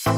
Hello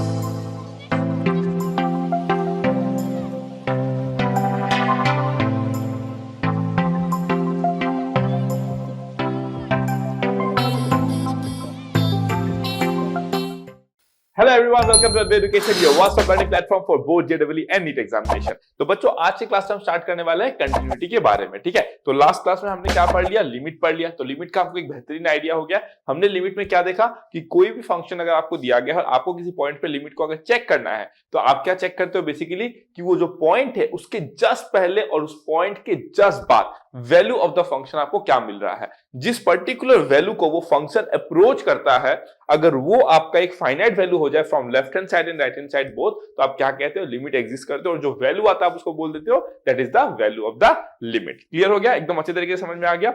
everyone, welcome to education, your one stop learning platform for both JEE and NEET examination. तो बच्चों, आज की class में हम स्टार्ट करने वाले हैं कंटिन्यूटी के बारे में। ठीक है, तो लास्ट क्लास में हमने क्या पढ़ लिया? लिमिट पढ़ लिया। तो लिमिट का आपको एक बेहतरीन आइडिया हो गया। हमने लिमिट में क्या देखा कि कोई भी फंक्शन अगर आपको दिया गया है और आपको किसी पॉइंट पे लिमिट को अगर चेक करना है, तो आप क्या चेक करते हो बेसिकली कि वो जो पॉइंट है उसके जस्ट पहले और उस पॉइंट के जस्ट बाद वैल्यू ऑफ द फंक्शन आपको क्या मिल रहा है। जिस पर्टिकुलर वैल्यू को वो फंक्शन अप्रोच करता है, अगर वो आपका एक फाइनाइट वैल्यू हो जाए from left hand side and right hand side both, तो आप क्या कहते हो? लिमिट एग्जिस्ट करते हो। और जो वैल्यू आता है आप उसको बोल देते हो that is the value of the limit. Clear हो गया? एकदम अच्छे तरीके से समझ में आ गया।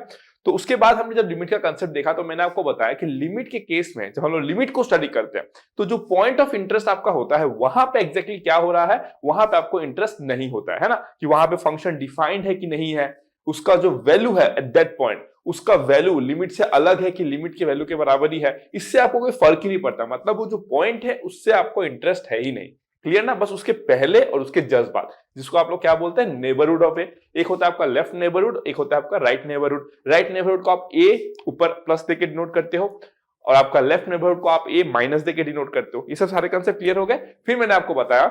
तो उसके बाद हमने जब लिमिट का कंसेप्ट देखा तो मैंने आपको बताया कि लिमिट के केस में जब हम लोग लिमिट को स्टडी करते हैं तो जो पॉइंट ऑफ इंटरेस्ट आपका होता है वहां पे एग्जैक्टली क्या हो रहा है, वहां पे आपको इंटरेस्ट नहीं होता है ना, कि वहां पे फंक्शन डिफाइंड है कि नहीं है, उसका जो वैल्यू है एट दैट पॉइंट उसका वैल्यू लिमिट से अलग है कि लिमिट की वैल्यू के बराबर ही है, इससे आपको कोई फर्क ही नहीं पड़ता। मतलब वो जो पॉइंट है उससे आपको इंटरेस्ट है ही नहीं। क्लियर ना? बस उसके पहले और उसके जस्ट बाद, जिसको आप लोग क्या बोलते हैं? नेबरहुड ऑफ ए। एक होता है आपका लेफ्ट नेबरहुड, एक होता है आपका राइट नेबरहुड। राइट नेबरहुड को आप ए ऊपर प्लस देके डिनोट करते हो और आपका लेफ्ट नेबरहुड को आप ए माइनस देके डिनोट करते हो। ये सब सारे कंसेप्ट क्लियर हो गए। फिर मैंने आपको बताया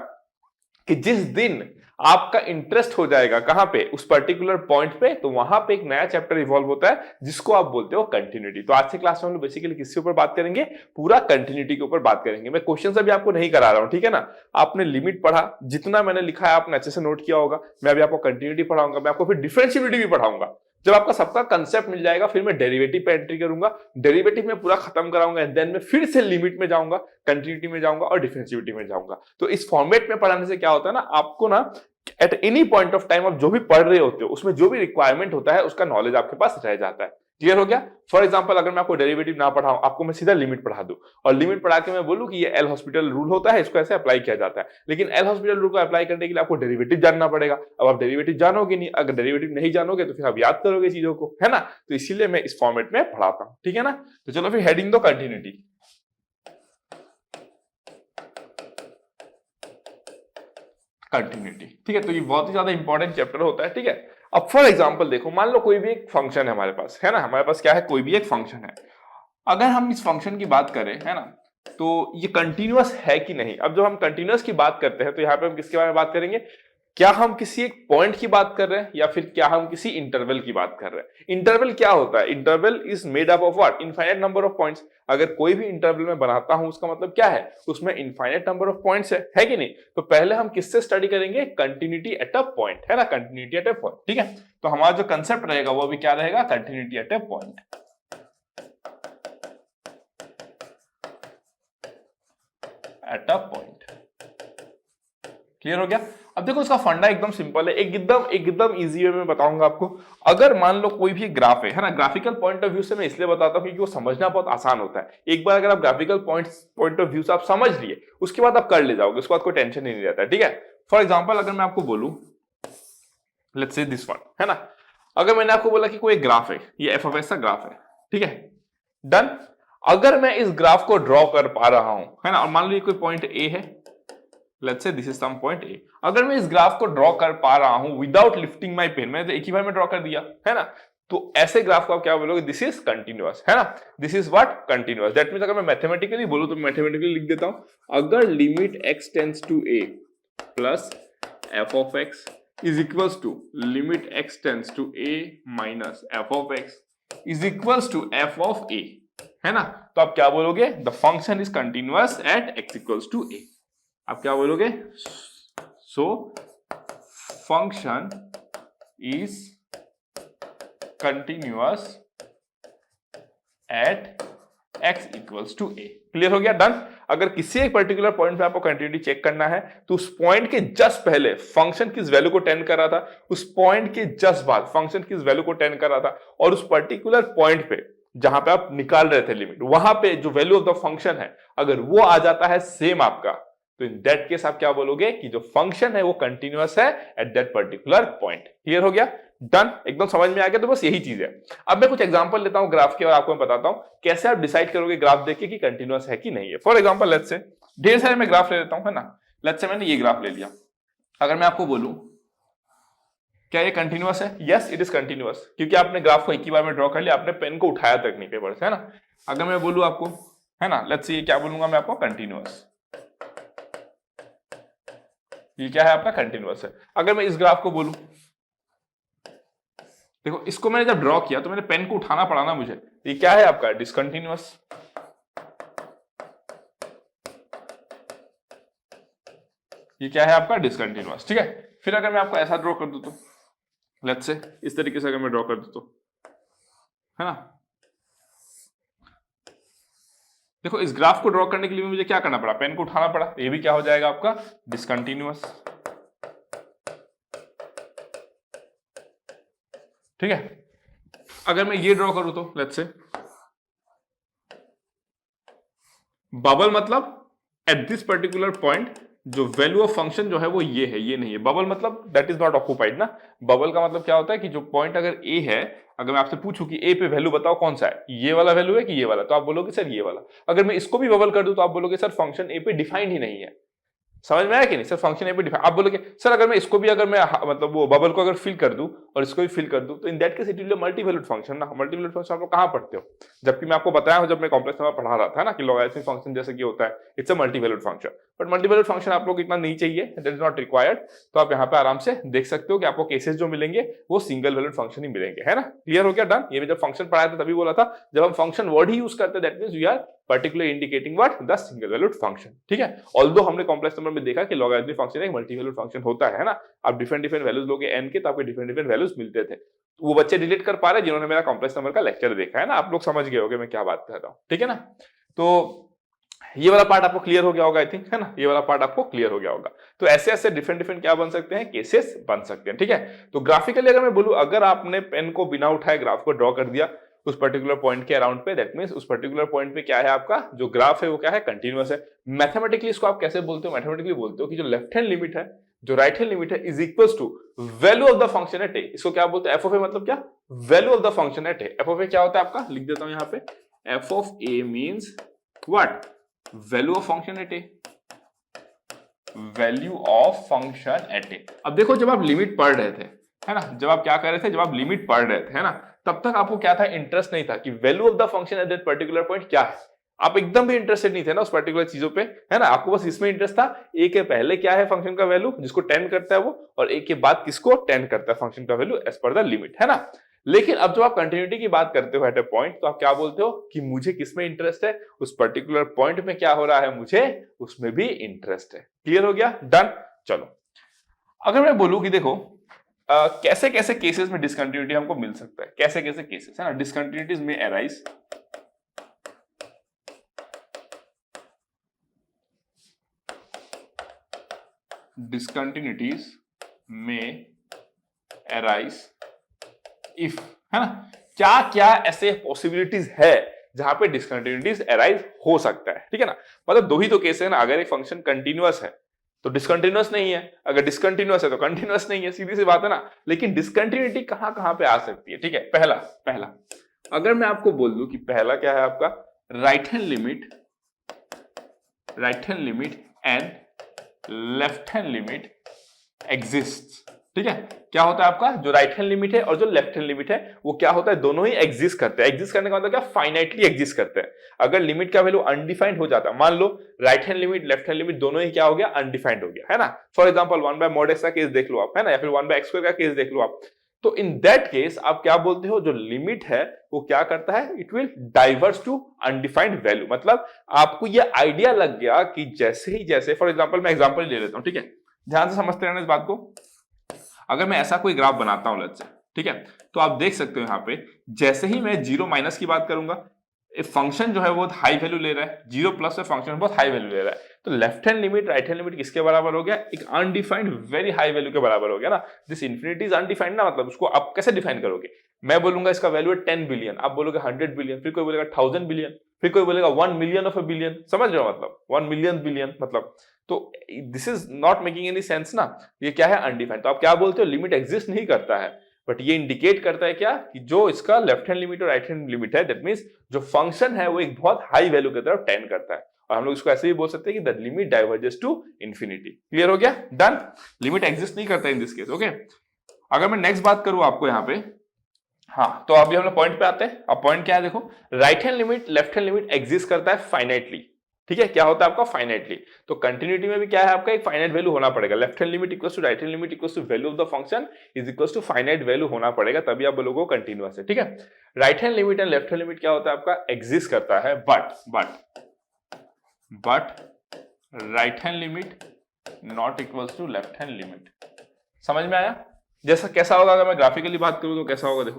कि जिस दिन आपका इंटरेस्ट हो जाएगा कहां पे? उस पर्टिकुलर पॉइंट पे, तो वहां पे एक नया चैप्टर इवॉल्व होता है जिसको आप बोलते हो कंटिन्यूटी। तो आज से क्लास में हम लोग बेसिकली किसके ऊपर बात करेंगे? पूरा कंटिन्यूटी के ऊपर बात करेंगे। मैं क्वेश्चन अभी आपको नहीं करा रहा हूं, ठीक है ना? आपने लिमिट पढ़ा, जितना मैंने लिखा है आपने अच्छे से नोट किया होगा। मैं अभी आपको कंटिन्यूटी पढ़ाऊंगा, मैं आपको फिर डिफरेंशिएबिलिटी भी पढ़ाऊंगा। जब आपका सबका कंसेप्ट मिल जाएगा फिर मैं डेरिवेटिव पे एंट्री करूंगा, डेरिवेटिव में पूरा खत्म कराऊंगा एंड देन मैं फिर से लिमिट में जाऊंगा, कंटिन्यूटी में जाऊंगा और डिफरेंशिएबिलिटी में जाऊंगा। तो इस फॉर्मेट में पढ़ाने से क्या होता है ना, आपको ना at any point of time आप जो भी पढ़ रहे होते हो उसमें जो भी रिक्वायरमेंट होता है उसका नॉलेज आपके पास रह जाता है। क्लियर हो गया? फॉर एग्जांपल, अगर मैं आपको डेरिवेटिव ना पढ़ाऊं, आपको मैं सीधा लिमिट पढ़ा दूं और लिमिट पढ़ा के मैं बोलूं कि ये एल हॉस्पिटल रूल होता है, इसको ऐसे अप्लाई किया जाता है, लेकिन एल हॉस्पिटल रूल को अप्लाई करने के लिए आपको डेरिवेटिव जानना पड़ेगा। अब आप डेरिवेटिव जानोगे नहीं, अगर डेरिवेटिव नहीं जानोगे तो फिर आप याद करोगे चीजों को, है ना? तो इसीलिए मैं इस फॉर्मेट में पढ़ाता हूं, ठीक है ना? तो चलो फिर हेडिंग दो कंटिन्यूटी। कंटिन्यूटी, ठीक है? तो ये बहुत ही ज्यादा इंपॉर्टेंट चैप्टर होता है, ठीक है? अब फॉर एग्जांपल देखो, मान लो कोई भी एक फंक्शन है हमारे पास, है ना? हमारे पास क्या है? कोई भी एक फंक्शन है। अगर हम इस फंक्शन की बात करें, है ना, तो ये कंटिन्यूअस है कि नहीं। अब जब हम कंटिन्यूअस की बात करते हैं तो यहाँ पे हम किसके बारे में बात करेंगे? क्या हम किसी एक पॉइंट की बात कर रहे हैं या फिर क्या हम किसी इंटरवल की बात कर रहे हैं? इंटरवल क्या होता है? Interval is made up of what? Infinite number of points. अगर कोई भी इंटरवल में बनाता हूं उसका मतलब क्या है? उसमें इनफाइनाइट नंबर ऑफ पॉइंट्स है कि नहीं? तो पहले हम किससे स्टडी करेंगे? कंटिन्यूटी एट अ पॉइंट, है ना? कंटिन्यूटी एट अ पॉइंट, ठीक है? तो हमारा जो कंसेप्ट रहेगा वो भी क्या रहेगा? Continuity at a point, at a point. Clear हो गया? अब देखो, इसका फंडा एकदम सिंपल है, एकदम इजी वे में बताऊंगा आपको। अगर मान लो कोई भी ग्राफ है ना, ग्राफिकल पॉइंट ऑफ व्यू से मैं इसलिए बताता हूं क्योंकि वो समझना बहुत आसान होता है। एक बार अगर आप ग्राफिकल पॉइंट ऑफ व्यू से आप समझ लिए, उसके बाद आप कर ले जाओगे, उसके बाद कोई टेंशन ही नहीं रहता है, ठीक है? फॉर एग्जाम्पल, अगर मैं आपको बोलूं, लेट्स से दिस वन, है ना, अगर मैंने आपको बोला कि कोई ग्राफ है, ये एफ ऑफ एक्स का ग्राफ है, ठीक है? डन। अगर मैं इस ग्राफ को ड्रॉ कर पा रहा हूं, है ना, और मान लो ये कोई पॉइंट ए है, let's say this is some point A. अगर मैं इस ग्राफ को ड्रॉ कर पा रहा हूं विदाउट लिफ्टिंग माय पेन, मैंने तो एक ही बार में ड्रॉ कर दिया, है ना, तो ऐसे ग्राफ को आप क्या बोलोगे? दिस इज कंटिन्यूअस, है ना? This is what? Continuous. That means अगर मैं मैथमेटिकली बोलूं तो मैथमेटिकली लिख देता हूं, अगर limit x tends to a plus f of x is equals to limit x tends to a minus f of x is equals to f of a, है ना? तो आप क्या बोलोगे? The function is continuous at x equals to a। आप क्या बोलोगे? So function is continuous at x equals to a। Clear हो गया? डन। अगर किसी एक पर्टिकुलर पॉइंट पे आपको कंटिन्यूटी चेक करना है तो उस पॉइंट के जस्ट पहले फंक्शन किस वैल्यू को टेंड कर रहा था, उस पॉइंट के जस्ट बाद फंक्शन किस वैल्यू को टेंड कर रहा था, और उस पर्टिकुलर पॉइंट पे जहां पे आप निकाल रहे थे लिमिट, वहां पे जो वैल्यू ऑफ द फंक्शन है अगर वो आ जाता है सेम आपका, तो इन दैट केस आप क्या बोलोगे? कि जो फंक्शन है वो कंटिन्यूअस है at that particular point. Clear हो गया? डन। एकदम समझ में आ गया? तो बस यही चीज है। अब मैं कुछ एग्जांपल लेता हूं ग्राफ के और आपको मैं बताता हूं कैसे आप डिसाइड करोगे ग्राफ देख के कि कंटिन्यूअस है कि नहीं है। फॉर एग्जांपल, लेट्स से ढेर सारे मैं ग्राफ ले लेता हूं, है ना। लेट्स से मैंने ये ग्राफ ले लिया। अगर मैं आपको बोलूं क्या ये कंटिन्यूअस है, यस इट इज कंटिन्यूअस, क्योंकि आपने ग्राफ को एक ही बार में ड्रॉ कर लिया, आपने पेन को उठाया तक नहीं पेपर से, है ना। अगर मैं बोलूं आपको, है ना, लेट्स सी क्या बोलूंगा मैं आपको, कंटिन्यूअस, ये क्या है आपका, कंटिन्यूअस है। अगर मैं इस ग्राफ को बोलूं, देखो इसको मैंने जब ड्रॉ किया तो मैंने पेन को उठाना पड़ा ना मुझे, ये क्या है आपका, डिसकंटिन्यूअस। ये क्या है आपका, डिसकंटिन्यूअस, ठीक है। फिर अगर मैं आपको ऐसा ड्रॉ कर दूं तो लेट्स से इस तरीके से अगर मैं ड्रॉ कर दूं तो, है ना, देखो इस ग्राफ को ड्रॉ करने के लिए मुझे क्या करना पड़ा, पेन को उठाना पड़ा, ये भी क्या हो जाएगा आपका, डिसकंटिन्यूअस, ठीक है। अगर मैं ये ड्रॉ करूं तो लेट्स से बबल, मतलब एट दिस पर्टिकुलर पॉइंट जो वैल्यू ऑफ फंक्शन जो है वो ये है, ये नहीं है। बबल मतलब दैट इज नॉट ऑक्यूपाइड ना। बबल का मतलब क्या होता है कि जो पॉइंट अगर ए है, अगर मैं आपसे पूछूं कि ए पे वैल्यू बताओ कौन सा है, ये वाला वैल्यू है कि ये वाला, तो आप बोलोगे सर ये वाला। अगर मैं इसको भी बबल कर दूं तो आप बोलोगे सर फंक्शन ए पे डिफाइंड ही नहीं है। समझ में आया कि नहीं, सर फंक्शन ए पे डिफाइन। आप बोलोगे सर अगर मैं इसको भी अगर मैं मतलब वो बबल को अगर फिल कर दूं और इसको भी फिल कर दूं तो in that case it will be multi valued function ना। मल्टी वैल्यूड फंक्शन आप लोग कहां पढ़ते हो, जबकि मैं आपको बताया हूं जब मैं कॉम्प्लेक्स नंबर पढ़ा रहा था ना कि लॉगरिथमिक फंक्शन जैसे कि होता है, it's a multi valued function. But multi valued function आप लोग इतना नहीं चाहिए, दैट इज नॉट रिक्वायर्ड। तो आप यहाँ पे आराम से देख सकते हो कि आपको केसेस जो मिलेंगे वो सिंगल वैल्यूड फंक्शन ही मिलेंगे, है ना। क्लियर हो गया, डन। ये जब फंक्शन पढ़ाया था तभी बोला था, जब हम फंक्शन वर्ड ही यूज करते हैं that means we are particularly indicating what the single valued function, ठीक है। ऑल्दो हमने कॉम्प्लेक्स नंबर में देखा कि लॉगरिथमिक फंक्शन एक मल्टी वैल्यूड फंक्शन होता है ना। आप डिफरेंट डिफरेंट वैल्यूज लोगे n के तो आपको डिफरेंट डिफरेंट वैल्यूज मिलते थे। वो बच्चे रिलेट कर पा रहे जिन्होंने मेरा कॉम्प्लेक्स नंबर का लेक्चर देखा है ना, आप लोग समझ गए होंगे मैं क्या बात कर रहा हूं, ठीक है ना। तो ये वाला पार्ट आपको क्लियर हो गया होगा आई थिंक, है ना, ये वाला पार्ट आपको क्लियर हो गया होगा। तो ऐसे ऐसे डिफरेंट डिफरेंट क्या बन सकते हैं, केसेस बन सकते हैं, ठीक है। तो ग्राफिकली अगर मैं बोलूं, अगर आपने पेन को बिना उठाए ग्राफ को ड्रॉ कर दिया उस पर्टिकुलर पॉइंट के अराउंड पे, दैट मींस उस पर्टिकुलर पॉइंट पे क्या है आपका जो ग्राफ है वो क्या है, कंटीन्यूअस है। मैथमेटिकली इसको आप कैसे बोलते हो, मैथमेटिकली बोलते हो कि जो लेफ्ट हैंड लिमिट है, जो राइट हैंड लिमिट है is equals to value of the function at A. इसको क्या बोलते हैं, एफ ऑफ ए, मतलब क्या, value of the function at A. F of A क्या होता है आपका, लिख देता हूं यहां पे, F of A means what, value of function at A, value of function at A. अब देखो जब आप लिमिट पढ़ रहे थे, है ना, जब आप क्या कर रहे थे, जब आप लिमिट पढ़ रहे थे, है ना, तब तक आपको क्या था, इंटरेस्ट नहीं था कि value of the function at that particular point क्या है। आप एकदम भी इंटरेस्टेड नहीं थे ना उस पर्टिकुलर चीजों पे, है ना। आपको बस इसमें इंटरेस्ट था, ए के पहले क्या है फंक्शन का वैल्यू जिसको टेंड करता है वो, और ए के बाद किसको टेंड करता है फंक्शन का value as per the limit, है ना। लेकिन अब जब आप कंटिन्यूटी की बात करते हो एट ए पॉइंट, तो आप क्या बोलते हो कि मुझे किसमें इंटरेस्ट है, उस पर्टिकुलर पॉइंट में क्या हो रहा है, मुझे उसमें भी इंटरेस्ट है। क्लियर हो गया, डन। चलो अगर मैं बोलूं कि देखो कैसे कैसे केसेस में डिसकंटिन्यूटी हमको मिल सकता है, कैसे कैसे केसेस, है ना, डिसकंटिन्यूटीज में अराइज डिसकंटिन्यूटीज में अराइज इफ, है ना, क्या क्या ऐसे पॉसिबिलिटीज है जहां पे डिसकंटिन्यूटीज अराइज हो सकता है, ठीक है ना। मतलब दो ही तो केस है ना, अगर एक फंक्शन कंटिन्यूअस है तो डिसकंटिन्यूअस नहीं है, अगर डिसकंटिन्यूअस है तो कंटिन्यूअस नहीं है, सीधी सी बात है ना। लेकिन डिसकंटिन्यूटी कहां कहां पे आ सकती है, ठीक है। पहला पहला अगर मैं आपको बोल दूं कि पहला क्या है आपका, right hand limit and left hand limit exist, ठीक है। क्या होता है आपका जो राइट हैंड लिमिट है और जो लेफ्ट हैंड लिमिट है वो क्या होता है, दोनों ही एग्जिस्ट करते हैं। एग्जिस्ट करने का मतलब क्या, फाइनाइटली एग्जिस्ट करते हैं। अगर लिमिट का वैल्यू अनडिफाइंड हो जाता है, मान लो right hand limit left hand limit दोनों ही क्या हो गया, अनडिफाइंड हो गया, है ना। फॉर एग्जांपल 1/mod x का केस देख लो आप, है ना, या फिर 1/x² का केस देख लो आप। तो इन दैट केस आप क्या बोलते हो, जो लिमिट है वो क्या करता है, it will diverge to undefined value. मतलब आपको ये आइडिया लग गया कि जैसे ही जैसे, फॉर एग्जांपल मैं एग्जांपल ले लेता हूं, ठीक है, ध्यान से समझते रहना इस बात को। अगर मैं ऐसा कोई ग्राफ बनाता हूं लेट्स से, ठीक है, तो आप देख सकते हो यहां पे जैसे ही मैं जीरो माइनस की बात करूंगा, फंक्शन जो है वो हाई वैल्यू ले रहा है, जीरो प्लस से फंक्शन बहुत हाई वैल्यू ले रहा है। तो left hand limit right hand limit किसके बराबर हो गया, एक अनडिफाइंड वेरी हाई वैल्यू के बराबर हो गया ना। दिस इंफिनिटी इज अनडिफाइंड ना, मतलब उसको आप कैसे डिफाइन करोगे। मैं बोलूंगा इसका वैल्यू है 10 बिलियन, आप बोलोगे 100 बिलियन, फिर कोई बोलेगा 1000 बिलियन, फिर कोई बोलेगा 1 मिलियन ऑफ अ बिलियन, समझ रहे हो, मतलब 1 मिलियन बिलियन, मतलब तो this is not making any sense ना। ये क्या है, अनडिफाइंड। तो आप क्या बोलते हो, लिमिट एग्जिस्ट नहीं करता है, बट ये इंडिकेट करता है क्या, कि जो इसका लेफ्ट हैंड लिमिट और राइट हैंड लिमिट है, दैट मींस जो फंक्शन है वो एक बहुत हाई वैल्यू की तरफ टेंड करता है। और हम लोग इसको ऐसे भी बोल सकते हैं कि the limit diverges to infinity. Clear हो गया? डन। लिमिट एग्जिस्ट नहीं करता इन दिस केस। ओके, अगर मैं नेक्स्ट बात करूं आपको यहाँ पे, हाँ, तो अभी हम लोग पॉइंट पे आते हैं। अब पॉइंट क्या है देखो, right hand limit left hand limit exist करता है फाइनाइटली। ठीक है, क्या होता है आपका? फाइनाइटली। तो कंटिन्यूटी में भी क्या है आपका? एक फाइनाइट वैल्यू होना पड़ेगा। Left hand limit equals to right hand limit equals to value of the function is equals to finite value होना पड़ेगा, तभी आप बोलोगे कंटिन्यूअस है। ठीक है, right hand limit and left hand limit क्या होता है आपका? एग्जिस्ट करता है, but right hand limit not equals to left hand limit. समझ में आया? जैसा कैसा होगा, अगर मैं ग्राफिकली बात करूं तो कैसा होगा?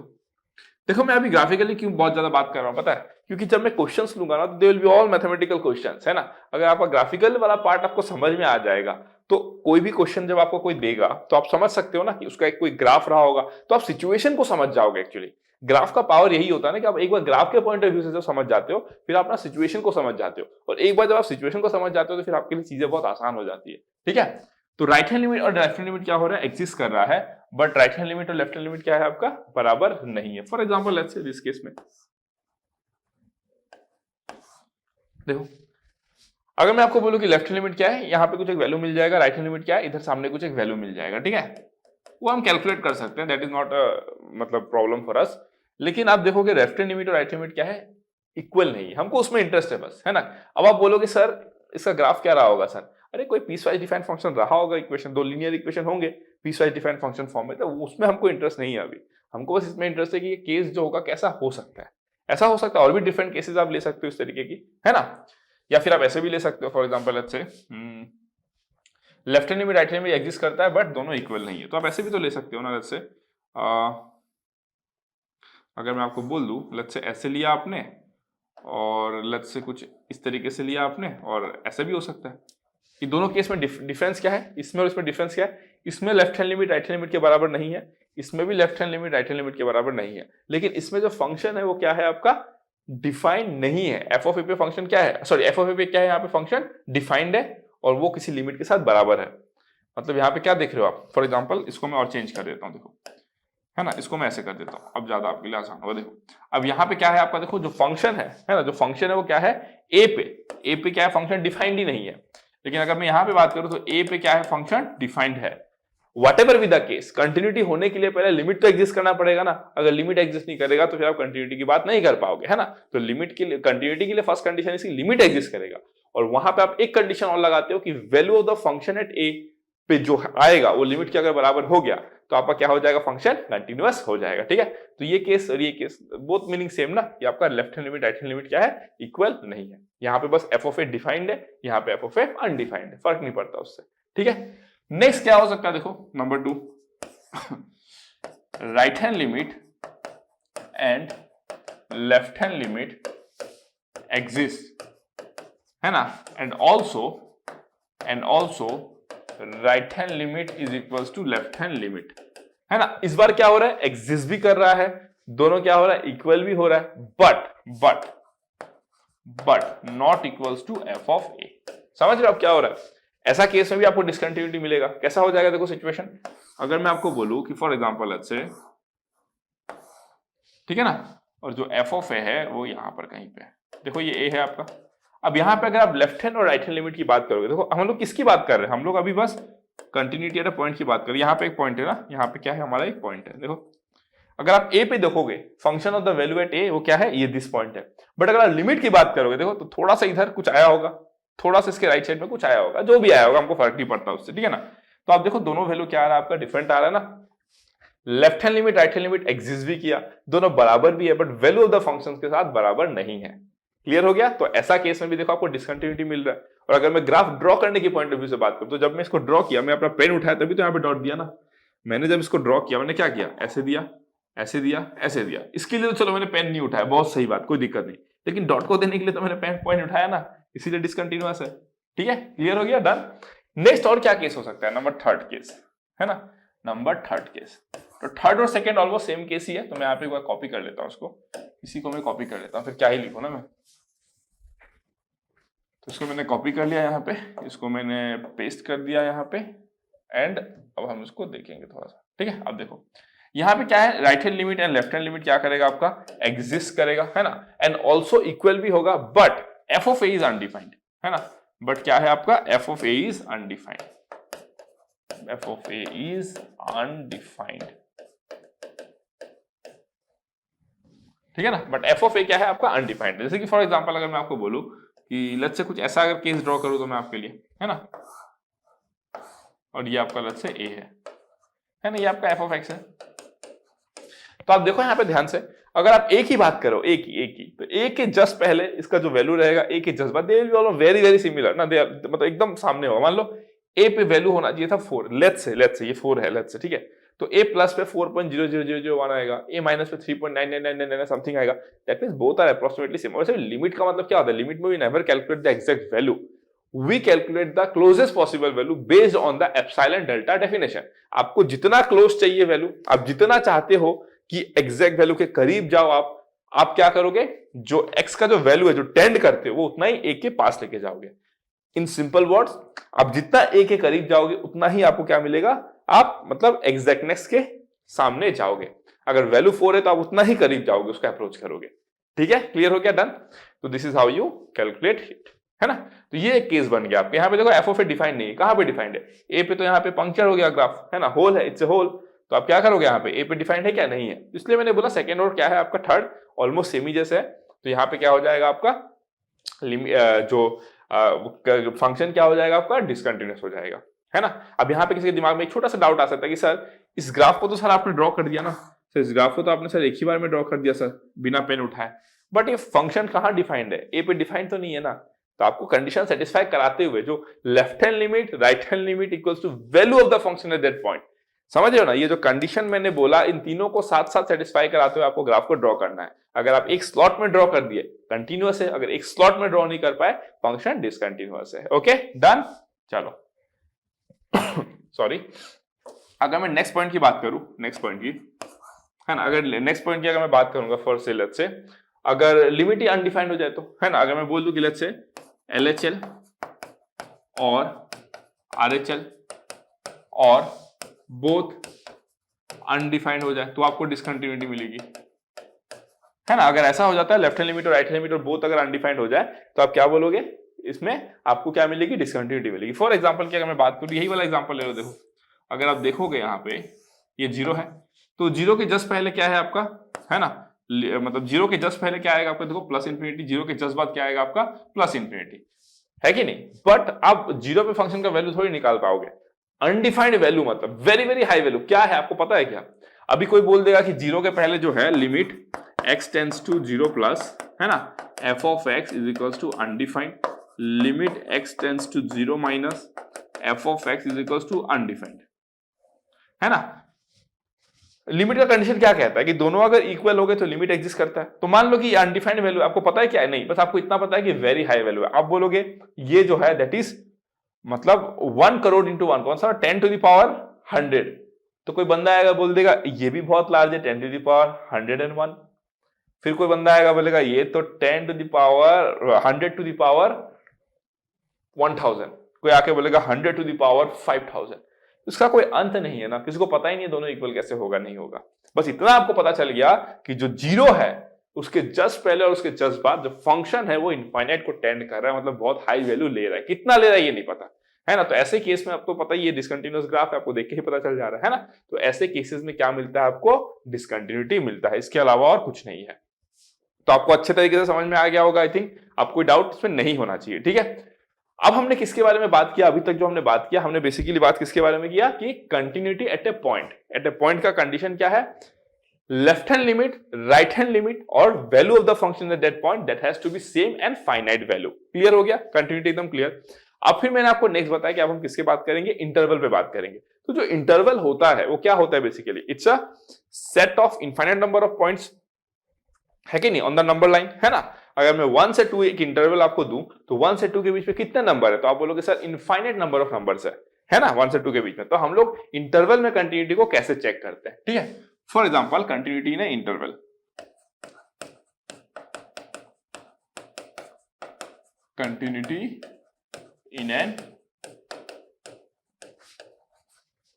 देखो मैं अभी ग्राफिकली क्यों बहुत ज्यादा बात कर रहा हूं पता है? क्योंकि जब मैं क्वेश्चंस लूंगा ना, तो they will be all mathematical questions, है ना। अगर आपका ग्राफिकल वाला पार्ट आपको समझ में आ जाएगा, तो कोई भी क्वेश्चन जब आपको कोई देगा तो आप समझ सकते हो ना कि उसका एक कोई ग्राफ रहा होगा, तो आप सिचुएशन को समझ जाओगे। एक्चुअली ग्राफ का पावर यही होता है ना कि आप एक बार ग्राफ के पॉइंट ऑफ व्यू से जब समझ जाते हो, फिर आप अपना सिचुएशन को समझ जाते हो, और एक बार जब आप सिचुएशन को समझ जाते हो तो फिर आपके लिए चीजें बहुत आसान हो जाती है। ठीक है, तो राइट हैंड लिमिट और लेफ्ट हैंड लिमिट क्या हो रहा है? एग्जिस्ट कर रहा है, बट राइट हैंड लिमिट और लेफ्ट हैंड लिमिट क्या है आपका? बराबर नहीं है। For example let's say this case में देखो, अगर मैं आपको बोलूं कि लेफ्ट हैंड लिमिट क्या है, यहां पे कुछ एक वैल्यू मिल जाएगा, राइट हैंड लिमिट क्या है, इधर सामने कुछ एक वैल्यू मिल जाएगा। ठीक है, वो हम कैलकुलेट कर सकते हैं, दैट इज नॉट मतलब प्रॉब्लम फॉर अस। लेकिन आप देखोगे लेफ्ट हैंड लिमिट और राइट हैंड लिमिट क्या है? इक्वल नहीं है। हमको उसमें इंटरेस्ट है बस, है ना। अब आप बोलोगे सर इसका ग्राफ क्या रहा होगा? सर अरे कोई पीस वाइज डिफाइंड फंक्शन रहा होगा, इक्वेशन, दो लीनियर इक्वेशन होंगे piecewise defined function form में, तो उसमें हमको इंटरेस्ट नहीं है अभी। हमको बस इसमें इंटरेस्ट है कि ये केस जो होगा कैसा हो सकता है। ऐसा हो सकता है, और भी डिफरेंट केसेस आप ले सकते हो इस तरीके की, है ना। या फिर आप ऐसे भी ले सकते हो, for example let's say left hand limit right hand limit exist करता है बट दोनों इक्वल नहीं है, तो आप ऐसे भी तो ले सकते हो ना। लेट्स से अगर मैं आपको बोल दूं, लेट्स से ऐसे लिया आपने, और लेट्स से कुछ इस तरीके से लिया आपने, और ऐसे भी हो सकता है। कि दोनों केस में डिफरेंस क्या है? इसमें और इसमें डिफरेंस क्या है? इसमें left hand limit right hand limit के बराबर नहीं है, इसमें भी left hand limit right hand limit के बराबर नहीं है। लेकिन इसमें जो फंक्शन है वो क्या है आपका? डिफाइंड नहीं है। एफ ऑफ ए पे फंक्शन क्या है? सॉरी, एफ ऑफ ए पे क्या है यहाँ पे? फंक्शन डिफाइंड है, और वो किसी लिमिट के साथ बराबर है। मतलब यहाँ पे क्या देख रहे हो आप? फॉर एग्जाम्पल इसको मैं और चेंज कर देता हूँ, देखो, है ना, इसको मैं ऐसे कर देता हूँ, अब ज्यादा आपके लिए आसान होगा। देखो अब यहाँ पे क्या है आपका? देखो जो फंक्शन है ना, जो फंक्शन है वो क्या है? ए पे क्या है? फंक्शन डिफाइंड ही नहीं है। लेकिन अगर मैं यहाँ पे बात करूँ तो ए पे क्या है? फंक्शन डिफाइंड है। Whatever be the case, continuity होने के लिए पहले लिमिट तो एग्जिस्ट करना पड़ेगा ना। अगर लिमिट एग्जिस्ट नहीं करेगा तो फिर आप कंटिन्यूटी की बात नहीं कर पाओगे, है ना। तो लिमिट के लिए, कंटिन्यूटी के लिए फर्स्ट कंडीशन इसकी लिमिट एग्जिस्ट करेगा, और वहां पे आप एक कंडीशन और लगाते हो कि value of the function at A पे जो आएगा वो लिमिट के अगर बराबर हो गया तो आपका क्या हो जाएगा? फंक्शन कंटिन्यूअस हो जाएगा। ठीक है, तो ये केस और ये केस बोथ मीनिंग सेम ना, कि आपका left hand limit right hand limit क्या है? इक्वल नहीं है। यहाँ पे बस एफ ऑफ ए डिफाइंड है, यहाँ पे एफ ऑफ ए अनडिफाइंड है, फर्क नहीं पड़ता उससे। ठीक है, नेक्स्ट क्या हो सकता है? देखो number 2, right hand limit and left hand limit exist, है ना, and also right hand limit is equals to left hand limit, है ना। इस बार क्या हो रहा है? एग्जिस्ट भी कर रहा है, दोनों क्या हो रहा है? इक्वल भी हो रहा है, but not equals to F of A. समझ रहे हो आप क्या हो रहा है? ऐसा केस में भी आपको डिसकंटिन्यूटी मिलेगा। कैसा हो जाएगा? देखो सिचुएशन, अगर मैं आपको बोलूं कि फॉर एग्जांपल लेट्स से, ठीक है ना, और जो एफ ऑफ ए है वो यहां पर कहीं पे, देखो ये ए है आपका। अब यहाँ पे अगर आप लेफ्ट हैंड और राइट हैंड लिमिट की बात करोगे, देखो हम लोग किसकी बात कर रहे हैं? हम लोग अभी बस कंटिन्यूटी एट अ पॉइंट की बात कर रहे हैं। यहाँ पे एक पॉइंट है ना, यहाँ पे क्या है? हमारा एक पॉइंट है। देखो अगर आप ए पे देखोगे, function of the value at A वो क्या है? ये दिस पॉइंट है। बट अगर आप लिमिट की बात करोगे, देखो तो थोड़ा सा इधर कुछ आया होगा, थोड़ा सा इसके राइट साइड में कुछ आया होगा, जो भी आया होगा हमको फर्क नहीं पड़ता उससे। ठीक है ना, तो आप देखो दोनों वैल्यू क्या आ रहा है आपका? डिफरेंट आ रहा है ना। Left hand limit right hand limit exist भी किया, दोनों बराबर भी है, but value of the functions के साथ बराबर नहीं है। क्लियर हो गया? तो ऐसा केस में भी देखो आपको डिसकंटिन्यूटी मिल रहा है। और अगर मैं ग्राफ ड्रॉ करने की पॉइंट ऑफ व्यू से बात करूं, तो जब मैं इसको ड्रॉ किया, मैं अपना पेन उठाया तभी तो यहाँ पे डॉट दिया ना। मैंने जब इसको ड्रॉ किया, मैंने क्या किया? ऐसे दिया, ऐसे दिया, ऐसे दिया। इसके लिए तो चलो मैंने पेन नहीं उठाया, बहुत सही बात, कोई दिक्कत नहीं। लेकिन डॉट को देने के लिए तो मैंने पेन पॉइंट उठाया ना, इसीलिए डिसकंटिन्यूअस है। ठीक है, क्लियर हो गया? डन। नेक्स्ट और क्या केस हो सकता है? नंबर थर्ड केस, है ना, नंबर थर्ड केस। तो थर्ड और सेकंड ऑलमोस्ट सेम केस ही है, तो मैं यहाँ पे एक बार कॉपी कर लेता हूँ उसको, इसी को मैं कॉपी कर लेता हूँ, फिर क्या ही लिखूँ ना मैं। तो इसको मैंने कॉपी कर लिया यहाँ पे, इसको मैंने पेस्ट कर दिया यहाँ पे, एंड अब हम इसको देखेंगे थोड़ा सा। ठीक है, अब देखो यहाँ पे क्या है? Right hand limit and left hand limit क्या करेगा आपका? एग्जिस्ट करेगा, है ना, एंड ऑल्सो इक्वल भी होगा, but F of A is undefined. है ना, बट क्या है आपका f of A is undefined, F of A is undefined, ठीक है ना, बट एफ ऑफ ए क्या है आपका अनडिफाइंड। जैसे कि फॉर एग्जांपल अगर मैं आपको बोलूं कि लेट्स से कुछ ऐसा अगर केस ड्रॉ करूं तो मैं आपके लिए, है ना, और ये आपका लेट्स से ए है ना, ये आपका एफ ऑफ एक्स है। तो आप देखो यहाँ पे ध्यान से, अगर आप ए की बात करो, ए की तो ए के जस्ट पहले इसका जो वैल्यू रहेगा ए के जस्ट बाद they will be very very similar ना, दे मतलब एकदम सामने होगा। मान लो ए पे वैल्यू होना चाहिए था 4, लेट्स से ये 4 है, लेट्स से, ठीक है, तो ए प्लस पे 4.00001 आएगा, ए माइनस पे 3.9999 समथिंग आएगा, that means both are approximately same. वैसे लिमिट का मतलब क्या होता है, लिमिट में we never calculate the exact value, we calculate the closest possible value based on the epsilon delta definition। आपको जितना क्लोज चाहिए वैल्यू, आप जितना चाहते हो कि एग्जैक्ट वैल्यू के करीब जाओ, आप क्या करोगे, जो x का जो वैल्यू है जो टेंड करते हो वो उतना ही a के पास लेके जाओगे। इन सिंपल वर्ड्स, आप जितना a के करीब जाओगे उतना ही आपको क्या मिलेगा, आप मतलब एग्जैक्टनेस के सामने जाओगे। अगर वैल्यू 4 है तो आप उतना ही करीब जाओगे, उसका अप्रोच करोगे। ठीक है, क्लियर हो गया, डन। तो this is how you calculate it, है ना। तो ये एक केस बन गया आपके। यहाँ पे देखो एफ ऑफ ए डिफाइंड नहीं है, कहां पे डिफाइंड है, ए पे, तो यहाँ पे पंक्चर हो गया ग्राफ, है ना, होल है, इट्स ए होल। तो आप क्या करोगे, यहाँ पे ए पे डिफाइंड है क्या, नहीं है, इसलिए मैंने बोला सेकंड और क्या है आपका थर्ड ऑलमोस्ट सेम ही जैसे है। तो यहाँ पे क्या हो जाएगा आपका जो फंक्शन क्या हो जाएगा आपका, डिसकंटिन्यूअस हो जाएगा, है ना। अब यहाँ पे किसी के दिमाग में एक छोटा सा डाउट आ सकता है कि सर इस ग्राफ को तो सर आपने ड्रॉ कर दिया ना, सर इस ग्राफ को तो आपने सर एक ही बार में ड्रॉ कर दिया सर बिना पेन उठाए, बट ये फंक्शन कहाँ डिफाइंड है, ए पे डिफाइंड तो नहीं है ना। तो आपको कंडीशन सेटिस्फाई कराते हुए जो left hand limit right hand limit equals to value of the function at that point, समझ रहे हो ना, ये जो कंडीशन मैंने बोला इन तीनों को साथ साथ सेटिस्फाई कराते हुए आपको ग्राफ को ड्रॉ करना है। अगर आप एक स्लॉट में ड्रॉ कर दिए कंटिन्यूअस है, अगर एक स्लॉट में ड्रॉ नहीं कर पाए फंक्शन डिसकंटिन्यूअस है। ओके डन, चलो सॉरी। अगर मैं नेक्स्ट पॉइंट की बात करूं, नेक्स्ट पॉइंट की, है ना, अगर नेक्स्ट पॉइंट की अगर मैं बात करूंगा फॉर से लेट्स से अगर लिमिट ही अनडिफाइंड हो जाए तो, है ना, अगर मैं बोल दूं कि लेट्स से LHL और RHL और बोथ अनडिफाइंड हो जाए तो आपको डिसकंटिन्यूटी मिलेगी, है ना। अगर ऐसा हो जाता है लेफ्ट हैंड लिमिट और राइट हैंड लिमिट और बोथ अगर अनडिफाइंड हो जाए तो आप क्या बोलोगे, इसमें आपको क्या मिलेगी, डिसकंटिन्यूटी मिलेगी। फॉर एग्जांपल की अगर मैं बात करूं, यही वाला एग्जांपल ले लो, देखो अगर आप देखोगे यहाँ पे ये 0 है, तो 0 के जस्ट पहले क्या है आपका, है ना, मतलब 0 के जस्ट पहले क्या आएगा आपका, देखो प्लस इंफिनिटी, 0 के जस्ट बाद क्या आएगा आपका, प्लस इंफिनिटी, है कि नहीं। बट आप 0 पे फंक्शन का वैल्यू थोड़ी निकाल पाओगे, अनडिफाइंड वैल्यू मतलब वेरी वेरी हाई वैल्यू क्या है आपको पता है क्या। अभी कोई बोल देगा कि 0 के पहले जो है limit x tends to 0 plus, है ना, f of x is equals to undefined, limit x tends to 0 minus f of x is equals to undefined, है ना। लिमिट का कंडीशन क्या कहता है कि दोनों अगर इक्वल हो गए तो लिमिट एग्जिस्ट करता है। तो मान लो कि ये अनडिफाइंड वैल्यू आपको पता है क्या है, नहीं, बस आपको इतना पता है कि वेरी हाई वैल्यू है। आप बोलोगे ये जो है दैट इज मतलब 1 करोड़ इंटू 1, कौन सा, 10 टू द पावर 100। तो कोई बंदा आएगा बोल देगा ये भी बहुत लार्ज है, 10 टू द पावर 101। फिर कोई बंदा आएगा बोलेगा ये तो 10 to the power 100 to the power 1000। कोई आके बोलेगा 100 टू द पावर 5000। इसका कोई अंत नहीं है ना, किसी को पता ही नहीं है दोनों इक्वल कैसे होगा, नहीं होगा। बस इतना आपको पता चल गया कि जो 0 है उसके जस्ट पहले और उसके जस्ट बाद जो फंक्शन है वो इनफाइनाइट को टेंड कर रहा है, मतलब बहुत हाई वैल्यू ले रहा है। कितना ले रहा है ये नहीं पता, है ना। तो ऐसे केस में आपको पता ही है डिसकंटिन्यूअस ग्राफ है, आपको देख के ही पता चल जा रहा है ना। तो ऐसे केसेस में क्या मिलता है आपको, डिसकंटिन्यूटी मिलता है, इसके अलावा और कुछ नहीं है। तो आपको अच्छे तरीके से समझ में आ गया होगा, आई थिंक। आपको कोई डाउट इसमें नहीं होना चाहिए, ठीक है। अब हमने किसके बारे में बात किया, अभी तक जो हमने बात किया, हमने बेसिकली बात किसके बारे में किया कि continuity at a point. At a point का कंडीशन क्या है, left hand limit right hand limit और value of the function at that point that has to be same and finite value. Clear हो गया, कंटिन्यूटी एकदम clear. अब फिर मैंने आपको नेक्स्ट बताया कि अब हम किसके बात करेंगे, इंटरवल पे बात करेंगे। तो जो इंटरवल होता है वो क्या होता है, basically it's a set of infinite number of points, है कि नहीं, ऑन द नंबर लाइन, है ना। अगर मैं 1 से 2 एक इंटरवल आपको दूं तो 1 से 2 के बीच में कितने नंबर है, तो आप बोलोगे sir infinite number of numbers है ना, 1 से 2 के बीच में। तो हम लोग इंटरवल में कंटिन्यूटी को कैसे चेक करते हैं, ठीक है। For example continuity in interval, continuity in an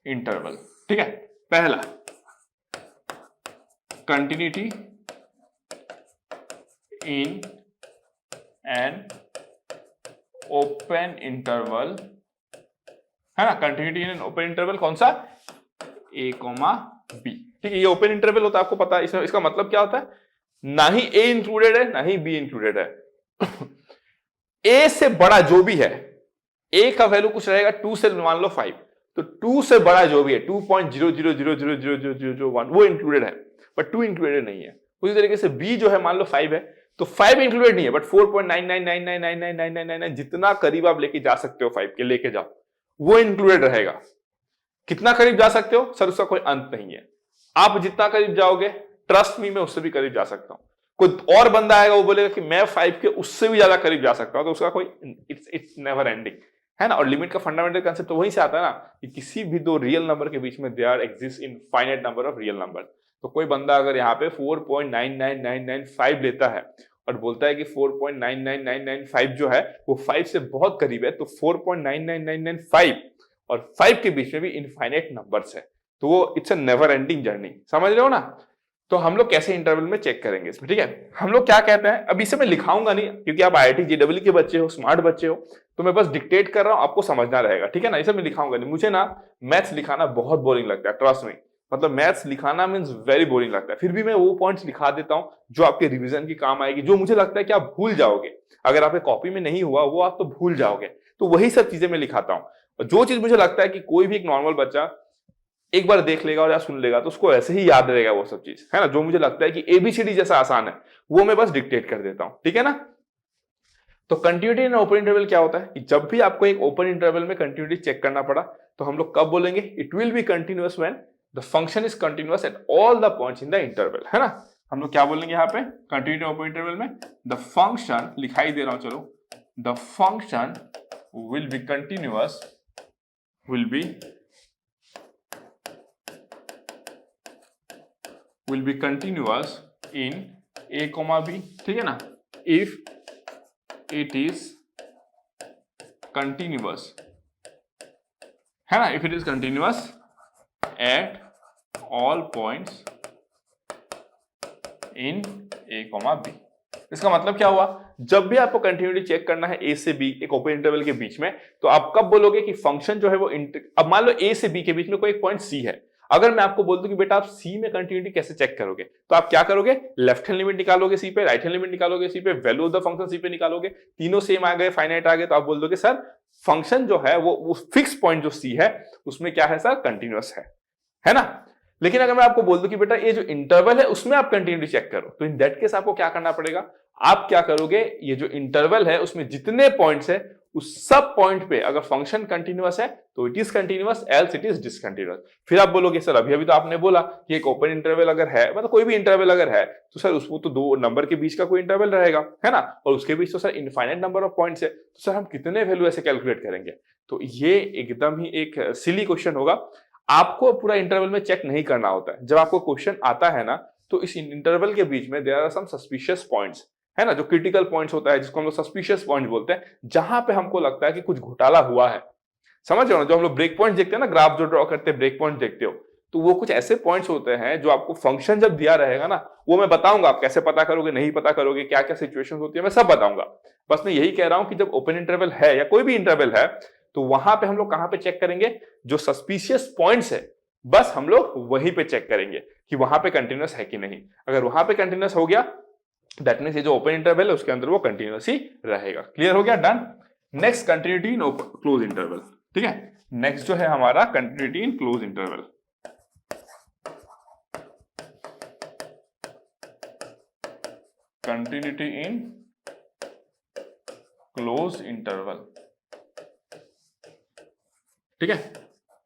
interval, ठीक है। पहला continuity in an open interval, है ना, कंटिन्यूटी इन ओपन इंटरवल कौन सा, a, b, ठीक है। ये ओपन इंटरवल होता है, आपको पता है। इसका मतलब क्या होता है, ना ही a इंक्लूडेड है ना ही b इंक्लूडेड है। a से बड़ा जो भी है, a का वैल्यू कुछ रहेगा 2 से मान लो 5, तो 2 से बड़ा जो भी है 2.00000001 वो इंक्लूडेड है, बट 2 इंक्लूडेड नहीं है। उसी तरीके से b जो है मान लो 5 है, तो 5 इंक्लूडेड नहीं है, बट 4.9999999999 जितना करीब आप लेके जा सकते हो 5 के लेके जाओ, वो इंक्लूडेड रहेगा। कितना करीब जा सकते हो सर, उसका कोई अंत नहीं है। आप जितना करीब जाओगे, ट्रस्ट मी, मैं उससे भी करीब जा सकता हूं। कोई और बंदा आएगा, वो बोलेगा कि मैं 5 के उससे भी ज्यादा करीब जा सकता हूं, तो उसका कोई इट्स नेवर एंडिंग, है ना। और लिमिट का फंडामेंटल कंसेप्ट तो वहीं से आता है ना, कि किसी भी दो रियल नंबर के बीच में there exist infinite number of real number. तो कोई बंदा अगर यहाँ पे 4.99995 लेता है और बोलता है कि 4.99995 जो है वो 5 से बहुत करीब है, तो 4.99995 और 5 के बीच में भी इनफाइनाइट नंबर्स है, तो वो it's a never ending journey, समझ रहे हो ना। तो हम लोग कैसे इंटरवल में चेक करेंगे इसमें, ठीक है। हम लोग क्या कहते हैं, अभी इसे मैं लिखाऊंगा नहीं, क्योंकि आप IIT JEE के बच्चे हो, स्मार्ट बच्चे हो, तो मैं बस डिक्टेट कर रहा हूं, आपको समझना रहेगा, ठीक है ना। इसे मैं लिखाऊंगा नहीं, मुझे ना मैथ्स लिखाना बहुत बोरिंग लगता है, ट्रस्ट में। मतलब मैथ्स लिखाना मींस वेरी बोरिंग लगता है, फिर भी मैं वो पॉइंट्स लिखा देता हूं जो आपके रिवीजन की काम आएगी, जो मुझे लगता है कि आप भूल जाओगे, अगर आपके कॉपी में नहीं हुआ वो आप तो भूल जाओगे, तो वही सब चीजें मैं लिखाता हूं। जो चीज मुझे लगता है कि कोई भी एक नॉर्मल बच्चा एक बार देख लेगा और या सुन लेगा तो उसको ऐसे ही याद रहेगा वो सब चीज, है ना। जो मुझे लगता है कि ABCD जैसा आसान है, वो मैं बस डिक्टेट कर देता हूं, ठीक है ना। तो कंटिन्यूटी इन ओपन इंटरवल क्या होता है, कि जब भी आपको एक ओपन इंटरवल में कंटिन्यूटी चेक करना पड़ा, तो हम लोग कब बोलेंगे, it will be continuous when the function is continuous at all the points in the interval, है ना। हम लोग क्या बोलेंगे यहाँ पे कंटिन्यूटी ओपन इंटरवल में, द फंक्शन, लिखाई दे रहा हूं चलो, the function will be continuous, will be continuous in a, b, ठीक है ना, if it is continuous, है ना, if it is continuous at all points in a, b। इसका मतलब क्या हुआ, जब भी आपको कंटिन्यूटी चेक करना है A से B एक ओपन इंटरवल के बीच में, तो आप कब बोलोगे कि फंक्शन जो है वो अब मान लो A से B के बीच में कोई एक पॉइंट C है, अगर मैं आपको बोल दूं कि बेटा आप C में कंटिन्यूटी कैसे चेक करोगे, तो आप क्या करोगे, लेफ्ट हैंड लिमिट निकालोगे C पे, राइट हैंड लिमिट निकालोगे C पे, value of the function C पे निकालोगे, तीनों सेम आ गए, फाइनाइट आ गए, तो आप बोल दोगे सर फंक्शन जो है वो फिक्स पॉइंट जो C है उसमें क्या है सर, कंटिन्यूअस है ना। लेकिन अगर मैं आपको बोल दूं कि बेटा ये जो इंटरवल है उसमें आप कंटिन्यूटी चेक करो, तो इन दैट केस आपको क्या करना पड़ेगा, आप क्या करोगे, ये जो इंटरवल है उसमें जितने पॉइंट्स है उस सब पॉइंट पे अगर फंक्शन कंटिन्यूअस है तो it is continuous, else it is discontinuous. फिर आप बोलोगे सर अभी तो आपने बोला कि एक ओपन इंटरवल अगर है, मतलब कोई भी इंटरवल अगर है, तो सर उसको तो दो नंबर के बीच का कोई इंटरवल रहेगा, है ना, और उसके बीच तो sir infinite number of points है, तो सर हम कितने वैल्यू ऐसे कैलकुलेट करेंगे। तो ये एकदम ही एक सिली क्वेश्चन होगा, आपको पूरा इंटरवल में चेक नहीं करना होता है। जब आपको क्वेश्चन आता है ना, तो इस इंटरवल के बीच में there are some suspicious points, है ना, जो क्रिटिकल पॉइंट्स होता है जिसको हम लोग सस्पिशियस पॉइंट बोलते हैं, जहां पे हमको लगता है कि कुछ घोटाला हुआ है, समझ रहे हो ना। जो हम लोग ब्रेक पॉइंट देखते हैं ना, ग्राफ जो ड्रॉ करते हैं ब्रेक पॉइंट देखते हो, तो वो कुछ ऐसे पॉइंट्स होते हैं जो आपको फंक्शन जब दिया रहेगा ना, वो मैं बताऊंगा आप कैसे पता करोगे, नहीं पता करोगे, क्या क्या सिचुएशन होती है, मैं सब बताऊंगा। बस मैं यही कह रहा हूं कि जब ओपन इंटरवल है या कोई भी इंटरवल है, तो वहां पे हम लोग कहां पे चेक करेंगे, जो सस्पिशियस पॉइंट्स है बस हम लोग वहीं पे चेक करेंगे कि वहां पे कंटिन्यूअस है कि नहीं। अगर वहां पे कंटिन्यूअस हो गया, दैट मींस ये जो ओपन इंटरवल है उसके अंदर वो कंटिन्यूअस ही रहेगा। क्लियर हो गया, done. Next continuity in close interval, ठीक है। नेक्स्ट जो है हमारा continuity in close interval. Continuity in close interval, ठीक है,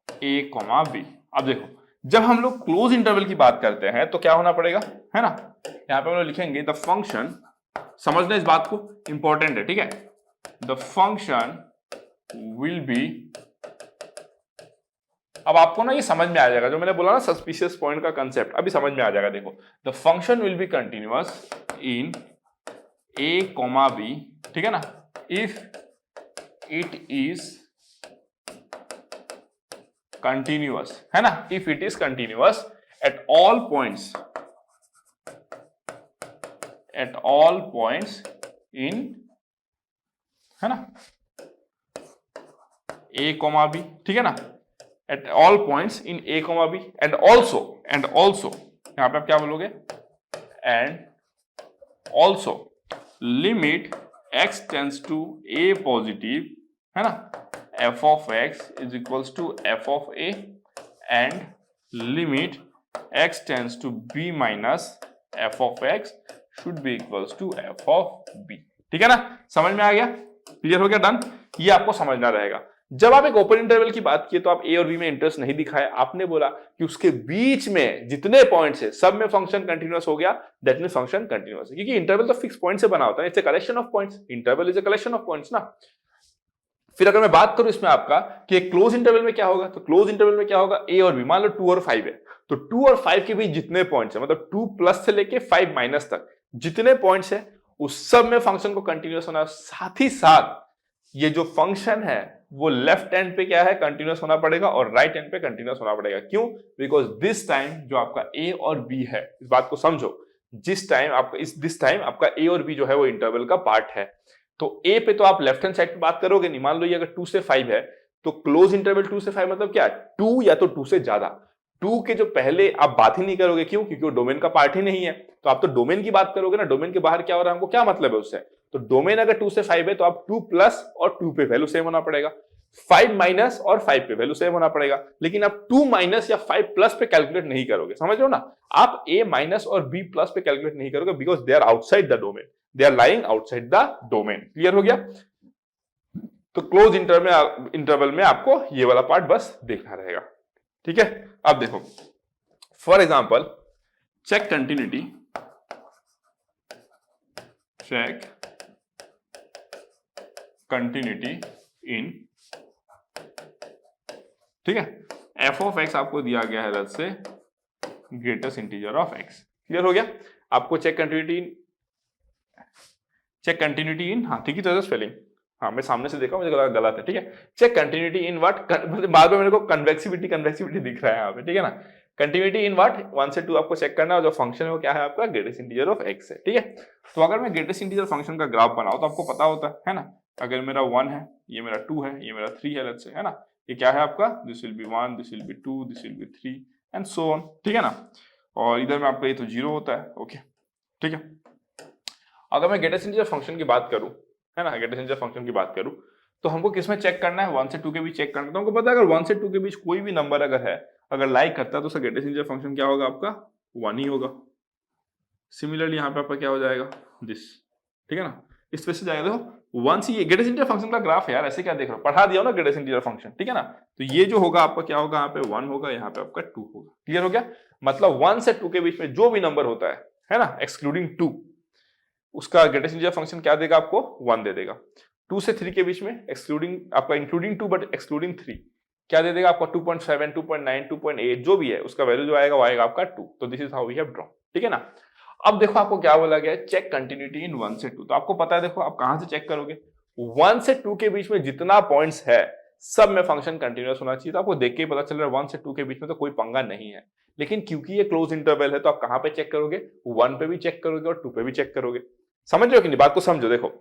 A, B। अब देखो, जब हम लोग क्लोज इंटरवल की बात करते हैं तो क्या होना पड़ेगा, है ना, यहां पे हम लोग लिखेंगे द फंक्शन, समझना इस बात को, इंपॉर्टेंट है, ठीक है, द फंक्शन विल बी, अब आपको ना ये समझ में आ जाएगा, जो मैंने बोला ना सस्पिशियस पॉइंट का कंसेप्ट, अभी समझ में आ जाएगा। देखो, the function will be continuous in A, B, ठीक है ना, इफ इट इज कंटिन्यूअस, है ना, if it is continuous at all points, at all points in, है ना, a कॉमा b, ठीक है ना, at all points in a comma b and also यहां पे आप क्या बोलोगे, and also limit x tends to a positive, है ना, f of x is equals to f of a and limit x tends to b minus f of x should be equals to f of b। ठीक है ना, समझ में आ गया, clear हो गया, डन। ये आपको समझना रहेगा। जब आप एक ओपन इंटरवल की बात किए तो आप ए और बी में इंटरेस्ट नहीं दिखाए, आपने बोला कि उसके बीच में जितने पॉइंट्स है सब में फंक्शन कंटिन्यूअस हो गया, दैट मींस फंक्शन कंटिन्यूअस है, क्योंकि इंटरवल तो फिक्स पॉइंट से बना होता है, it's a collection of points, interval is a collection of points ना। फिर अगर मैं बात करूं इसमें आपका कि एक क्लोज इंटरवल में क्या होगा, तो क्लोज इंटरवल में क्या होगा, ए और बी, मान लो 2 और 5 है, तो 2 और 5 के बीच जितने पॉइंट्स है, मतलब 2 प्लस से लेके 5 माइनस तक जितने पॉइंट्स है उस सब में फंक्शन को कंटिन्यूअस होना, साथ ही साथ ये जो फंक्शन है वो लेफ्ट हैंड पे क्या है, कंटिन्यूअस होना पड़ेगा और राइट हैंड पे कंटिन्यूअस होना पड़ेगा। क्यों? बिकॉज दिस टाइम जो आपका ए और बी है, इस बात को समझो, दिस टाइम आपका ए और बी जो है वो इंटरवल का पार्ट है। तो ए पे तो आप लेफ्ट हैंड साइड पे बात करोगे नहीं, मान लो ये अगर 2 से 5 है तो क्लोज इंटरवल 2 से 5 मतलब क्या, 2 या तो 2 से ज्यादा, 2 के जो पहले आप बात ही नहीं करोगे, क्यों? क्योंकि वो डोमेन का पार्ट ही नहीं है, तो आप तो डोमेन की बात करोगे ना, डोमेन के बाहर क्या हो रहा है हमको क्या मतलब है उससे, तो डोमेन अगर 2 से 5 है तो आप 2 प्लस और 2 पे वैल्यू सेम होना पड़ेगा, 5 माइनस और 5 पे वैल्यू सेम होना पड़ेगा, लेकिन आप 2 माइनस या 5 प्लस पे कैलकुलेट नहीं करोगे, समझ रहे हो ना, आप a माइनस और b प्लस पे कैलकुलेट नहीं करोगे, because they are outside the domain, they are lying outside the domain. Clear हो गया? तो क्लोज इंटरवल में आपको ये वाला पार्ट बस देखना रहेगा, ठीक है। अब देखो for example check continuity in, ठीक है, f ऑफ x आपको दिया गया है लेट्स से greatest integer of x। Clear हो गया? आपको चेक कंटिन्यूटी इन, हाँ ठीक ही तो स्पेलिंग, हाँ मैं सामने से देखा मुझे गलत है, ठीक है। चेक कंटिन्यूटी इन व्हाट, बाद में मेरे को कन्वेक्सिविटी दिख रहा है यहाँ पे, ठीक है ना। कंटिन्यूटी इन व्हाट, 1 से 2 आपको चेक करना है, जो फंक्शन है वो क्या है आपका, ग्रेटेस्ट इंटीजर ऑफ x है, ठीक है। तो अगर मैं ग्रेटेस्ट इंटीजर फंक्शन का ग्राफ बनाऊं तो आपको पता होता है ना, अगर मेरा 1 है, ये मेरा 2 है, ये मेरा 3 है लेट्स से, है ना, ये क्या है आपका, this will be 1, this will B 2, this will B 3 and so on, ठीक है ना। और इधर में आपका ये तो 0 होता है, ओके, ठीक है। अगर मैं ग्रेटेस्ट इंटीजर फंक्शन की बात करूं, है ना, ग्रेटेस्ट इंटीजर फंक्शन की बात करूं तो हमको किसमें चेक करना है, 1 से 2 के बीच चेक करना है। तो हमको पता है अगर 1 से 2 के बीच कोई भी नंबर अगर है, अगर लाइक करता है तो उसका ग्रेटेस्ट इंटीजर फंक्शन क्या होगा आपका, 1 ही होगा। सिमिलरली यहाँ पे आपका क्या हो जाएगा, दिस, ठीक है ना, इस तरह से जाएगा। देखो 1 से, ये ग्रेटेस्ट इंटीजर फंक्शन का ग्राफ है यार, ऐसे क्या देख रहे हो, पढ़ा दिया हो ना ग्रेटेस्ट इंटीजर फंक्शन, ठीक है ना। तो ये जो होगा आपका क्या होगा, यहाँ पे 1 होगा, यहाँ पे आपका 2 होगा। क्लियर हो गया? मतलब 1 से 2 के बीच में जो भी नंबर होता है ना, एक्सक्लूडिंग 2, उसका ग्रेटेस्ट इंटीजर फंक्शन क्या देगा आपको, 1 दे देगा। 2 से 3 के बीच में एक्सक्लूडिंग आपका, इंक्लूडिंग 2 बट एक्सक्लूडिंग 3 क्या दे देगा आपका, 2.7, 2.9, 2.8 जो भी है उसका वैल्यू जो आएगा वो आएगा आपका 2। तो this is how we have drawn, ठीक है ना। अब देखो आपको क्या बोला गया है, चेक कंटिन्यूटी इन 1 से 2। तो आपको पता है, देखो आप कहां से चेक करोगे, 1 से 2 के बीच में जितना पॉइंट्स है सब में फंक्शन कंटिन्यूअस होना चाहिए। तो आपको देख के ही पता चल रहा है 1 से 2 के बीच में तो कोई पंगा नहीं है, लेकिन क्योंकि ये क्लोज इंटरवल है तो आप कहां पे चेक करोगे, 1 पे भी चेक करोगे और 2 पे भी चेक करोगे। समझ रहे हो कि नहीं, बात को समझो। देखो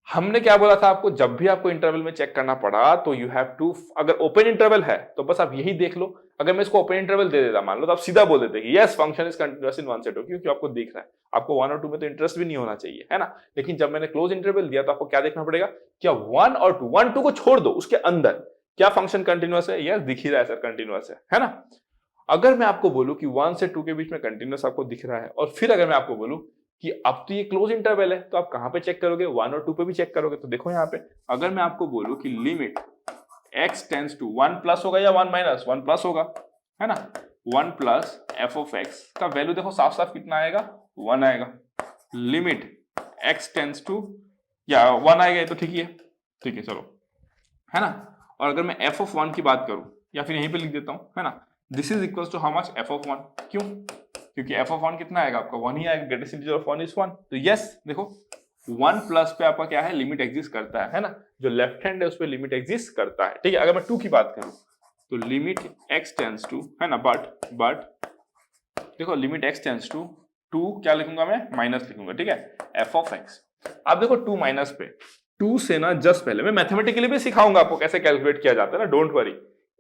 हमने क्या बोला था आपको, जब भी आपको इंटरवल में चेक करना पड़ा तो यू हैव टू, अगर ओपन इंटरवल है तो बस आप यही देख लो। अगर मैं इसको ओपन इंटरवल दे देता मान लो, तो आप सीधा बोल देते कि यस फंक्शन इज कंटीन्यूअस इन 1 से 2, क्योंकि आपको दिख रहा है। आपको 1 और 2 में तो इंटरेस्ट भी नहीं होना चाहिए, है ना। लेकिन जब मैंने क्लोज इंटरवल दिया तो आपको क्या देखना पड़ेगा, क्या 1 और 2, 1 2 को छोड़ दो, उसके अंदर क्या फंक्शन कंटिन्यूअस है, यस दिख ही रहा है सर कंटिन्यूअस है ना। अगर मैं आपको बोलूं कि 1 से 2 के बीच में कंटिन्यूअस आपको दिख रहा है, और फिर अगर मैं आपको बोलूं कि अब तो ये क्लोज इंटरवल है, तो आप कहां पे चेक करोगे, 1 और 2 पे भी चेक करोगे। तो देखो यहाँ पे अगर मैं आपको बोलूं कि limit x tends to 1 plus होगा या 1 माइनस, 1 प्लस होगा, है ना, 1 प्लस f ऑफ x का वैल्यू देखो साफ साफ कितना आएगा, 1 आएगा। लिमिट x टेंड्स टू, या 1 आएगा, ये तो ठीक ही है, ठीक है चलो, है ना। और अगर मैं f ऑफ 1 की बात करूं, या फिर यहीं पे लिख देता हूं, है ना, this is equal to how much, f of 1। क्यों? क्योंकि f ऑफ 1 कितना आएगा आपका, 1 ही आएगा, ग्रेटेस्ट इंटीजर ऑफ 1 इज 1। तो यस देखो 1 प्लस पे आपका क्या है, लिमिट एग्जिस्ट करता है ना, जो लेफ्ट हैंड है उस पे लिमिट एग्जिस्ट करता है, ठीक है। अगर मैं 2 की बात करूं तो लिमिट x टेंड्स टू, है ना, बट देखो लिमिट x टेंड्स टू 2 क्या लिखूंगा मैं, माइनस लिखूंगा, ठीक है, f ऑफ x। अब देखो 2 माइनस पे 2 से ना जस्ट पहले, मैं मैथमेटिकली भी सिखाऊंगा आपको कैसे कैलकुलेट किया जाता है ना, डोंट वरी।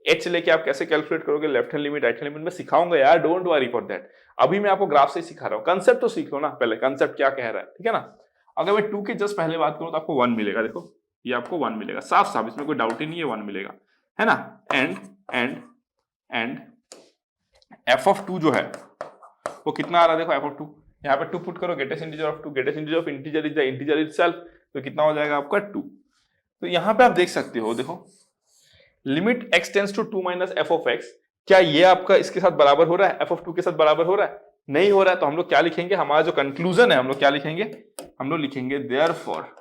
h लेके आप कैसे कैलकुलेट करोगे, left hand limit right hand limit में सिखाऊंगा यार, डोंट वरी फॉर दैट। अभी मैं आपको ग्राफ से सिखा रहा हूं, कंसेप्ट तो सीख लो ना पहले, कंसेप्ट क्या कह रहा है, ठीक है ना। अगर मैं 2 के जस्ट पहले बात करूं तो आपको 1 मिलेगा, देखो ये आपको 1 मिलेगा, साफ साफ, इसमें कोई डाउट ही नहीं है, 1 मिलेगा, है ना। एंड f ऑफ 2 जो है वो कितना आ रहा है, देखो f ऑफ 2, यहाँ पे 2 पुट करो, greatest integer of 2, greatest integer of integer is the integer itself, तो कितना हो जाएगा आपका 2। तो यहाँ पे आप देख सकते हो, देखो limit x tends to 2 minus f of x, क्या ये आपका इसके साथ बराबर हो रहा है, f ऑफ 2 के साथ बराबर हो रहा है, नहीं हो रहा है, तो हम लोग क्या लिखेंगे, हमारा जो कंक्लूजन है हम लोग क्या लिखेंगे, हम लोग लिखेंगे therefore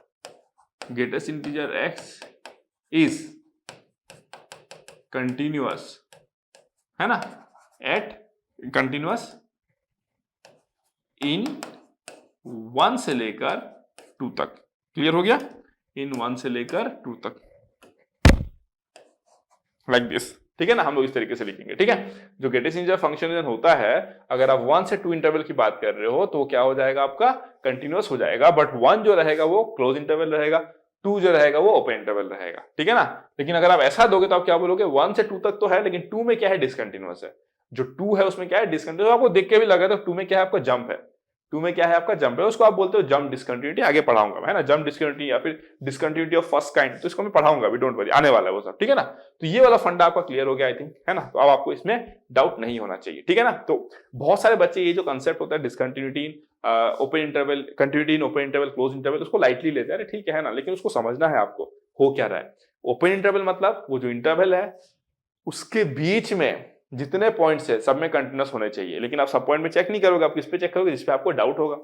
greatest integer x is continuous, है ना, एट कंटिन्यूअस इन 1 से लेकर 2 तक। क्लियर हो गया, इन 1 से लेकर 2 तक, लाइक दिस, ठीक है ना, हम लोग इस तरीके से लिखेंगे, ठीक है। जो ग्रेटेस्ट इंटीजर फंक्शन होता है, अगर आप 1 से 2 इंटरवल की बात कर रहे हो तो वो क्या हो जाएगा आपका, कंटिन्यूअस हो जाएगा, बट 1 जो रहेगा वो क्लोज इंटरवल रहेगा, 2 जो रहेगा वो ओपन इंटरवल रहेगा, ठीक है ना। लेकिन अगर आप ऐसा दोगे तो आप क्या बोलोगे, 1 से 2 तक तो है, लेकिन 2 में क्या है, डिसकंटिन्यूअस है, जो 2 है उसमें क्या है, डिसकंटिन्यूअस। आपको देख के भी लगा था 2 में क्या है आपका, जंप है, 2 में क्या है आपका, जंप है, उसको आप बोलते हो जंप डिसकंटिन्यूटी, आगे पढ़ाऊंगा मैं, है ना, जंप डिसकंटिन्यूटी या फिर डिसकंटिन्यूटी ऑफ फर्स्ट काइंड, तो इसको मैं पढ़ाऊंगा अभी, डोंट वरी, आने वाला है वो सब, ठीक है ना। तो ये वाला फंडा आपका क्लियर हो गया आई थिंक, है ना, तो अब आपको इसमें डाउट नहीं होना चाहिए, ठीक है ना। तो बहुत सारे बच्चे ये जो कंसेप्ट होता है discontinuity in open interval, continuity in open interval, close interval, उसको लाइटली लेते हैं, अरे ठीक है ना, लेकिन उसको समझना है आपको हो क्या रहा है। ओपन इंटरवल मतलब वो जो इंटरवल है उसके बीच में जितने पॉइंट्स है सब में कंटिन्यूअस होने चाहिए, लेकिन आप सब पॉइंट में चेक नहीं करोगे, आप किस पे चेक करोगे, जिस पे आपको डाउट होगा।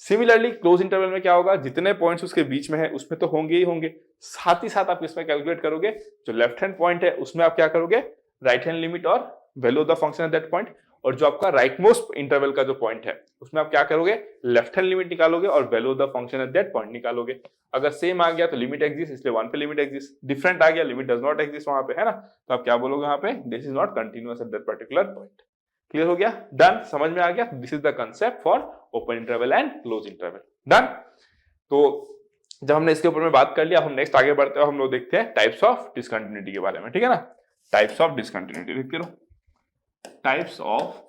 सिमिलरली क्लोज इंटरवल में क्या होगा, जितने पॉइंट्स उसके बीच में है उसमें तो होंगे ही होंगे, साथ ही साथ आप इसमें कैलकुलेट करोगे, जो लेफ्ट हैंड पॉइंट है उसमें आप क्या करोगे, राइट हैंड लिमिट और value of the function at that point, और जो आपका राइट मोस्ट इंटरवल का जो पॉइंट है उसमें आप क्या करोगे, लेफ्ट हैंड लिमिट निकालोगे और value of the function at that point निकालोगे। अगर सेम आ गया तो लिमिट एग्जिस्ट, इसलिए 1 पे लिमिट एग्जिस्ट, डिफरेंट आ गया लिमिट डज नॉट एग्जिस्ट वहां पे, है ना, तो आप क्या बोलोगे वहां पे, this is not continuous at that particular point. Clear हो गया, डन, समझ में आ गया, this is the concept for open interval and close interval, done. तो जब हमने इसके ऊपर में बात कर लिया, हम नेक्स्ट आगे बढ़ते हैं, हम लोग देखते हैं टाइप्स ऑफ डिसकंटिन्यूटी के बारे में, ठीक है ना। टाइप्स ऑफ डिसकंटिन्यूटी लिखते रहो, टाइप्स ऑफ,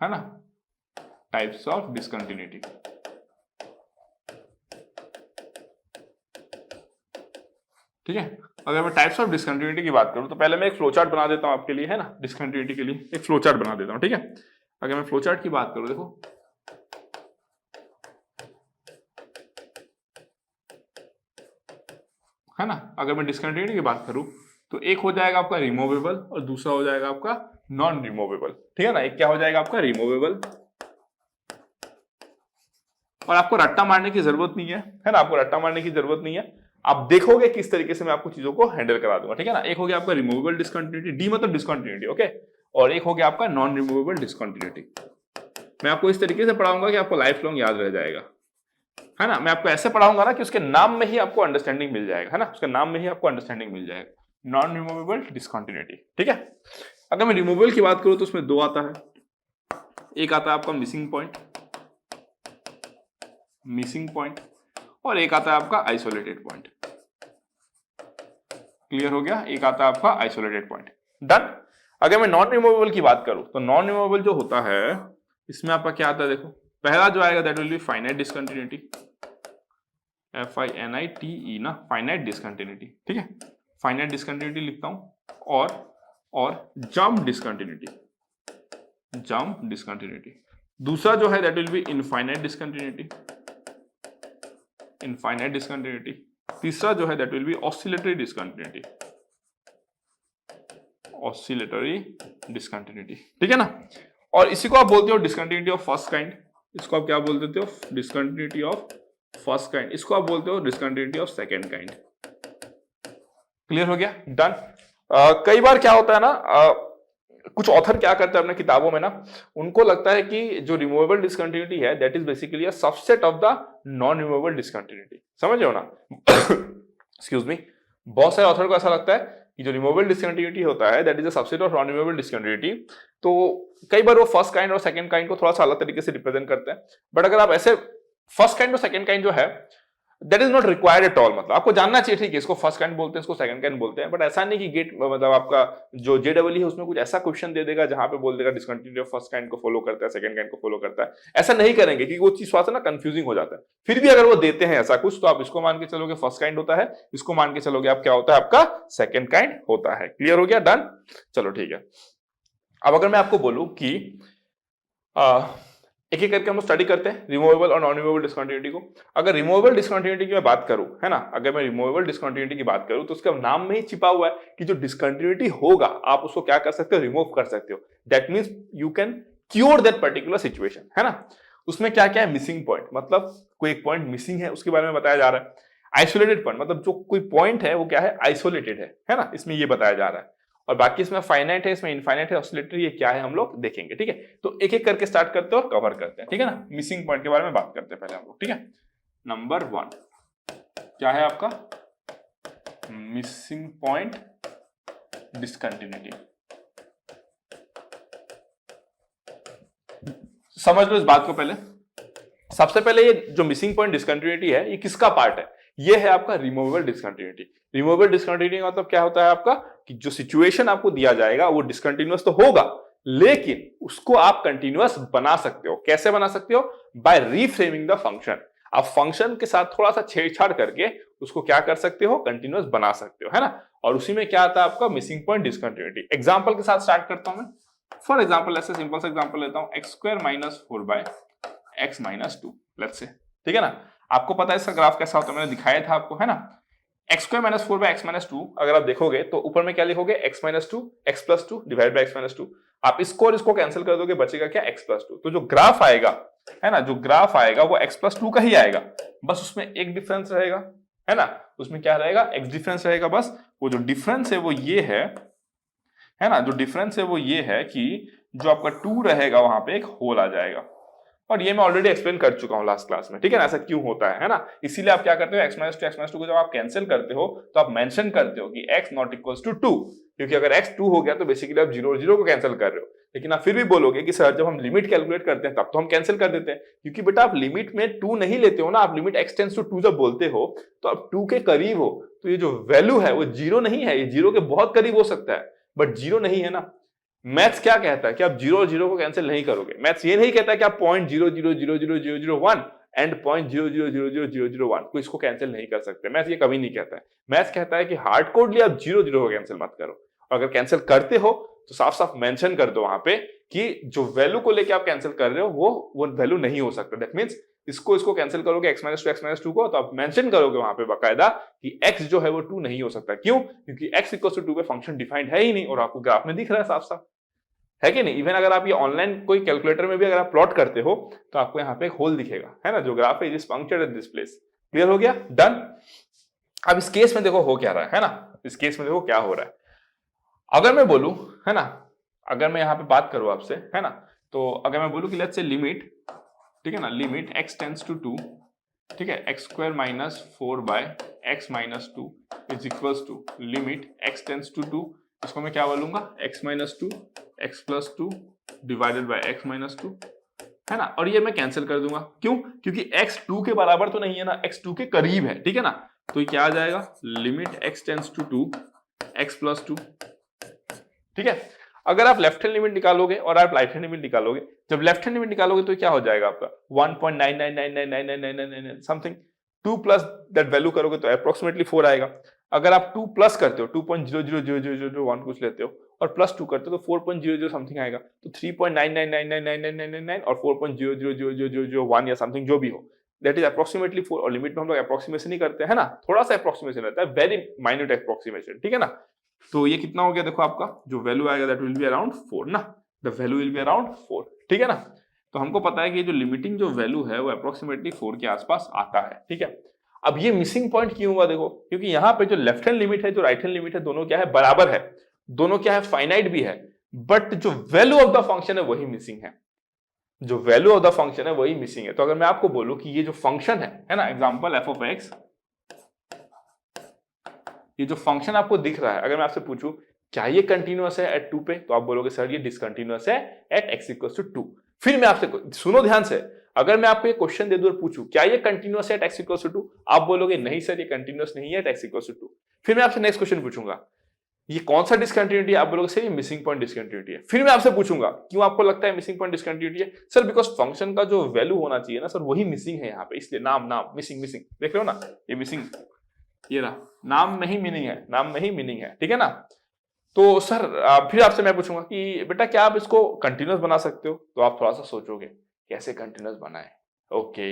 है ना, टाइप्स ऑफ डिसकंटिन्यूटी। ठीक है, अगर मैं टाइप्स ऑफ डिसकंटिन्यूटी की बात करूं तो पहले मैं एक फ्लो चार्ट बना देता हूं आपके लिए, है ना, डिसकंटिन्यूटी के लिए एक फ्लो चार्ट बना देता हूं, ठीक है। अगर मैं फ्लो चार्ट की बात करूं, देखो है ना, अगर मैं डिसकंटिन्यूटी की बात करूं तो एक हो जाएगा आपका रिमूवेबल और दूसरा हो जाएगा आपका नॉन रिमूवेबल, ठीक है ना। एक क्या हो जाएगा आपका रिमूवेबल, और आपको रट्टा मारने की जरूरत नहीं है ना, आपको रट्टा मारने की जरूरत नहीं है, आप देखोगे किस तरीके से मैं आपको चीजों को हैंडल करा दूंगा, ठीक है ना। एक हो गया आपका रिमूवेबल डिसकंटिन्यूटी, डी मतलब डिसकंटिन्यूटी, ओके, और एक हो गया आपका नॉन रिमूवेबल डिसकंटिन्यूटी। मैं आपको इस तरीके से पढ़ाऊंगा कि आपको लाइफ लॉन्ग याद रह जाएगा, है ना। मैं आपको ऐसे पढ़ाऊंगा ना कि उसके नाम में ही आपको अंडरस्टैंडिंग मिल जाएगा, है ना, उसके नाम में ही आपको अंडरस्टैंडिंग मिल जाएगा, नॉन रिमूवेबल डिसकंटिन्यूटी, ठीक है। अगर मैं रिमूवेबल की बात करूं तो उसमें 2 आता है, एक आता है आपका मिसिंग पॉइंट, और एक आता है आपका आइसोलेटेड पॉइंट। क्लियर हो गया, एक आता है आपका आइसोलेटेड पॉइंट, डन। अगर मैं नॉन रिमूवेबल की बात करूं तो नॉन रिमूवेबल जो होता है इसमें आपका क्या आता है, देखो पहला जो आएगा that will be finite discontinuity, FINITE ना, फाइनाइट डिसकंटिन्यूटी, ठीक है, फाइनाइट डिसकंटिन्यूटी लिखता हूं, और जंप डिसकंटिन्यूटी। दूसरा जो है that will be infinite discontinuity, तीसरा जो है that will be oscillatory discontinuity, ठीक है ना। और इसी को आप बोलते हो डिसकंटिन्यूटी ऑफ फर्स्ट काइंड, इसको आप क्या बोल देते हो, डिसकंटिन्यूटी ऑफ फर्स्ट काइंड, इसको आप बोलते हो discontinuity of second kind. Clear हो गया, डन। कई बार क्या होता है ना, कुछ ऑथर क्या करते हैं अपने किताबों में ना, उनको लगता है कि जो रिमूवेबल डिसकंटिन्यूटी है that is basically a subset of the non removable discontinuity, समझ रहे हो ना। एक्सक्यूज मी, बहुत सारे ऑथर को ऐसा लगता है कि जो रिमूवेबल डिसकंटिन्यूटी होता है that is a subset of non removable discontinuity, तो कई बार वो फर्स्ट काइंड और सेकंड काइंड को थोड़ा सा अलग तरीके से रिप्रेजेंट करते हैं। बट अगर आप ऐसे फर्स्ट काइंड और सेकंड काइंड जो है that is not required at all. मतलब आपको जानना चाहिए ठीक है, इसको फर्स्ट काइंड बोलते हैं, इसको सेकंड काइंड बोलते हैं, बट ऐसा नहीं कि गेट मतलब आपका जो जेडब्ल्यू है उसमें कुछ ऐसा क्वेश्चन दे देगा जहां पे बोल देगा डिसकंटिन्यूटी ऑफ फर्स्ट काइंड को फॉलो करता है, सेकंड काइंड को फॉलो करता है। ऐसा नहीं करेंगे क्योंकि वो चीज थोड़ा सा ना कंफ्यूजिंग हो जाता है। फिर भी अगर वो देते हैं ऐसा कुछ तो आप इसको मान के चलोगे फर्स्ट काइंड होता है, इसको मान के चलोगे आप क्या होता है आपका सेकंड काइंड होता है। क्लियर हो गया? डन। चलो ठीक है। अब अगर मैं आपको बोलूं कि एक एक करके हम स्टडी करते हैं रिमूवेबल और नॉन रिमूवेबल डिसकंटिन्यूटी को। अगर रिमूवेबल डिसकंटिन्यूटी की मैं बात करूं, है ना, अगर मैं रिमूवेबल डिसकंटिन्यूटी की बात करूं तो उसका नाम में ही छिपा हुआ है कि जो डिसकंटिन्यूटी होगा आप उसको क्या कर सकते हो, रिमूव कर सकते हो। That means you can cure that particular situation, है ना। उसमें क्या क्या है, मिसिंग पॉइंट, मतलब कोई एक पॉइंट मिसिंग है उसके बारे में बताया जा रहा है। आइसोलेटेड पॉइंट, मतलब जो कोई पॉइंट है वो क्या है, आइसोलेटेड है ना, इसमें ये बताया जा रहा है। और बाकी इसमें फाइनाइट है, इसमें इनफाइनाइट है, ऑसिलेटरी, ये क्या है हम लोग देखेंगे। ठीक है, तो एक एक करके स्टार्ट करते हैं और कवर करते हैं। ठीक है ना, मिसिंग पॉइंट के बारे में बात करते हैं पहले हम लोग। ठीक है, नंबर 1 क्या है आपका, मिसिंग पॉइंट डिसकंटिन्यूटी। समझ लो इस बात को पहले। सबसे पहले ये जो मिसिंग पॉइंट डिसकंटिन्यूटी है ये किसका पार्ट है, ये है आपका रिमूवेबल डिसकंटिन्यूटी। रिमूवेबल डिसकंटिन्यूटी का मतलब क्या होता है आपका कि जो सिचुएशन आपको दिया जाएगा वो डिसकंटिन्यूअस तो होगा लेकिन उसको आप कंटिन्यूअस बना सकते हो। कैसे बना सकते हो, बाय रीफ्रेमिंग द फंक्शन। आप फंक्शन के साथ थोड़ा सा छेड़छाड़ करके उसको क्या कर सकते हो, कंटिन्यूअस बना सकते हो, है ना। और उसी में क्या आता है आपका मिसिंग पॉइंट डिसकंटिन्यूटी। एग्जांपल के साथ स्टार्ट करता हूं मैं। फॉर एग्जांपल ऐसे सिंपल सा एग्जांपल लेता हूं, x square minus 4/x-2, let's say. ठीक है ना, आपको पता है इसका ग्राफ कैसा होता है, मैंने दिखाया था आपको, है ना। x स्क्वायर माइनस 4/x-2 अगर आप देखोगे तो ऊपर में क्या लिखोगे, x-2 x+2 divide by x-2। आप इसको और इसको कैंसिल कर दोगे, बचेगा क्या, x+2। तो जो ग्राफ आएगा, है ना, जो ग्राफ आएगा वो x+2 का ही आएगा, बस उसमें एक डिफरेंस रहेगा, है ना। उसमें क्या रहेगा, x डिफरेंस रहेगा। बस वो जो डिफरेंस है वो ये है ना, जो डिफरेंस है वो ये है कि जो आपका 2 रहेगा वहां पे एक होल आ जाएगा। और ये मैं ऑलरेडी एक्सप्लेन कर चुका हूं लास्ट क्लास में। ठीक है ना, ऐसा क्यों होता है ना। इसीलिए आप क्या करते हो, x-2 को जब आप कैंसिल करते हो तो आप मेंशन करते हो कि x नॉट इक्वल्स टू 2, क्योंकि अगर x 2 हो गया तो बेसिकली आप 0 और 0 को कैंसिल कर रहे हो। लेकिन आप फिर भी बोलोगे कि सर जब हम लिमिट कैलकुलेट करते हैं तब तो हम कैंसिल कर देते हैं, क्योंकि बेटा आप लिमिट में 2 नहीं लेते हो ना, आप लिमिट x टेंड्स टू 2 जब बोलते हो तो आप 2 के करीब हो, तो ये जो वैल्यू है वो 0 नहीं है, ये 0 के बहुत करीब हो सकता है बट 0 नहीं है ना। मैथ्स क्या कहता है कि आप 0 और 0 को कैंसिल नहीं करोगे। मैथ्स ये नहीं कहता कि आप 0.0000001 एंड 0.0000001 को इसको कैंसिल नहीं कर सकते। मैथ्स ये कभी नहीं कहता है। मैथ्स कहता है कि हार्ड कोडली आप 0 0 को कैंसिल मत करो, और अगर कैंसिल करते हो तो साफ साफ मेंशन कर दो वहां पे कि जो वैल्यू को लेके आप कैंसिल कर रहे हो वो वैल्यू नहीं हो सकता। दैट मींस इसको कैंसिल करोगे x-2 को, तो आप मेंशन करोगे वहां पे बाकायदा कि x जो है वो 2 नहीं हो सकता। क्यों, क्योंकि x इक्वल टू 2 पे फंक्शन डिफाइंड है ही नहीं और आपको ग्राफ में दिख रहा है साफ साफ, है कि नहीं। इवन अगर आप ये ऑनलाइन कोई कैलकुलेटर में भी अगर आप प्लॉट करते हो तो आपको यहाँ पे एक होल दिखेगा, है ना, जो ग्राफ है is punctured at this place. Clear हो गया, डन। अब इस केस में देखो हो क्या रहा है ना, इस केस में देखो क्या हो रहा है। अगर मैं बोलूं, है ना, अगर मैं यहाँ पे बात करूं आपसे, है ना, तो अगर मैं बोलूं कि लेट्स से लिमिट, ठीक है ना, लिमिट x टेंड्स टू 2, ठीक है, x square minus 4/x-2 is equals to limit x tends to 2, इसको मैं क्या बोलूंगा, x-2 x+2 divided by x-2, है ना। और ये मैं कैंसिल कर दूंगा, क्यों, क्योंकि x 2 के बराबर तो नहीं है ना, x 2 के करीब है। ठीक है ना, तो ये क्या आ जाएगा, limit x tends to 2 x+2। ठीक है, अगर आप लेफ्ट हैंड लिमिट निकालोगे और आप राइट हैंड लिमिट निकालोगे, जब लेफ्ट हैंड लिमिट निकालोगे तो क्या हो जाएगा आपका 1.99999999 समथिंग। 2 प्लस दैट वैल्यू करोगे तो अप्रोक्सीमेटली 4 आएगा। अगर आप 2 प्लस करते हो 2.000001 कुछ लेते हो और प्लस 2 करते हो तो 4.00 समथिंग आएगा। तो 3.99999999 और 4.000001 या समथिंग जो भी हो, दैट इज अप्रोक्सीमेटली 4। और लिमिट में हम लोग अप्रोक्सीमेशन ही करते हैं ना, थोड़ा सा अप्रोक्सीमेशन रहता है, वेरी माइन्यूट अप्रोक्सीमेशन। ठीक है ना, तो ये कितना हो गया, देखो आपका जो वैल्यू आएगा दैट विल बी अराउंड 4 ना, the value will be around 4। ठीक है ना, तो हमको पता है कि जो लिमिटिंग जो वैल्यू है वो अप्रोक्सीमेटली 4 के आसपास आता है। ठीक है, अब ये मिसिंग पॉइंट क्यों हुआ, देखो, क्योंकि यहाँ पे जो लेफ्ट हैंड लिमिट है जो राइट हैंड लिमिट है दोनों क्या है, बराबर है, दोनों क्या है, फाइनाइट भी है, बट जो वैल्यू ऑफ द फंक्शन है वही मिसिंग है, जो वैल्यू ऑफ द फंक्शन है वही मिसिंग है। तो अगर मैं आपको बोलूं कि ये जो फंक्शन है ना, एग्जांपल f ऑफ x, ये जो फंक्शन आपको दिख रहा है, अगर मैं आपसे पूछूं क्या ये कंटिन्यूअस है एट 2 पे, तो आप बोलोगे सर ये डिसकंटिन्यूअस है एट x इक्वल्स टू 2। फिर मैं आपसे, सुनो ध्यान से, अगर मैं आपको ये क्वेश्चन दे दूं और पूछूं क्या ये कंटिन्यूअस है x इक्वल टू 2, आप बोलोगे नहीं सर ये कंटिन्यूअस नहीं है x इक्वल टू 2। फिर मैं आपसे नेक्स्ट क्वेश्चन पूछूंगा ये कौन सा डिसकंटिन्यूटी है, आप बोलोगे सर ये मिसिंग पॉइंट डिसकंटिन्यूटी है। फिर मैं आपसे पूछूंगा क्यों आपको लगता है मिसिंग पॉइंट डिसकंटिन्यूटी है, सर बिकॉज फंक्शन का जो वैल्यू होना चाहिए ना सर वही मिसिंग है यहाँ पे, इसलिए नाम नाम मिसिंग मिसिंग देख रहे हो ना, ये मिसिंग, ये रहा नाम में ही मीनिंग है, नाम में ही मीनिंग है, ठीक है ना। तो सर फिर आपसे मैं पूछूंगा कि बेटा क्या आप इसको कंटिन्यूअस बना सकते हो, तो आप थोड़ा सा सोचोगे कैसे कंटिन्यूअस बनाए। ओके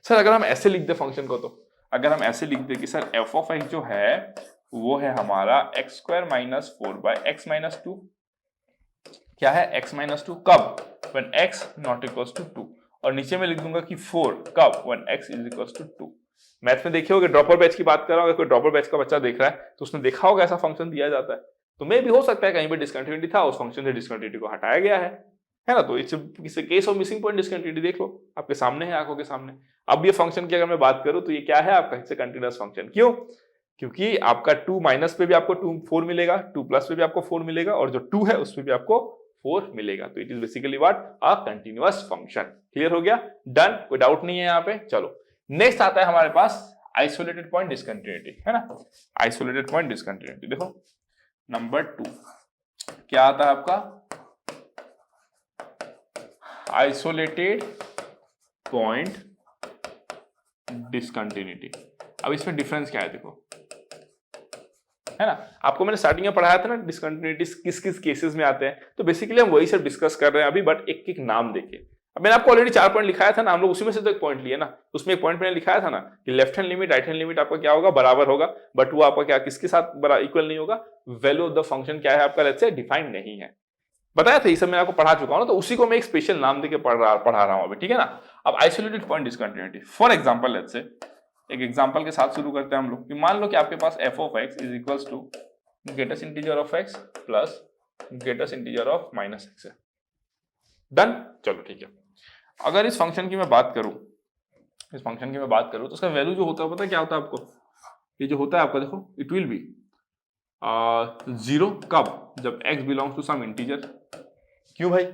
सर अगर हम ऐसे लिख दे फंक्शन को, तो अगर हम ऐसे लिख दे कि सर एफ ऑफ एक्स जो है वो है हमारा एक्स स्क्वायर माइनस 4/x-2, क्या है x-2, कब, when x not equals to 2, और नीचे में लिख दूंगा कि 4 कब, when x is equals to 2। Math में देखिए होगा ड्रॉपर बैच की बात कर रहा हूं, अगर कोई ड्रॉपर बैच का बच्चा देख रहा है तो उसने देखा होगा ऐसा फंक्शन दिया जाता है, तो मे भी हो सकता है कहीं पे डिसकंटिन्यूटी था, उस फंक्शन से डिसकंटिन्यूटी को हटाया गया है ना। तो it's case of missing point discontinuity, देख लो आपके सामने है, आंखों के सामने। अब ये फंक्शन की अगर मैं बात करूं तो ये क्या है आपका, इससे कंटिन्यूअस फंक्शन, क्यों, क्योंकि आपका 2 माइनस पे भी आपको 4 मिलेगा, 2 प्लस पे भी आपको 4 मिलेगा, और जो 2 है उस पे भी आपको 4 मिलेगा, तो it is basically what, a continuous function. Clear हो गया, डन, कोई डाउट नहीं है यहाँ पे। चलो नेक्स्ट आता है हमारे पास आइसोलेटेड पॉइंट डिसकंटिन्यूटी, है ना। आइसोलेटेड पॉइंट डिसकंटिन्यूटी देखो नंबर 2 क्या आता है आपका, आइसोलेटेड पॉइंट डिसकंटिन्यूटी। अब इसमें डिफरेंस क्या है देखो, है ना, आपको मैंने स्टार्टिंग में पढ़ाया था ना डिसकंटिन्यूटीज किस किस केसेस में आते हैं, तो बेसिकली हम वही सब डिस्कस कर रहे हैं अभी, बट एक एक नाम देखे। अब मैंने आपको ऑलरेडी 4 पॉइंट लिखाया था ना, हम लोग उसी में से तो एक पॉइंट लिए ना, उसमें एक पॉइंट मैंने लिखाया था ना कि left hand limit right hand limit आपका क्या होगा, बराबर होगा, बट वो आपका क्या किसके साथ इक्वल नहीं होगा, वैल्यू ऑफ द फंक्शन क्या है आपका, लेट्स से डिफाइंड नहीं है, बताया था, ये सब मैं आपको पढ़ा चुका हूं ना, तो उसी को मैं एक स्पेशल नाम देके पढ़ा रहा हूं अभी, ठीक है ना। अब isolated point discontinuity, for example let's say एक एग्जांपल के साथ शुरू करते हैं हम लोग कि मान लो कि आपके पास f of x is equals टू greatest integer of x plus greatest integer of minus x है, डन। चलो ठीक है, अगर इस फंक्शन की मैं बात करूं, इस फंक्शन की मैं बात करूं तो उसका वैल्यू जो होता है पता है क्या होता है आपको, ये जो होता है आपका देखो, इट विल बी 0 कब, जब x belongs to some integer. क्यों भाई,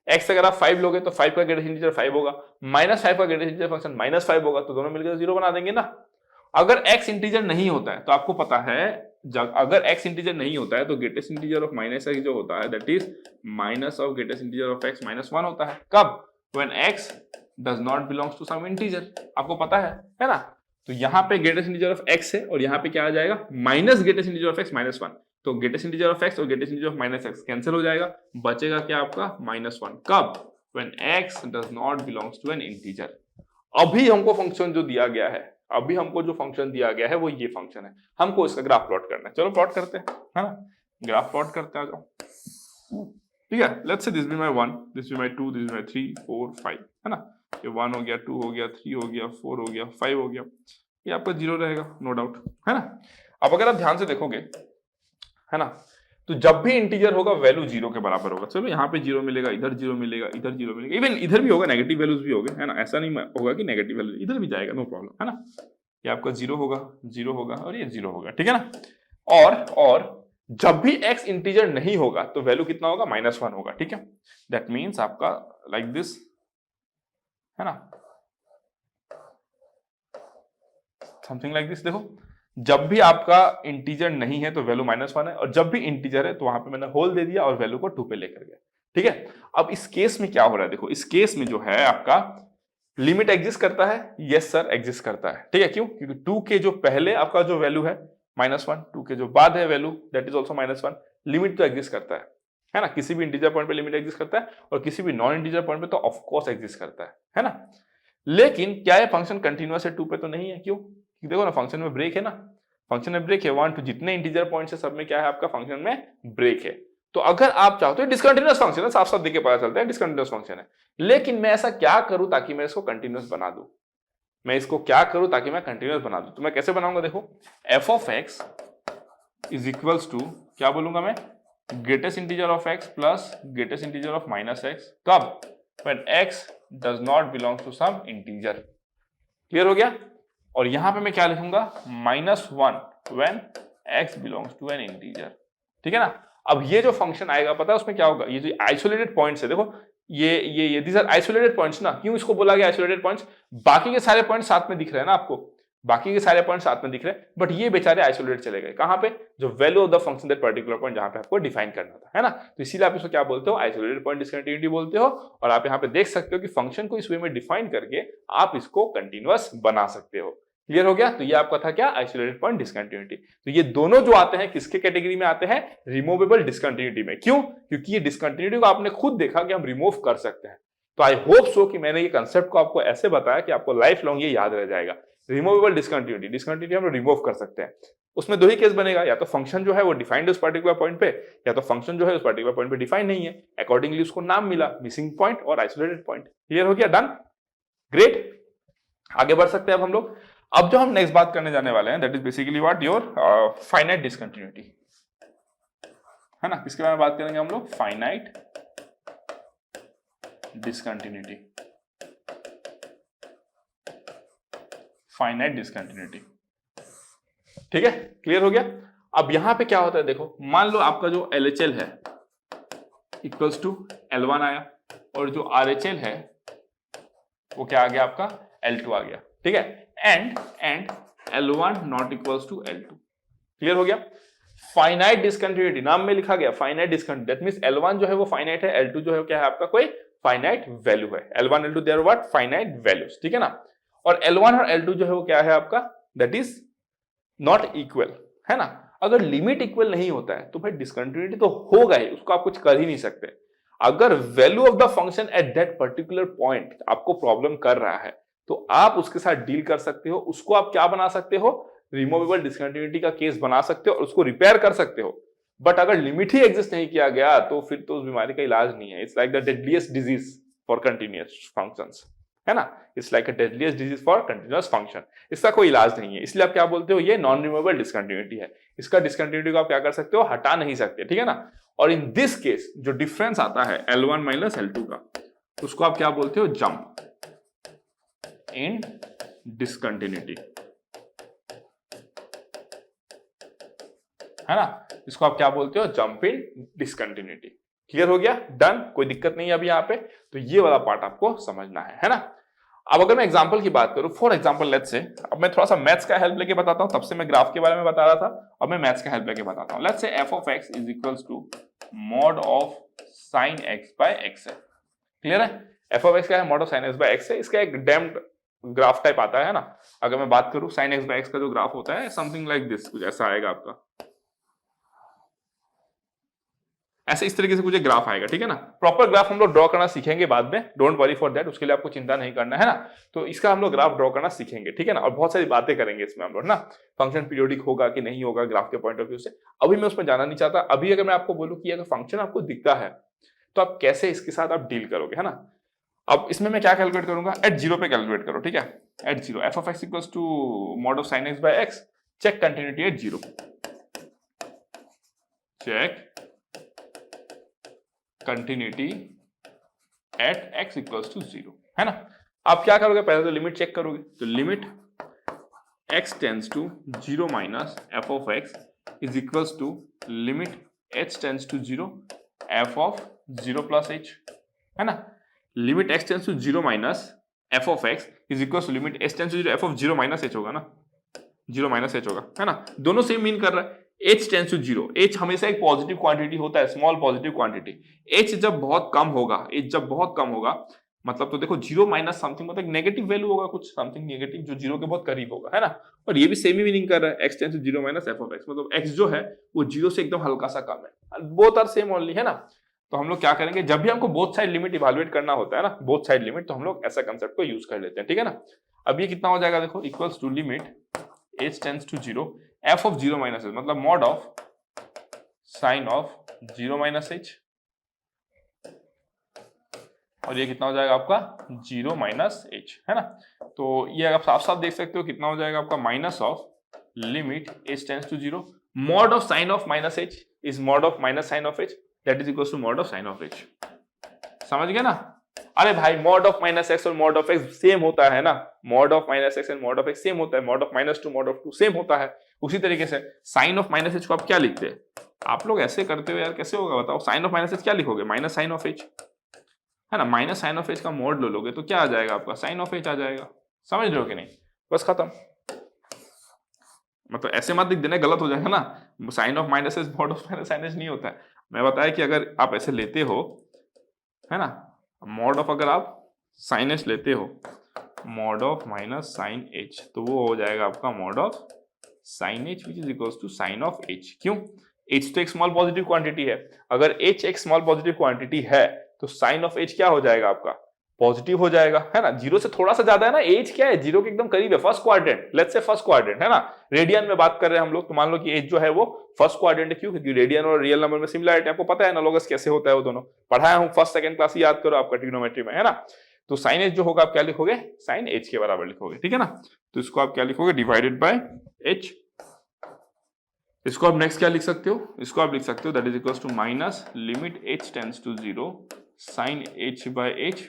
x अगर आप 5 लोगे तो 5 का ग्रेटेस्ट इंटीजर 5 होगा, -5 का ग्रेटेस्ट इंटीजर फंक्शन -5 होगा, तो दोनों मिलकर 0 बना देंगे ना। अगर x इंटीजर नहीं होता है तो आपको पता है, जब अगर x इंटीजर नहीं होता है तो greatest integer of minus x जो होता है that is minus of greatest integer of x -1 होता है, कब, when x does not belongs to some integer, आपको पता है ना। तो यहाँ पे ग्रेटेस्ट इंटीजर ऑफ x है और यहाँ पे क्या आ जाएगा, minus greatest integer of x -1, तो ग्रेटेस्ट इंटीजर ऑफ x और greatest integer of minus x cancel हो जाएगा, बचेगा क्या आपका -1, कब, when x does not belongs to an integer. अभी हमको फंक्शन जो दिया गया है, अभी हमको जो फंक्शन दिया गया है वो ये फंक्शन है, हमको इसका ग्राफ प्लॉट करना है, चलो प्लॉट करते हैं, है ना, ग्राफ प्लॉट करते हैं, आ जाओ, ठीक है। Let's say this be my 1, this be my 2, this be my 3 4 5, है ना, ये 1 हो गया, 2 हो गया, 3 हो गया, 4 हो गया, 5 हो गया, ये आपका 0 रहेगा नो डाउट, है ना। अब अगर आप ध्यान से देखोगे, है ना, तो जब भी इंटीजर होगा वैल्यू 0 के बराबर होगा, चलो यहाँ पे 0 मिलेगा, इधर 0 मिलेगा, इधर 0 मिलेगा, इवन इधर भी होगा, नेगेटिव वैल्यूज भी होंगे, है ना, ऐसा नहीं होगा कि नेगेटिव वैल्यू इधर भी जाएगा, नो प्रॉब्लम, है ना। ये आपका 0 होगा, 0 होगा और ये 0 होगा, ठीक है ना। और जब भी x इंटीजर नहीं होगा तो वैल्यू कितना होगा, -1 होगा, ठीक है। दैट मीन्स आपका लाइक दिस, है ना, समथिंग लाइक दिस। देखो जब भी आपका इंटीजर नहीं है तो वैल्यू -1 है, और जब भी इंटीजर है तो वहां पे मैंने होल दे दिया और वैल्यू को 2 पे लेकर गया, ठीक है। अब इस केस में क्या हो रहा है, देखो इस केस में जो है आपका लिमिट एग्जिस्ट करता है, यस सर एग्जिस्ट करता है, ठीक है। क्यों, क्योंकि 2 के जो पहले आपका जो वैल्यू है -1, 2 के जो बाद है value that is also -1, limit तो एग्जिस्ट करता है ना, किसी भी इंटीजर पॉइंट पे लिमिट एग्जिस्ट करता है, और किसी भी नॉन इंटीजर पॉइंट पे तो ऑफ कोर्स एग्जिस्ट करता है ना। लेकिन क्या ये फंक्शन कंटिन्यूअस है 2 पे, तो नहीं है, क्यों, देखो ना फंक्शन में ब्रेक है ना, फंक्शन में ब्रेक है, 1 2 जितने इंटीजर पॉइंट्स है सब में क्या है आपका फंक्शन में ब्रेक है। तो अगर आप चाहो तो डिसकंटिन्यूअस फंक्शन है, साफ साफ देख के पता चलता है डिसकंटिन्यूअस फंक्शन है, लेकिन मैं ऐसा क्या करूं ताकि मैं इसको कंटिन्यूअस बना दूं, मैं इसको क्या करूं ताकि मैं कंटिन्यूअस बना दूं, तो मैं कैसे बनाऊंगा, देखो f of x is equals to, क्या बोलूंगा मैं, greatest integer of x plus greatest integer of minus x, कब, when x does not belong to some integer. Clear हो गया, और यहां पे मैं क्या लिखूंगा, -1 when x belongs to an integer, ठीक है ना। अब ये जो फंक्शन आएगा पता है उसमें क्या होगा, ये जो आइसोलेटेड पॉइंट्स है, देखो ये दीज आर आइसोलेटेड पॉइंट्स ना। क्यों इसको बोला गया आइसोलेटेड पॉइंट्स? बाकी के सारे पॉइंट साथ में दिख रहे हैं ना आपको, बाकी के सारे पॉइंट साथ में दिख रहे हैं, बट ये बेचारे आइसोलेटेड चले गए। कहां पे? जो value of the function that particular point जहां पे आपको डिफाइन करना था, है ना। तो इसीलिए आप इसको क्या बोलते हो? आइसोलेटेड पॉइंट डिसकंटिन्यूटी बोलते हो। और आप यहाँ पे देख सकते हो कि फंक्शन को इस वे में डिफाइन करके आप इसको कंटिन्यूअस बना सकते हो। क्लियर हो गया? तो ये आपका था क्या? Isolated point discontinuity. तो ये दोनों जो आते हैं किसके कैटेगरी में आते हैं? रिमूवेबल डिसकंटिन्यूटी में। क्यों? क्योंकि ये डिसकंटिन्यूटी को आपने खुद देखा कि हम रिमूव कर सकते हैं। तो आई होप सो कि मैंने ये कंसेप्ट को आपको ऐसे बताया कि आपको लाइफ लॉन्ग ये याद रह जाएगा। रिमूवेबल डिसकंटिन्यूटी, डिसकंटिन्यूटी हम रिमूव कर सकते हैं। उसमें दो ही केस बनेगा, या तो फंक्शन जो है वो डिफाइंड उस पर्टिकुलर पॉइंट पे, या तो फंक्शन जो है उस पर्टिकुलर पॉइंट पे डिफाइन नहीं है, अकॉर्डिंगली उसको नाम मिला मिसिंग पॉइंट और आइसोलेटेड पॉइंट। क्लियर हो गया? Done, great. आगे बढ़ सकते हैं अब हम लोग। अब जो हम नेक्स्ट बात करने जाने वाले हैं that is basically what your finite discontinuity, है ना। किसके बारे में बात करेंगे हम लोग? Finite discontinuity. फाइनाइट डिसकंटिन्यूटी, ठीक है, क्लियर हो गया। अब यहां पे क्या होता है देखो, मान लो आपका जो LHL है इक्वल्स टू L1 आया, और जो RHL है वो क्या आ गया आपका? L2 आ गया, ठीक है। And L1 not equals to L2। Clear हो गया? फाइनाइट डिसकंटिन्यूटी नाम में लिखा गया, finite discontinuity, that means L1 जो है वो फाइनाइट है, L2 जो है क्या है आपका? कोई फाइनाइट वैल्यू है। L1 L2 they are what? Finite values, ठीक है ना। और L1 और L2 जो है वो क्या है आपका? दैट इज नॉट इक्वल, है ना। अगर लिमिट इक्वल नहीं होता है तो भाई डिसकंटिन्यूटी तो होगा ही, उसको आप कुछ कर ही नहीं सकते। अगर value of the function at that particular point आपको प्रॉब्लम कर रहा है तो आप उसके साथ डील कर सकते हो, उसको आप क्या बना सकते हो? रिमूवेबल डिसकंटिन्यूटी का केस बना सकते हो और उसको रिपेयर कर सकते हो। बट अगर लिमिट ही एग्जिस्ट नहीं किया गया तो फिर तो उस बीमारी का इलाज नहीं है। It's like the deadliest disease for continuous functions, है ना। It's like a deadliest disease for continuous function. इसका कोई इलाज नहीं है, इसलिए आप क्या बोलते हो? ये नॉन रिमूवेबल डिसकंटिन्यूटी है। इसका डिसकंटिन्यूटी को आप क्या कर सकते हो? हटा नहीं सकते, ठीक है ना। और इन दिस केस जो डिफरेंस आता है L1 माइनस L2 का, उसको आप क्या बोलते हो? जंप इन डिसकंटिन्यूटी, है ना। इसको आप क्या बोलते हो? Jump in discontinuity. क्लियर हो गया? डन, कोई दिक्कत नहीं है अभी यहाँ पे। तो ये वाला पार्ट आपको समझना है ना। अब अगर मैं एग्जांपल की बात करूं, फॉर एग्जांपल लेट्स से, अब मैं थोड़ा सा मैथ्स का हेल्प लेके बताता हूं, तब से मैं ग्राफ के बारे में बता रहा था, अब मैं मैथ्स का हेल्प लेके बताता हूं। Let's say f of x is equals to mod of sin x by x है। क्लियर है? f ऑफ x क्या है? Mod of sin x by x है। इसका एक डैम्प्ड ग्राफ टाइप आता है ना। अगर मैं बात करूं sin x बाय x का जो ग्राफ होता है समथिंग लाइक दिस, कुछ ऐसा आएगा आपका, ऐसे इस तरीके से कुछ ग्राफ आएगा, ठीक है ना। प्रॉपर ग्राफ हम लोग ड्रॉ करना सीखेंगे बाद में, डोंट वरी फॉर दैट, उसके लिए आपको चिंता नहीं करना है ना। तो इसका हम लोग ग्राफ ड्रॉ करना सीखेंगे, ठीक है ना। और बहुत सारी बातें करेंगे इसमें हम लोग ना, फंक्शन पीरियोडिक होगा कि नहीं होगा ग्राफ के पॉइंट ऑफ व्यू से, अभी मैं उसमें जाना नहीं चाहता। अभी अगर मैं आपको बोलूं कि अगर फंक्शन आपको दिखता है तो आप कैसे इसके साथ आप डील करोगे, है ना। अब इसमें मैं क्या कैलकुलेट करूंगा? एट जीरो पे कैलकुलेट करो, ठीक है। At zero F of X equals to mod of sine X by X, check continuity at zero, check continuity at x equals to 0, है ना। आप क्या करोगे? पहले तो लिमिट चेक करोगे, तो limit x tends to 0 minus f of x is equals to limit h tends to 0 f of 0 plus h, है ना। Limit x tends to 0 minus f of x is equals to limit h tends to 0 f of 0 minus h होगा ना, 0 minus h होगा, है ना। दोनों same mean कर रहा है। h टेंड्स टू 0, h हमेशा एक पॉजिटिव क्वांटिटी होता है, स्मॉल पॉजिटिव क्वांटिटी। h जब बहुत कम होगा, h जब बहुत कम होगा मतलब तो देखो 0 माइनस समथिंग मतलब नेगेटिव वैल्यू होगा, कुछ समथिंग नेगेटिव जो 0 के बहुत करीब होगा, है ना। और ये भी सेम ही मीनिंग कर रहा है, x tends to 0 minus f of x, मतलब x जो है वो 0 से एकदम हल्का सा कम है, बोथ आर सेम ओनली, है ना। तो हम लोग क्या करेंगे, जब भी हमको बोथ साइड लिमिट इवैल्यूएट करना होता है ना, बोथ साइड लिमिट, तो हम लोग ऐसा कंसेप्ट को यूज कर लेते हैं, ठीक है ना। अब ये कितना हो जाएगा देखो, equals to limit h tends to 0 f of 0 minus h, मतलब mod of sine of 0 minus h, और ये कितना हो जाएगा आपका 0 माइनस h, है ना। तो ये आप साफ साफ देख सकते हो कितना हो जाएगा आपका, minus of limit h tends to 0 mod of sine of minus h is mod of minus sine of h, that is equals to mod of sine of h। समझ गए ना? अरे भाई मॉड ऑफ माइनस एक्स और mod of X same होता है ना, mod of minus X and mod of X same होता है, mod of minus two mod of two same होता है। उसी तरीके से साइन ऑफ माइनस एच को आप क्या लिखते हैं? आप लोग ऐसे करते हो यार, कैसे होगा बताओ? साइन ऑफ माइनस एच क्या लिखोगे? माइनस साइन ऑफ एच, है ना, माइनस साइन ऑफ एच का मॉड लो लोगे तो क्या आ जाएगा आपका, साइन ऑफ एच आ जाएगा। समझ रहे हो कि नहीं, बस खत्म। मतलब ऐसे मत लिख देना, गलत हो जाएगा ना, sine of minus H mod of minus sine H नहीं होता है। मैं बताया कि अगर आप ऐसे लेते हो, है ना, मॉड ऑफ अगर आप साइन एच लेते हो, mod of minus sine h, तो वो हो जाएगा आपका mod of sine h which is equals to sine of h. क्यों, एच तो एक स्मॉल पॉजिटिव क्वांटिटी है, अगर एच एक स्मॉल पॉजिटिव क्वांटिटी है तो साइन ऑफ एच क्या हो जाएगा आपका, पॉजिटिव हो जाएगा, है ना। जीरो से थोड़ा सा ज्यादा है ना, एज क्या है, जीरो के एकदम करीब है, first quadrant, let's say first quadrant, है ना। रेडियन में बात कर रहे हैं हम लोग, तो मान लो कि एज जो है वो फर्स्ट क्वाड्रेंट है। क्यों, क्योंकि रेडियन और रियल नंबर में सिमिलरिटी आपको पता है, एनालोगस कैसे होता है, वो दोनों पढ़ाया हूं फर्स्ट सेकंड क्लास, याद करो आपका ट्रिग्नोमेट्री में, है ना। तो साइन एच जो होगा आप क्या लिखोगे, साइन एच के बराबर लिखोगे, ठीक है ना। तो इसको आप क्या लिखोगे, डिवाइडेड बाय एच। इसको आप नेक्स्ट क्या लिख सकते हो, इसको आप लिख सकते हो that is equals to minus limit H tends to 0 sine h by H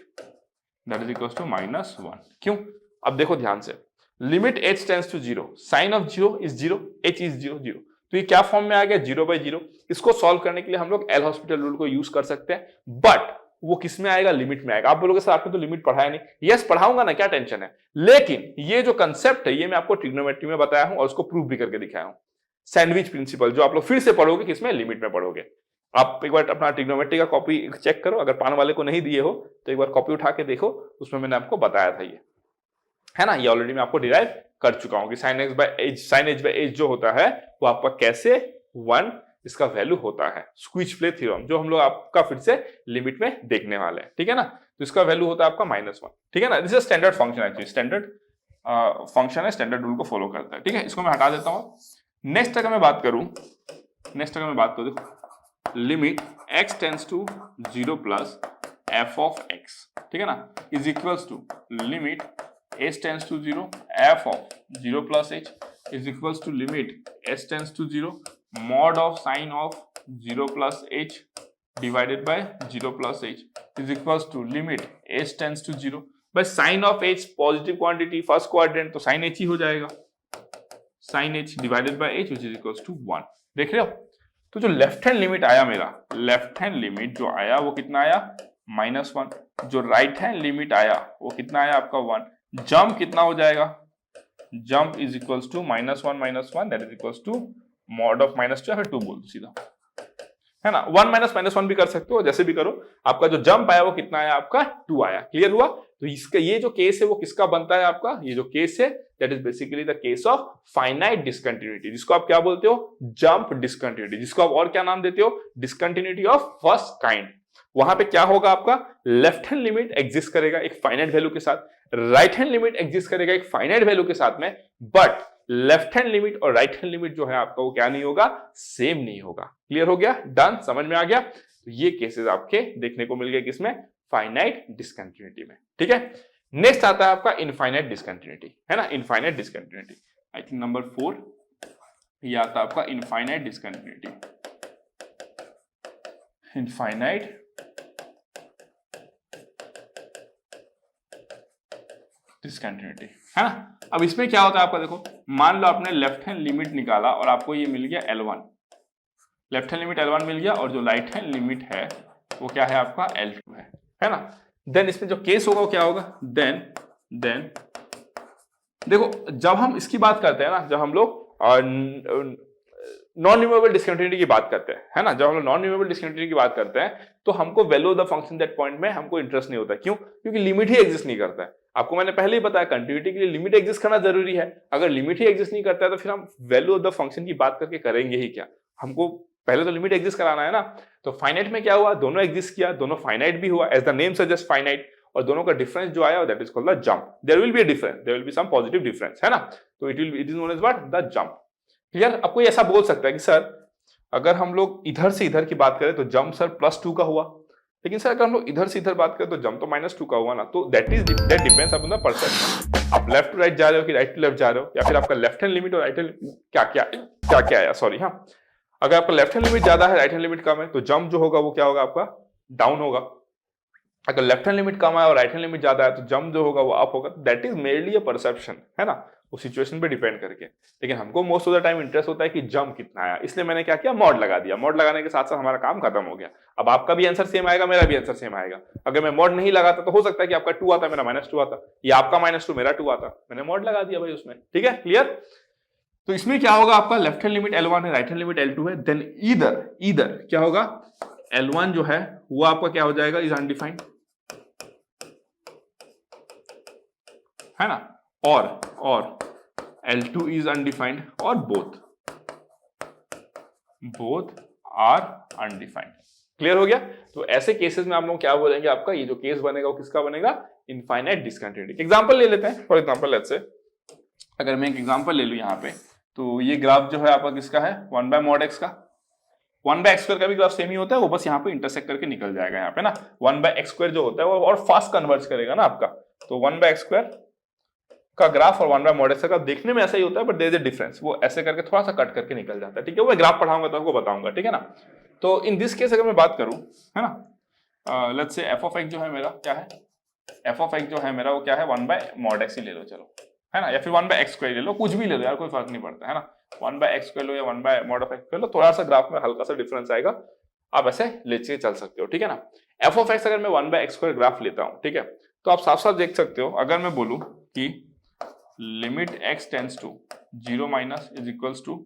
that is equals to minus 1। क्यों, अब देखो ध्यान से, limit H tends to 0, sign of 0 is 0, H is 0 0, तो ये क्या फॉर्म में आ गया, 0/0। इसको सॉल्व करने के लिए हम लोग एल हॉस्पिटल रूल को यूज कर सकते हैं, बट वो किस में आएगा, लिमिट में आएगा। आप बोलोगे सर आपने तो लिमिट पढ़ाया नहीं, यस पढ़ाऊंगा ना, क्या टेंशन है, लेकिन ये जो कंसेप्ट है ये मैं आपको ट्रिग्नोमेट्री में बताया हूं और उसको प्रूव भी करके दिखाया हूं। सैंडविच प्रिंसिपल जो आप लोग फिर से पढ़ोगे, किसमें, लिमिट में पढ़ोगे। आप एक बार अपना ट्रिग्नोमेट्री का कॉपी चेक करो, अगर पान वाले को नहीं दिए हो तो एक बार कॉपी उठा के देखो, उसमें मैंने आपको बताया था ये, है ना। ये ऑलरेडी मैं आपको डिराइव कर चुका हूं कि साइन एच बाय एच जो होता है वो आपका कैसे 1 इसका वैल्यू होता है, स्क्विज प्ले थ्योरम, जो हम लोग आपका फिर से लिमिट में देखने वाले हैं, ठीक है ना। तो इसका वैल्यू होता है आपका -1, ठीक है ना। This is standard function, actually standard function है, स्टैंडर्ड रूल को फॉलो करता है, ठीक है। इसको मैं हटा देता हूं। नेक्स्ट अगर मैं बात करूं, देखो limit x tends to 0 plus f of x, ठीक है ना, is equals to limit h tends to 0 f of 0 plus h is equals to limit s tends to 0 mod of sine of 0 plus h divided by 0 plus h is equals to limit h tends to 0, by sine of h positive quantity first quadrant, तो sine h ही हो जाएगा, sine h divided by h which is equals to 1। देख रहे हो, तो जो left hand limit आया मेरा, लेफ्ट हैंड लिमिट जो आया वो कितना आया, -1, जो राइट हैंड लिमिट आया वो कितना आया आपका 1। जंप कितना हो जाएगा, jump is equals to -1 that is equals to mod of -2 या फिर 2 बोल दो सीधा, है ना। 1 -1 भी कर सकते हो, जैसे भी करो। आपका जो जंप आया वो कितना आया आपका, 2 आया। क्लियर हुआ। तो इसका ये जो केस है वो किसका बनता है आपका, ये जो केस है that is basically the case of finite discontinuity, जिसको आप क्या बोलते हो, जंप डिसकंटिन्यूटी, जिसको आप और क्या नाम देते हो, डिसकंटिन्यूटी ऑफ फर्स्ट काइंड। वहां पे क्या होगा आपका, लेफ्ट हैंड लिमिट एग्जिस्ट करेगा एक फाइनाइट वैल्यू के साथ, राइट हैंड लिमिट एग्जिस्ट करेगा एक फाइनाइट वैल्यू के साथ में, बट लेफ्ट हैंड लिमिट और राइट हैंड लिमिट जो है आपका वो क्या नहीं होगा, सेम नहीं होगा। क्लियर हो गया, डन, समझ में आ गया। तो ये केसेस आपके देखने को मिल गए किसमें, फाइनाइट डिसकंटिन्यूटी में, ठीक है। नेक्स्ट आता है आपका इनफाइनाइट डिसकंटिन्यूटी, है ना, infinite discontinuity, I think number 4 ये आता है आपका इनफाइनाइट डिसकंटिन्यूटी, इनफाइनाइट डिसकंटिन्यूटी, है ना। अब इसमें क्या होता है आपका, देखो मान लो आपने लेफ्ट हैंड लिमिट निकाला और आपको ये मिल गया L1, left hand limit L1 मिल गया, और जो राइट हैंड लिमिट है वो क्या है आपका L2 है ना। देन इसमें जो केस होगा वो क्या होगा, देन देखो जब हम इसकी बात करते हैं ना, जब हम लोग नॉन रिमूवेबल डिसकंटिन्यूटी की बात करते हैं, है ना, जब हम लोग नॉन रिमूवेबल डिसकंटिन्यूटी की बात करते हैं तो हमको value of the function that point में हमको इंटरेस्ट नहीं होता। क्यों, क्योंकि लिमिट ही एग्जिस्ट नहीं करता है। आपको मैंने पहले ही बताया कंटिन्यूटी के लिए लिमिट एग्जिस्ट करना जरूरी है, अगर लिमिट ही एग्जिस्ट नहीं करता है तो फिर हम वैल्यू ऑफ द फंक्शन की बात करके करेंगे ही क्या, हमको पहले तो लिमिट एग्जिस्ट कराना है ना। तो फाइनाइट में क्या हुआ, दोनों एग्जिस्ट किया, दोनों फाइनाइट भी हुआ, as the name suggest finite, और दोनों का डिफरेंस जो आया that is called the jump. There will be a difference, there will be some positive difference, है ना। तो it is known as what, the jump. Clear. अब कोई ऐसा बोल सकता है कि सर अगर हम लोग इधर से इधर की बात करें तो जंप सर +2 का हुआ, लेकिन सर अगर हम लोग इधर से इधर बात करें तो जंप तो -2 का हुआ ना। तो that depends upon the perception, आप लेफ्ट टू राइट जा रहे हो कि राइट टू लेफ्ट जा रहे हो, या फिर आपका लेफ्ट हैंड लिमिट और राइट हैंड क्या आया, सॉरी, हाँ, अगर आपका लेफ्ट हैंड लिमिट ज्यादा है, राइट हैंड लिमिट कम है, तो जंप जो होगा वो क्या होगा आपका, डाउन होगा। अगर लेफ्ट हैंड लिमिट कम है और राइट हैंड लिमिट ज्यादा है तो जंप जो होगा वो अप होगा। That is merely a perception, है ना, उस सिचुएशन पे डिपेंड करके। लेकिन हमको most of the time interest होता है कि जंप कितना आया, इसलिए मैंने क्या किया, मॉड लगा दिया। मॉड लगाने के साथ साथ हमारा काम खत्म हो गया। अब आपका भी आंसर सेम आएगा, मेरा भी आंसर सेम आएगा। अगर मैं मॉड नहीं लगाता तो हो सकता है कि आपका 2 आता, मेरा -2 आता, या आपका -2 मेरा 2 आता। मैंने मॉड लगा दिया भाई उसमें, ठीक है, क्लियर। तो इसमें क्या होगा, आपका लेफ्ट हैंड लिमिट L1 है, राइट हैंड लिमिट L2 है, देन ईदर क्या होगा, L1 जो है वो आपका क्या हो जाएगा, इज अनडिफाइंड, है ना, और L2 इज अनडिफाइंड, और बोथ आर अनडिफाइंड। क्लियर हो गया। तो ऐसे केसेस में आप लोग क्या बोलेंगे, आपका ये जो केस बनेगा वो किसका बनेगा, इनफाइनाइट डिस्कंटिन्यूटी। एग्जांपल ले लेते हैं। फॉर एग्जांपल लेट्स से, अगर मैं एक एग्जांपल ले लूं यहाँ पे, तो ये ग्राफ जो है आपका किसका है, 1/mod x का। 1/x² का भी ग्राफ सेम ही होता है, वो बस यहाँ पे इंटरसेक्ट करके निकल जाएगा यहाँ पे ना। 1/x² जो होता है वो और फास्ट कन्वर्ज करेगा ना आपका। तो 1/x² का ग्राफ और 1/mod x का देखने में ऐसा ही होता है, but there is a difference, वो ऐसे करके थोड़ा सा कट करके निकल जाता है, ठीक है। वो ग्राफ पढ़ाऊंगा तो आपको बताऊंगा, ठीक है ना। तो इन दिस केस अगर मैं बात करूं, है ना, लेट्स से f(x) जो है मेरा क्या है, f(x) जो है मेरा वो क्या है, 1/mod x ही ले लो चलो, है ना, या फिर 1/x² ले लो, कुछ भी ले लो यार, कोई फर्क नहीं पड़ता, है ना। 1/x² लो या 1/mod x लो, थोड़ा सा ग्राफ में हल्का सा डिफरेंस आएगा, आप ऐसे लेके चल सकते हो, ठीक है ना। f(x) अगर मैं 1/x² ग्राफ लेता हूं, ठीक है, तो आप साफ साफ देख सकते हो, अगर मैं बोलूं कि limit x tends to 0 minus is equals to,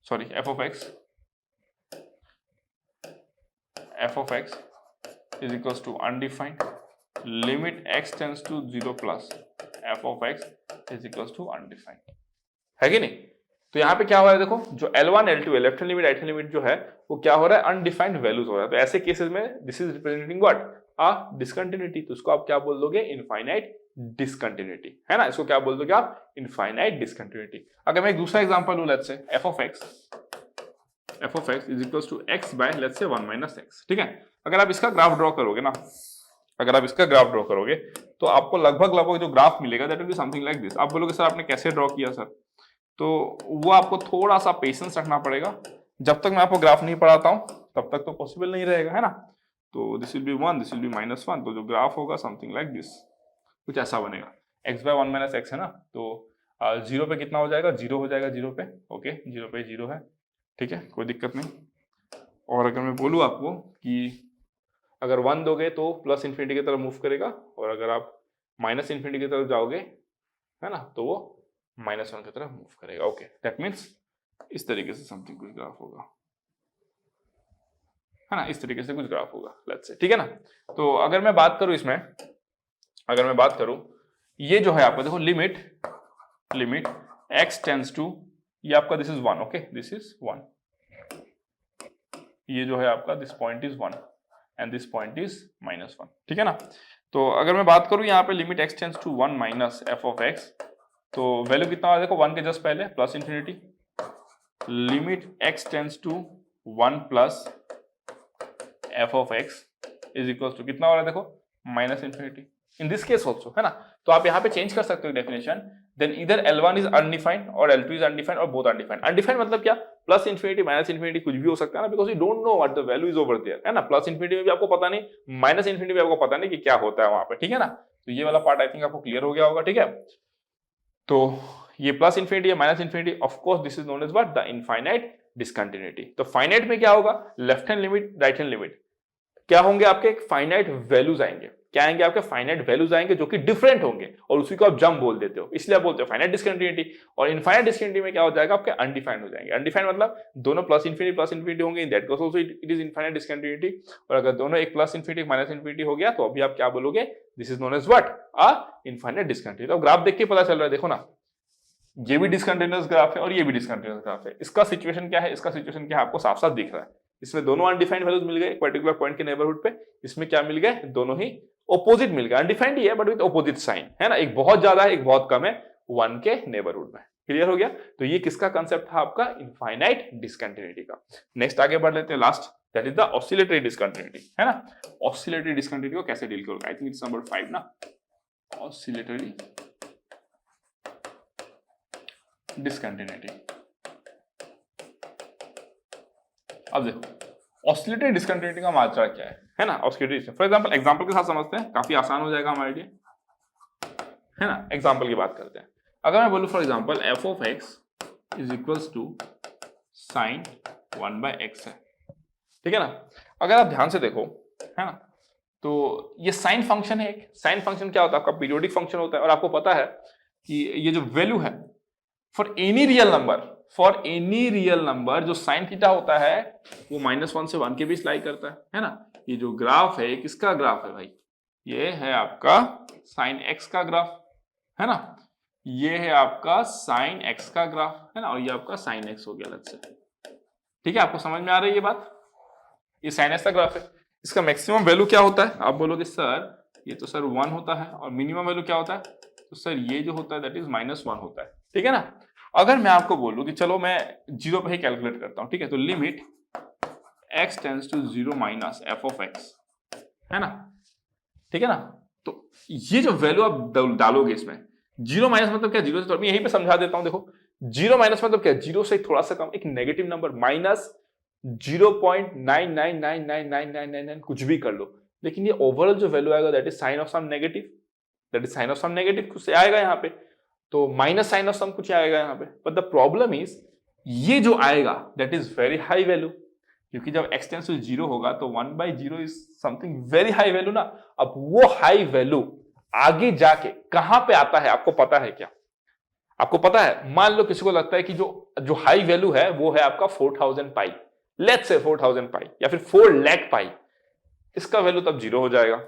sorry, f(x) is equals to undefined, limit x tends to 0 plus f(x) is equals to undefined, है कि नहीं। तो यहाँ पे क्या हो रहा है, देखो जो L1 L2 है, left hand limit right hand limit जो है वो क्या हो रहा है, अनडिफाइंड वैल्यूज हो रहा है। तो ऐसे केसेस में this is representing what, a discontinuity. तो इसको आप क्या बोल दोगे, इनफाइनाइट डिसकंटिन्यूटी, है ना। इसको क्या बोल दोगे आप, इनफाइनाइट डिसकंटिन्यूटी। अगर मैं एक दूसरा एग्जांपल लूं, let's say f(x) is equals to x by let's say 1 minus x, ठीक है। अगर आप इसका ग्राफ ड्रॉ करोगे ना, अगर आप इसका ग्राफ ड्रॉ करोगे तो आपको लगभग जो ग्राफ मिलेगा that will be something like this. आप बोलोगे सर आपने कैसे ड्रॉ किया सर, तो वो आपको थोड़ा सा पेशेंस रखना पड़ेगा। जब तक मैं आपको ग्राफ नहीं पढ़ाता हूं तब तक तो पॉसिबल नहीं रहेगा, है ना। तो this will be 1, this will be -1, तो जो ग्राफ होगा समथिंग लाइक दिस, कुछ ऐसा बनेगा। x by 1 minus x है ना, तो 0 पे कितना हो जाएगा, 0 हो जाएगा 0 पे, ओके, 0 पे 0 है, ठीक है, कोई दिक्कत नहीं। और अगर मैं बोलूँ आपको कि अगर 1 दोगे तो प्लस इन्फिनिटी की तरफ मूव करेगा, और अगर आप माइनस इन्फिनिटी की तरफ जाओगे, है ना, तो वो -1 की तरफ मूव करेगा, ओके। दैट मीन्स इस तरीके से समथिंग कुछ ग्राफ होगा, है ना, इस तरीके से कुछ ग्राफ होगा, लेट्स से, ठीक है ना। तो अगर मैं बात करूं इसमें, अगर मैं बात करूं, ये जो है आपका देखो लिमिट x टेंड्स टू, ये आपका this is 1, okay, this is 1, ये जो है आपका this point is 1 and this point is -1, ठीक है ना। तो अगर मैं बात करूं यहाँ पे limit x tends to 1 minus f(x), तो वैल्यू कितना आ, देखो 1 के जस्ट पहले plus infinity, limit x tends to 1 plus f(x) is equal to कितना हो रहा है, देखो -minus infinity in this case also, है ना। तो आप यहाँ पे चेंज कर सकते हो डेफिनेशन, देन इधर L1 इज अनडिफाइंड और L2 इज अनडिफाइंड और बोथ अनडिफाइंड। अनडिफाइंड मतलब क्या, प्लस इन्फिनिटी माइनस इन्फिनिटी कुछ भी हो सकता है ना, because you don't know what the value is over there, है ना। प्लस इन्फिनिटी में भी आपको पता नहीं, माइनस इन्फिनिटी में आपको पता नहीं कि क्या होता है वहां पे, ठीक है ना। तो ये वाला पार्ट आई थिंक आपको क्लियर हो गया होगा, ठीक है। तो ये प्लस इन्फिनिटी या minus infinity, of course this is known as what, the infinite discontinuity. तो फाइनाइट में क्या होगा, left hand limit right hand limit क्या होंगे आपके, एक फाइनाइट वैल्यूज आएंगे, क्या आएंगे आपके, फाइनाइट वैल्यूज आएंगे जो कि डिफरेंट होंगे, और उसी को आप जंप बोल देते हो, इसलिए आप बोलते हो फाइनाइट डिसकंटिन्यूटी। और इनफाइनाइट डिसकंटिन्यूटी में क्या हो जाएगा, आपके अनडिफाइंड हो जाएंगे। अनडिफाइंड मतलब दोनों प्लस इन्फिनिटी होंगे, in that case also it is infinite discontinuity. और अगर दोनों एक प्लस इन्फिनिटी माइनस इन्फिनिटी हो गया तो अभी आप क्या बोलोगे, this is known as what, a infinite discontinuity. तो ग्राफ देख के पता चल रहा है, देखो ना, ये भी डिसकंटिन्यूअस ग्राफ है और ये भी डिसकंटिन्यूअस ग्राफ है। इसका सिचुएशन क्या है, इसका सिचुएशन क्या है, आपको साफ साफ दिख रहा है। इसमें दोनों अनडिफाइंड वैल्यूज मिल गए एक पर्टिकुलर पॉइंट के नेबरहुड पे, इसमें क्या मिल गए, दोनों ही ऑपोजिट मिल गए, अनडिफाइंड ही है बट विद ऑपोजिट साइन, है ना। एक बहुत ज्यादा है, एक बहुत कम है, 1 के नेबरहुड में। क्लियर हो गया। तो ये किसका कंसेप्ट था, आपका इनफाइनाइट डिसकंटिन्यूटी का। नेक्स्ट आगे बढ़ लेते हैं, last that is the oscillatory discontinuity, है ना। ऑसिलेटरी डिसकंटिन्यूटी को कैसे डील करोगे, आई थिंक इट्स नंबर 5 ना, ऑसिलेटरी डिसकंटिन्यूटी। अब देखो ऑसिलेटरी डिसकंटिन्यूटी का मात्रा क्या है ना। ऑसिलेटरी फॉर एग्जांपल, एग्जांपल के साथ समझते हैं, काफी आसान हो जाएगा हमारे लिए, है ना। एग्जांपल की बात करते हैं। अगर मैं बोलूं for example f of x is equals to sine 1/x है, ठीक है ना। अगर आप ध्यान से देखो, है ना, तो ये साइन फंक्शन है। एक साइन फंक्शन क्या होता है, आपका पीरियोडिक फंक्शन होता है, और आपको पता है कि ये जो वैल्यू है फॉर एनी रियल नंबर जो साइन थीटा होता है वो -1 से 1 के बीच लाई करता है ना। ये जो ग्राफ है किसका ग्राफ है भाई, ये है आपका साइन एक्स का ग्राफ, है ना। ये है आपका साइन एक्स का ग्राफ, है ना, और ये आपका साइन एक्स हो गया अलग से, ठीक है। आपको समझ में आ रही है ये बात, ये साइन एक्स का ग्राफ है। इसका मैक्सिमम वैल्यू क्या होता है, आप बोलोगे सर ये तो सर 1 होता है, और मिनिमम वैल्यू क्या होता है, तो सर ये जो होता है दैट इज -1 होता है, ठीक है ना। अगर मैं आपको बोलूं कि चलो मैं 0 पे ही कैलकुलेट करता हूं, ठीक है, तो limit x tends to 0 minus f of x, है ना, ठीक है ना। तो ये जो वैल्यू आप डालोगे इसमें, 0 माइनस मतलब क्या, 0 से थोड़ा, मैं यहीं पे समझा देता हूं। देखो 0 माइनस मतलब क्या, 0 से थोड़ा सा कम, एक नेगेटिव नंबर, माइनस 0.9999999 कुछ भी कर लो, लेकिन ये ओवरऑल जो वैल्यू आएगा that is sine of some negative, that is sine of some negative कुछ से आएगा यहाँ पे, तो माइनस साइन ऑफ सम कुछ आएगा यहाँ पे। बट द प्रॉब्लम इज ये जो आएगा that is very high value, क्योंकि जब x टेंड्स टू 0 होगा तो 1/0 is something very high value ना। अब वो हाई वैल्यू आगे जाके कहां पे आता है आपको पता है क्या, आपको पता है। मान लो किसी को लगता है कि जो हाई वैल्यू है वो है आपका 4000 पाई, लेट्स से 4000 पाई या फिर 4 लाख पाई, इसका वैल्यू तब 0 हो जाएगा।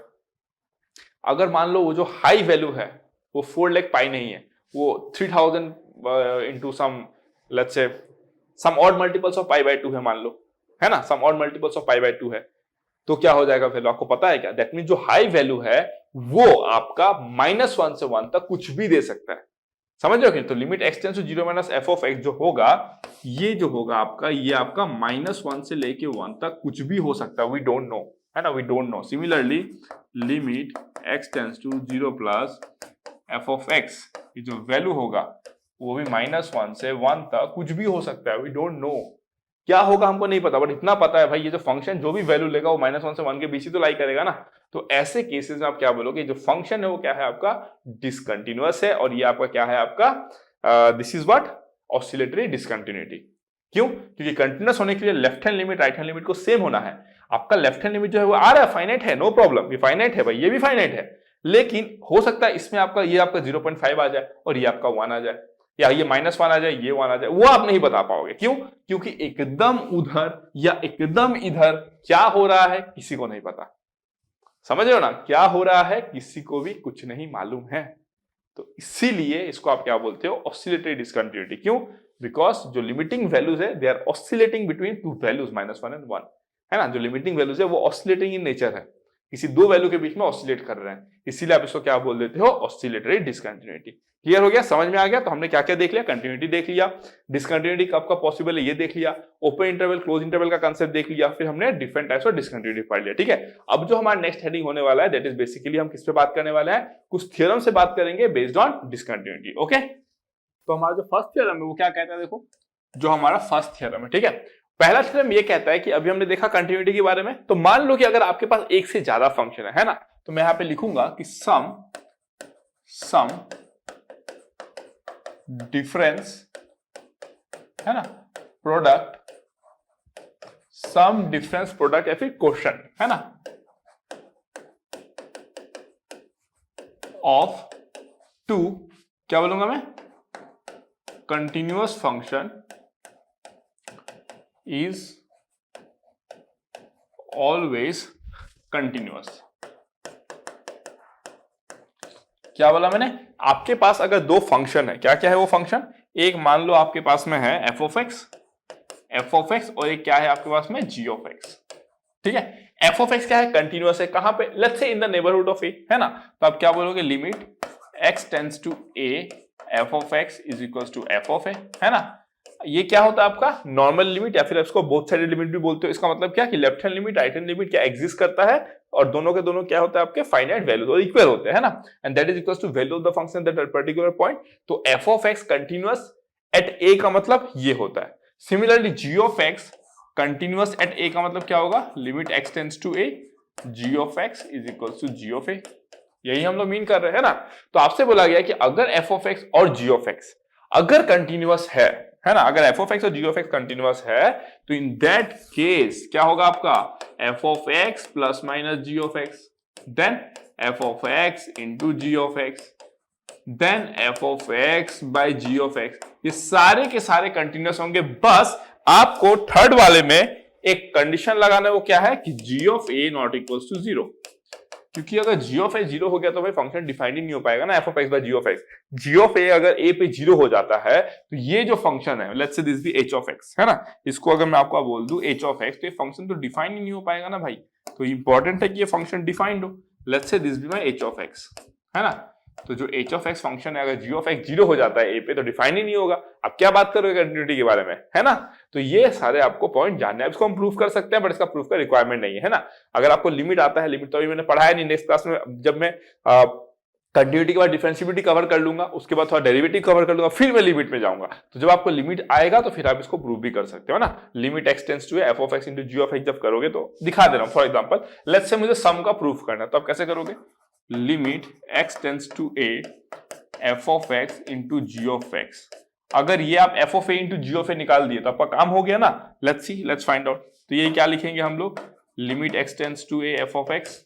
अगर मान लो वो जो हाई वैल्यू है वो 4 लाख पाई नहीं है, वो 3000 into sum let's say some odd multiples of π/2 है मान लो, है ना, सम ऑड मल्टीपल्स ऑफ π/2 है, तो क्या हो जाएगा वैल्यू आपको पता है क्या, दैट मीन जो हाई वैल्यू है वो आपका -1 से 1 तक कुछ भी दे सकता है, समझ रहे हो कि। तो limit x tends to 0 minus f of x जो होगा, ये जो होगा आपका, ये आपका -1 से लेके 1 तक कुछ भी हो सकता है, वी डोंट नो, है ना, we don't know. Similarly limit x tends to 0 plus f of x, ये जो वैल्यू होगा वो भी -1 से 1 तक कुछ भी हो सकता है, वी डोंट नो क्या होगा, हमको नहीं पता, बट इतना पता है भाई ये जो फंक्शन जो भी वैल्यू लेगा वो -1 से 1 के बीच ही तो लाई करेगा ना। तो ऐसे केसेस में आप क्या बोलोगे, जो फंक्शन है वो क्या है आपका, डिसकंटिन्यूअस है, और ये आपका क्या है आपका, this is what, oscillatory discontinuity. क्यों, क्योंकि कंटिन्यूअस होने के लिए left hand limit right hand limit को सेम होना है। आपका लेफ्ट हैंड लिमिट जो है वो आ रहा है, फाइनाइट है, नो प्रॉब्लम, ये फाइनाइट है भाई, ये भी फाइनाइट है, लेकिन हो सकता है इसमें आपका ये आपका 0.5 आ जाए और ये आपका 1 आ जाए, या ये -1 आ जाए ये 1 आ जाए, वो आप नहीं बता पाओगे। क्यों, क्योंकि एकदम उधर या एकदम इधर क्या हो रहा है किसी को नहीं पता, समझ रहे हो ना, क्या हो रहा है किसी को भी कुछ नहीं मालूम है। तो इसीलिए इसको आप क्या बोलते हो, ऑसिलेटरी डिसकंटिन्यूटी। क्यों, बिकॉज जो लिमिटिंग वैल्यूज है they are oscillating between two values -1 and 1, है ना। जो लिमिटिंग वैल्यूज है वो ऑसिलेटिंग इन नेचर है, किसी दो वैल्यू के बीच में ऑसिलेट कर रहे हैं, इसीलिए आप इसको क्या बोल देते हो, ऑसिलेटरी डिसकंटिन्यूटी। क्लियर हो गया, समझ में आ गया। तो हमने क्या क्या देख लिया, कंटिन्यूटी देख लिया, डिसकंटिन्यूटी कब कब पॉसिबल है ये देख लिया, ओपन इंटरवल क्लोज इंटरवल का कांसेप्ट देख लिया, फिर हमने डिफरेंट टाइप्स ऑफ डिसकंटिन्यूटी पढ़ लिया, ठीक है। अब जो हमारा नेक्स्ट हेडिंग होने वाला है दैट इज बेसिकली हम किस पे बात करने वाले हैं, कुछ थ्योरम से बात करेंगे बेस्ड ऑन डिसकंटिन्यूटी, ओके। तो हमारा जो फर्स्ट थ्योरम है वो क्या कहता है, देखो जो हमारा फर्स्ट थ्योरम है, ठीक है। पहला थ्योरम ये कहता है कि अभी हमने देखा कंटिन्यूटी के बारे में, तो मान लो कि अगर आपके पास एक से ज्यादा फंक्शन है ना, तो मैं यहां पे लिखूंगा कि सम डिफरेंस, है ना, प्रोडक्ट, सम डिफरेंस प्रोडक्ट या फिर क्वोशंट, है ना, ऑफ टू, क्या बोलूंगा मैं, continuous function is always continuous। क्या बोला मैंने, आपके पास अगर दो फंक्शन है, क्या क्या है वो फंक्शन, एक मान लो आपके पास में है f ऑफ x और एक क्या है आपके पास में g ऑफ x, ठीक है। f ऑफ x क्या है, कंटिन्यूअस है, कहां पे, let's say in the neighbourhood of a, है ना। तो आप क्या बोलोगे, limit x tends to a f of x is equals to f of a, है ना। ये क्या होता है आपका नॉर्मल लिमिट, या फिर इसको बोथ साइडेड लिमिट भी बोलते हो। इसका मतलब क्या कि left hand limit right hand limit क्या एग्जिस्ट करता है, और दोनों के दोनों क्या होता है आपके फाइनाइट वैल्यूज और इक्वल होते हैं, है ना, and that is equals to value of the function that at particular point. तो f of x continuous at a का मतलब ये होता है। Similarly g of x continuous at a का मतलब क्या होगा, limit x tends to a g of x is equals to g of a। यही हम लोग मीन कर रहे हैं ना। तो आपसे बोला गया कि अगर एफ ऑफ एक्स और जी ऑफ एक्स अगर कंटिन्यूअस है ना, अगर एफ ऑफ एक्स और जी ऑफ एक्स कंटिन्यूअस है तो इन दैट केस क्या होगा आपका f of x plus minus g of x, then f of x into ji of x, then f of x by ji of x. ये सारे के सारे continuous होंगे, बस आपको थर्ड वाले में एक कंडीशन लगाना है, वो क्या है कि G of A not equals to zero. क्योंकि अगर जी ऑफ ए जीरो हो गया तो भाई फंक्शन डिफाइंड ही नहीं हो पाएगा ना, F of x by ji of X. G of A अगर ए पे जीरो हो जाता है तो ये जो फंक्शन है, let's say this be h of x, है ना, इसको अगर मैं आपको बोल दूं एच ऑफ एक्स, तो ये फंक्शन तो डिफाइंड ही नहीं हो पाएगा ना भाई। तो इंपॉर्टेंट है कि ये फंक्शन डिफाइंड हो। Let's say this be my H of x, है ना। तो जो एच ऑफ एक्स फंक्शन है अगर जी ऑफ एक्स जीरो हो जाता है ए पे तो डिफाइन ही नहीं होगा। अब क्या बात करोगे कंटिन्यूटी के बारे में, है ना। तो ये सारे आपको पॉइंट जानने हैं, इसको हम प्रूफ कर सकते हैं बट इसका प्रूफ का रिक्वायरमेंट नहीं है ना। अगर आपको लिमिट आता है, लिमिट तो अभी मैंने पढ़ाया नहीं, नेक्स्ट क्लास में जब मैं कंटिन्यूटी के बाद डिफरेंशिएबिलिटी कवर कर लूंगा, उसके बाद थोड़ा डेरिवेटिव कवर कर लूंगा, फिर मैं लिमिट में जाऊंगा। तो जब आपको लिमिट आएगा तो फिर आप इसको प्रूव भी कर सकते हो ना। Limit x tends to F of x into ji of x जब करोगे तो दिखा दे रहा हूं फॉर एग्जांपल, लेट्स से मुझे सम का प्रूफ करना है, तो आप कैसे करोगे, limit x tends to A F of x into ji of X. अगर ये आप F of A into ji of A निकाल दिए तो आपका काम हो गया ना। Let's see, let's find out. तो ये क्या लिखेंगे हम लोग, limit x tends to A F of x,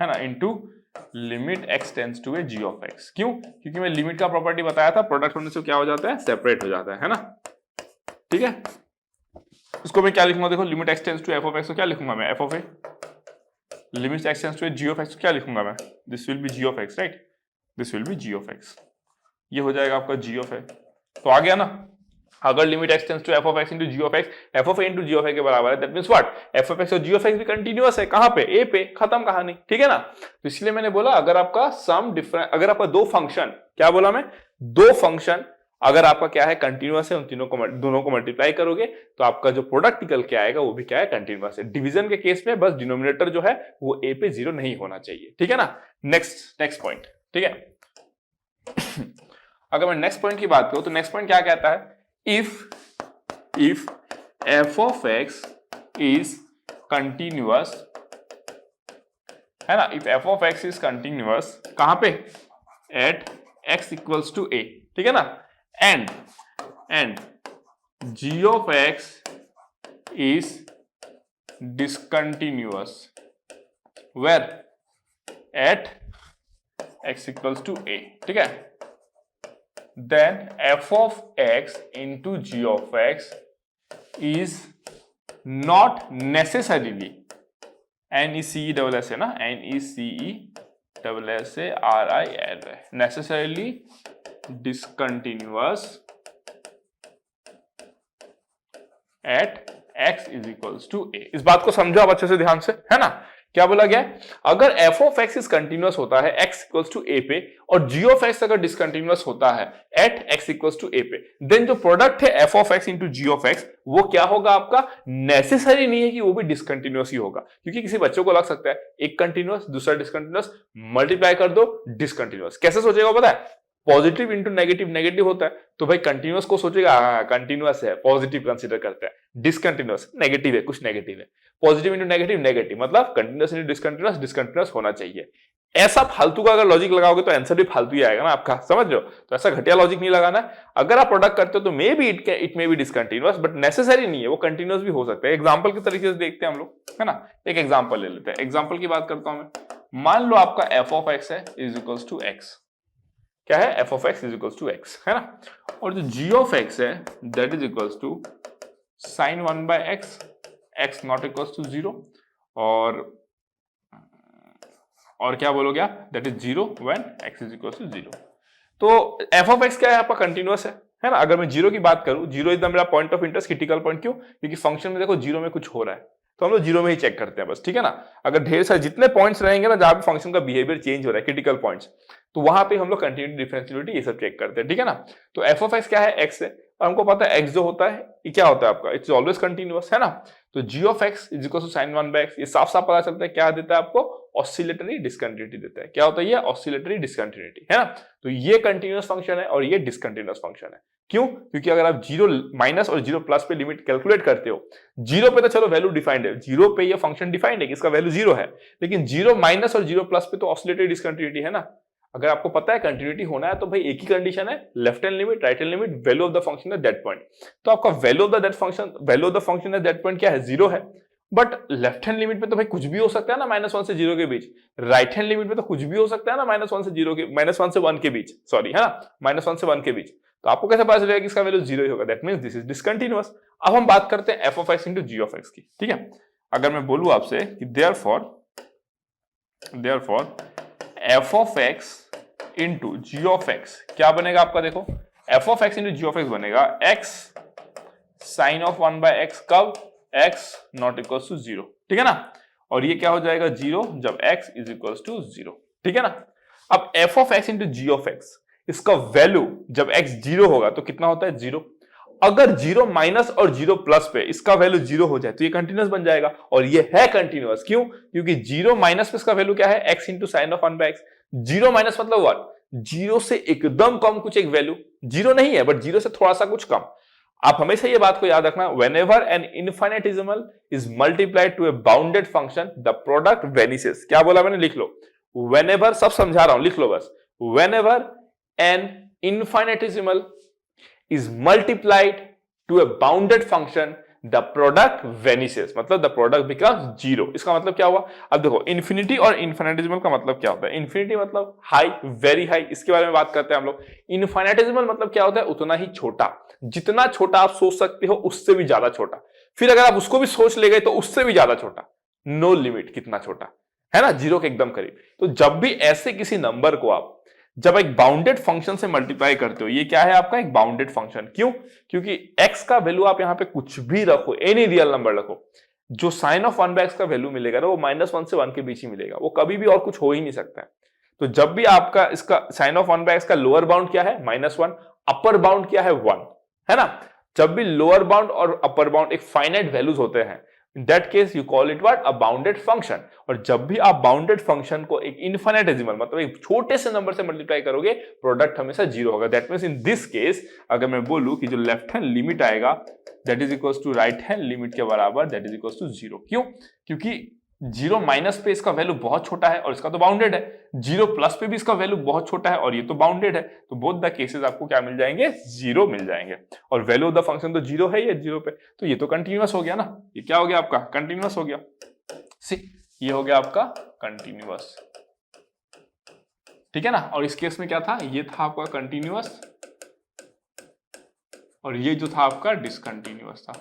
है ना, into limit x tends to A ji of X. क्यों, क्योंकि मैं लिमिट का प्रॉपर्टी बताया था, प्रोडक्ट होने से क्या हो जाता है, सेपरेट हो जाता है ना। ठीक है, इसको मैं क्या लिखूंगा, देखो limit x tends to F of x, तो क्या लिखूंगा मैं, f of a, limit x tends to A ji of x, तो क्या लिखूंगा मैं, this will be g of x, right, this will be g of x. ये हो जाएगा आपका जी ऑफ ए। तो आ गया ना। अगर limit x tends to F of x into ji of x, f of A into ji of x के बराबर है, that means what, f of x और जी ऑफ एक्स भी कंटीन्यूअस है, कहां पे, ए पे, खत्म कहानी। ठीक है ना। तो इसलिए मैंने बोला अगर आपका सम डिफरेंट, अगर आपका दो फंक्शन, क्या बोला मैं, दो फंक्शन अगर आपका क्या है कंटीन्यूअस है, उन तीनों को दोनों को मल्टीप्लाई करोगे तो आपका जो प्रोडक्ट निकल के आएगा वो भी क्या है, कंटीन्यूअस है। डिवीजन के केस में बस डिनोमिनेटर जो है वो ए पे जीरो नहीं होना चाहिए। ठीक है ना। नेक्स्ट पॉइंट, ठीक है। अगर मैं नेक्स्ट पॉइंट की बात करूं तो नेक्स्ट पॉइंट क्या कहता है, if f of x is continuous, है ना, if f of x is continuous कहां पे, at x equals to a, ठीक है ना, and g of x is discontinuous where at x equals to a, ठीक है, then f of x into g of x is not necessarily NECESS है ना, NECESSRIL necessarily discontinuous at x is equals to a। इस बात को समझो आप अच्छे से ध्यान से, है ना। क्या बोला गया, अगर f of x is continuous होता है x इक्वल्स टू a पे और g of x अगर डिसकंटिन्यूअस होता है at x equals to a पे, देन जो प्रोडक्ट है f of x into g of x वो क्या होगा आपका, नेसेसरी नहीं है कि वो भी डिसकंटिन्यूअस ही होगा। क्योंकि किसी बच्चों को लग सकता है एक कंटिन्यूअस दूसरा डिसकंटिन्यूअस, मल्टीप्लाई कर दो डिसकंटिन्यूअस। कैसे सोचेगा पता है, पॉजिटिव इंटू नेगेटिव, नेगेटिव होता है तो भाई कंटिन्यूअस को सोचेगा कंटिन्यूअस है, पॉजिटिव कंसीडर करते हैं, डिसकंटिन्यूअस नेगेटिव है, कुछ नेगेटिव है, पॉजिटिव इंटू नेगेटिव, नेगेटिव, मतलब कंटिन्यूअस इंटू डिसकंटिन्यूअस, डिसकंटिन्यूअस होना चाहिए। ऐसा फालतू का अगर लॉजिक लगाओगे तो आंसर भी फालतू ही आएगा ना आपका, समझ लो। तो ऐसा घटिया लॉजिक नहीं लगाना है। अगर आप प्रोडक्ट करते हो तो may be it may be discontinuous, but necessary नहीं है, वो कंटिन्यूअस भी हो सकता है। एग्जांपल के तरीके से देखते हैं हम लोग, है ना। एक एग्जांपल ले लेते हैं, एग्जांपल की बात करता हूं मैं। मान लो आपका f of x है इज इक्वल्स टू x, क्या है, f of x is equals to x, है ना, और जो g of x है that is equals to sin 1 by x, x not equals to 0, और क्या बोलोगे आप, that is 0 when x is equals to 0। तो f of x क्या है आपका, कंटिन्यूअस है ना। अगर मैं 0 की बात करूं, 0 इज द मेरा point of interest, critical point, क्यों, क्योंकि फंक्शन में देखो 0 में कुछ हो रहा है तो हम लोग 0 में ही चेक करते हैं बस, ठीक है ना। अगर ढेर सारे जितने पॉइंट्स रहेंगे ना जहां भी फंक्शन का बिहेवियर चेंज हो रहा है, क्रिटिकल पॉइंट्स, तो वहां पे हम लोग कंटिन्यूटी, डिफरेंशिएबिलिटी ये सब चेक करते हैं, ठीक है ना। तो f of x क्या है, x है, और हमको पता है x जो होता है ये क्या होता है आपका, इट्स ऑलवेज कंटिन्यूअस, है ना। तो g of x is equal to sin 1/x, ये साफ साफ पता चलता है क्या देता है आपको, ऑसिलेटरी डिसकंटिन्यूटी देता है। क्या होता है ये, ऑसिलेटरी डिसकंटिन्यूटी, है ना। तो ये कंटिन्यूअस फंक्शन है और ये डिसकंटिन्यूअस फंक्शन है। क्यों? क्योंकि अगर आप 0 माइनस और 0 प्लस पे लिमिट कैलकुलेट करते हो, 0 पे तो चलो वैल्यू डिफाइंड है, 0 पे ये फंक्शन डिफाइंड है कि इसका वैल्यू 0 है, लेकिन 0 माइनस और 0 प्लस पे तो ऑसिलेटरी डिसकंटिन्यूटी है ना। अगर आपको पता है कंटिन्यूटी होना है तो भाई एक ही कंडीशन है, left hand limit right hand limit, value of the function at that point. तो आपका value of the function at that point क्या है, 0 है। बट लेफ्ट हैंड लिमिट में तो भाई कुछ भी हो सकता है ना -1 से 0 के बीच, राइट हैंड लिमिट में तो कुछ भी हो सकता है ना -1 से 0 के -1 से 1 के बीच, सॉरी, है ना, -1 से 1 के बीच। तो आपको कैसे पता चलेगा कि इसका वैल्यू 0 ही होगा, that means this is discontinuous. अब हम बात करते हैं f of x into g of x की, ठीक है। अगर मैं बोलूं आपसे कि therefore f of x into g of x क्या बनेगा आपका, देखो f of x into g of x बनेगा x sin of 1/x, कब, x not equals to 0, ठीक है ना। और ये क्या हो जाएगा 0 जब x is equals to 0, ठीक है ना। अब f of x into g of x, इसका वैल्यू जब x 0 होगा तो कितना होता है 0। अगर 0 माइनस और 0 प्लस पे इसका वैल्यू 0 हो जाए तो ये कंटिन्यूअस बन जाएगा, और ये है कंटिन्यूअस। क्यों? क्योंकि 0 माइनस पे इसका वैल्यू क्या है, x into sine of 1/x। 0 minus मतलब व्हाट, 0 से एकदम कम कुछ एक वैल्यू, 0 नहीं है बट 0 से थोड़ा सा कुछ कम। आप हमेशा ये बात को याद रखना, whenever an infinitesimal is multiplied to a bounded function the product vanishes। क्या बोला मैंने, लिख लो, whenever, सब समझा रहा हूं, लिख लो बस, whenever an infinitesimal is multiplied to a bounded function the product vanishes, मतलब the product becomes 0। इसका मतलब क्या हुआ, अब देखो इन्फिनिटी और इन्फिनिटेसिमल का मतलब क्या होता है। इन्फिनिटी मतलब हाई, वेरी हाई, इसके बारे में बात करते हैं हम लोग। इन्फिनिटेसिमल मतलब क्या होता है, उतना ही छोटा, जितना छोटा आप सोच सकते हो उससे भी ज्यादा छोटा, फिर अगर आप उसको भी सोच ले गए तो उससे भी ज्यादा छोटा, नो लिमिट, कितना छोटा, है ना, 0 के एकदम करीब। तो जब भी ऐसे किसी नंबर को आप जब एक बाउंडेड फंक्शन से मल्टीप्लाई करते हो, ये क्या है आपका, एक बाउंडेड फंक्शन। क्यों? क्योंकि x का वैल्यू आप यहां पे कुछ भी रखो, एनी रियल नंबर रखो, जो साइन ऑफ 1/x का वैल्यू मिलेगा ना वो -1 से 1 के बीच ही मिलेगा, वो कभी भी और कुछ हो ही नहीं सकता है। तो जब भी आपका इसका साइन ऑफ 1/x का लोअर बाउंड क्या है, -1, अपर बाउंड क्या है 1, है ना। जब भी लोअर बाउंड और अपर बाउंड एक फाइनाइट वैल्यूज होते हैं, in that case you call it what, a bounded function। और जब भी आप बाउंडेड फंक्शन को एक इनफिनिटेसिमल मतलब एक छोटे से नंबर से मल्टीप्लाई करोगे, प्रोडक्ट हमेशा 0 होगा। That means in this case अगर मैं बोलूं कि जो लेफ्ट हैंड लिमिट आएगा that is equals to right hand limit के बराबर, दैट इज इक्वल्स टू 0। क्यों? क्योंकि 0 माइनस पे इसका वैल्यू बहुत छोटा है और इसका तो बाउंडेड है, 0 प्लस पे भी इसका वैल्यू बहुत छोटा है और ये तो बाउंडेड है। तो बोथ द केसेस आपको क्या मिल जाएंगे, 0 मिल जाएंगे। और वैल्यू ऑफ द फंक्शन तो 0 है, ये 0 पे, तो ये तो कंटिन्यूअस हो गया ना। ये क्या हो गया आपका, कंटिन्यूअस हो गया। सी, ये हो गया आपका कंटिन्यूअस, ठीक है ना। और इस केस में क्या था, ये था आपका कंटिन्यूअस और ये जो था आपका डिसकंटिन्यूअस था।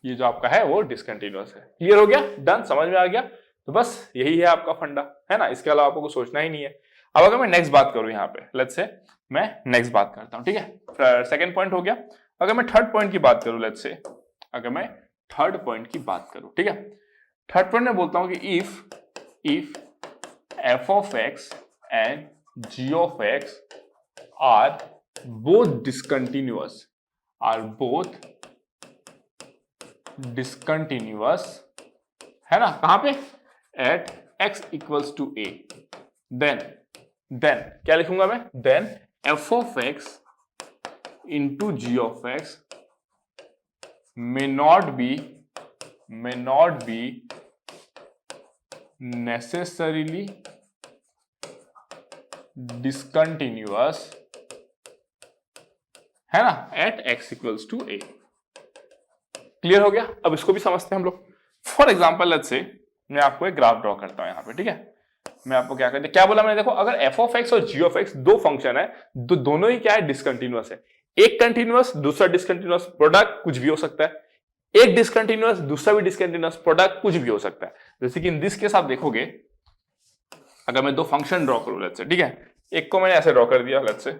ये जो आपका है वो डिसकंटिन्यूअस है। क्लियर हो गया, डन, समझ में आ गया। तो बस यही है आपका फंडा, है ना, इसके अलावा आपको सोचना ही नहीं है। अब अगर मैं नेक्स्ट बात करूं यहाँ पे, लेट्स से मैं नेक्स्ट बात करता हूं, ठीक है। सेकंड पॉइंट हो गया। अगर मैं थर्ड पॉइंट की बात करूं, लेट्स से अगर मैं थर्ड पॉइंट की बात करूं, ठीक है, थर्ड पॉइंट में बोलता हूं कि if f of x and g of x are both discontinuous, है ना, कहां पे, at x equals to a, then क्या लिखूंगा मैं, then f of x into g of x may not be necessarily discontinuous, है ना, at x equals to a। Clear हो गया। अब इसको भी समझते हैं हम लोग। फॉर एग्जाम्पल लेट्स से मैं आपको एक ग्राफ ड्रॉ करता हूं यहाँ पे, ठीक है। मैं आपको क्या करते, क्या बोला मैंने, देखो अगर f of x और g of x दो फंक्शन है, दोनों ही क्या है, डिसकंटिन्यूअस है। एक कंटिन्यूअस दूसरा डिसकंटिन्यूअस, प्रोडक्ट कुछ भी हो सकता है। एक डिसकंटिन्यूअस दूसरा भी डिसकंटिन्यूअस, प्रोडक्ट कुछ भी हो सकता है। जैसे कि इन दिस केस आप देखोगे, अगर मैं दो फंक्शन ड्रॉ करूं लेट्स से, ठीक है, एक को मैंने ऐसे ड्रॉ कर दिया लेट्स से,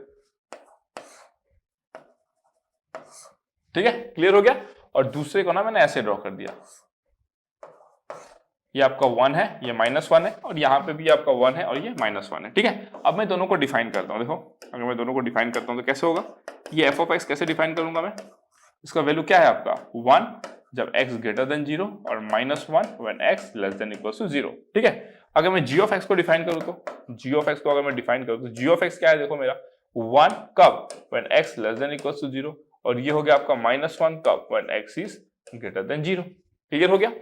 ठीक है, क्लियर हो गया, और दूसरे को ना मैंने ऐसे ड्रॉ कर दिया, ये आपका 1 है, ये -1 है, और यहाँ पे भी आपका 1 है और ये -1 है। ठीक है, अब मैं दोनों को डिफाइन करता हूँ। देखो अगर मैं दोनों को डिफाइन करता हूँ तो कैसे होगा, ये f ऑफ x कैसे डिफाइन करूंगा मैं, इसका वैल्यू क्या है आपका 1 जब x ग्रेटर देन 0 और -1 when x less than equals to 0। ठीक है, अगर मैं g ऑफ x को डिफाइन करूँ तो g ऑफ x को अगर मैं डिफाइन करूँ तो g ऑफ x क्या है, देखो मेरा 1 कब when x less than equals to 0, और ये हो गया आपका -1 कब when x is greater than 0। Clear हो गया,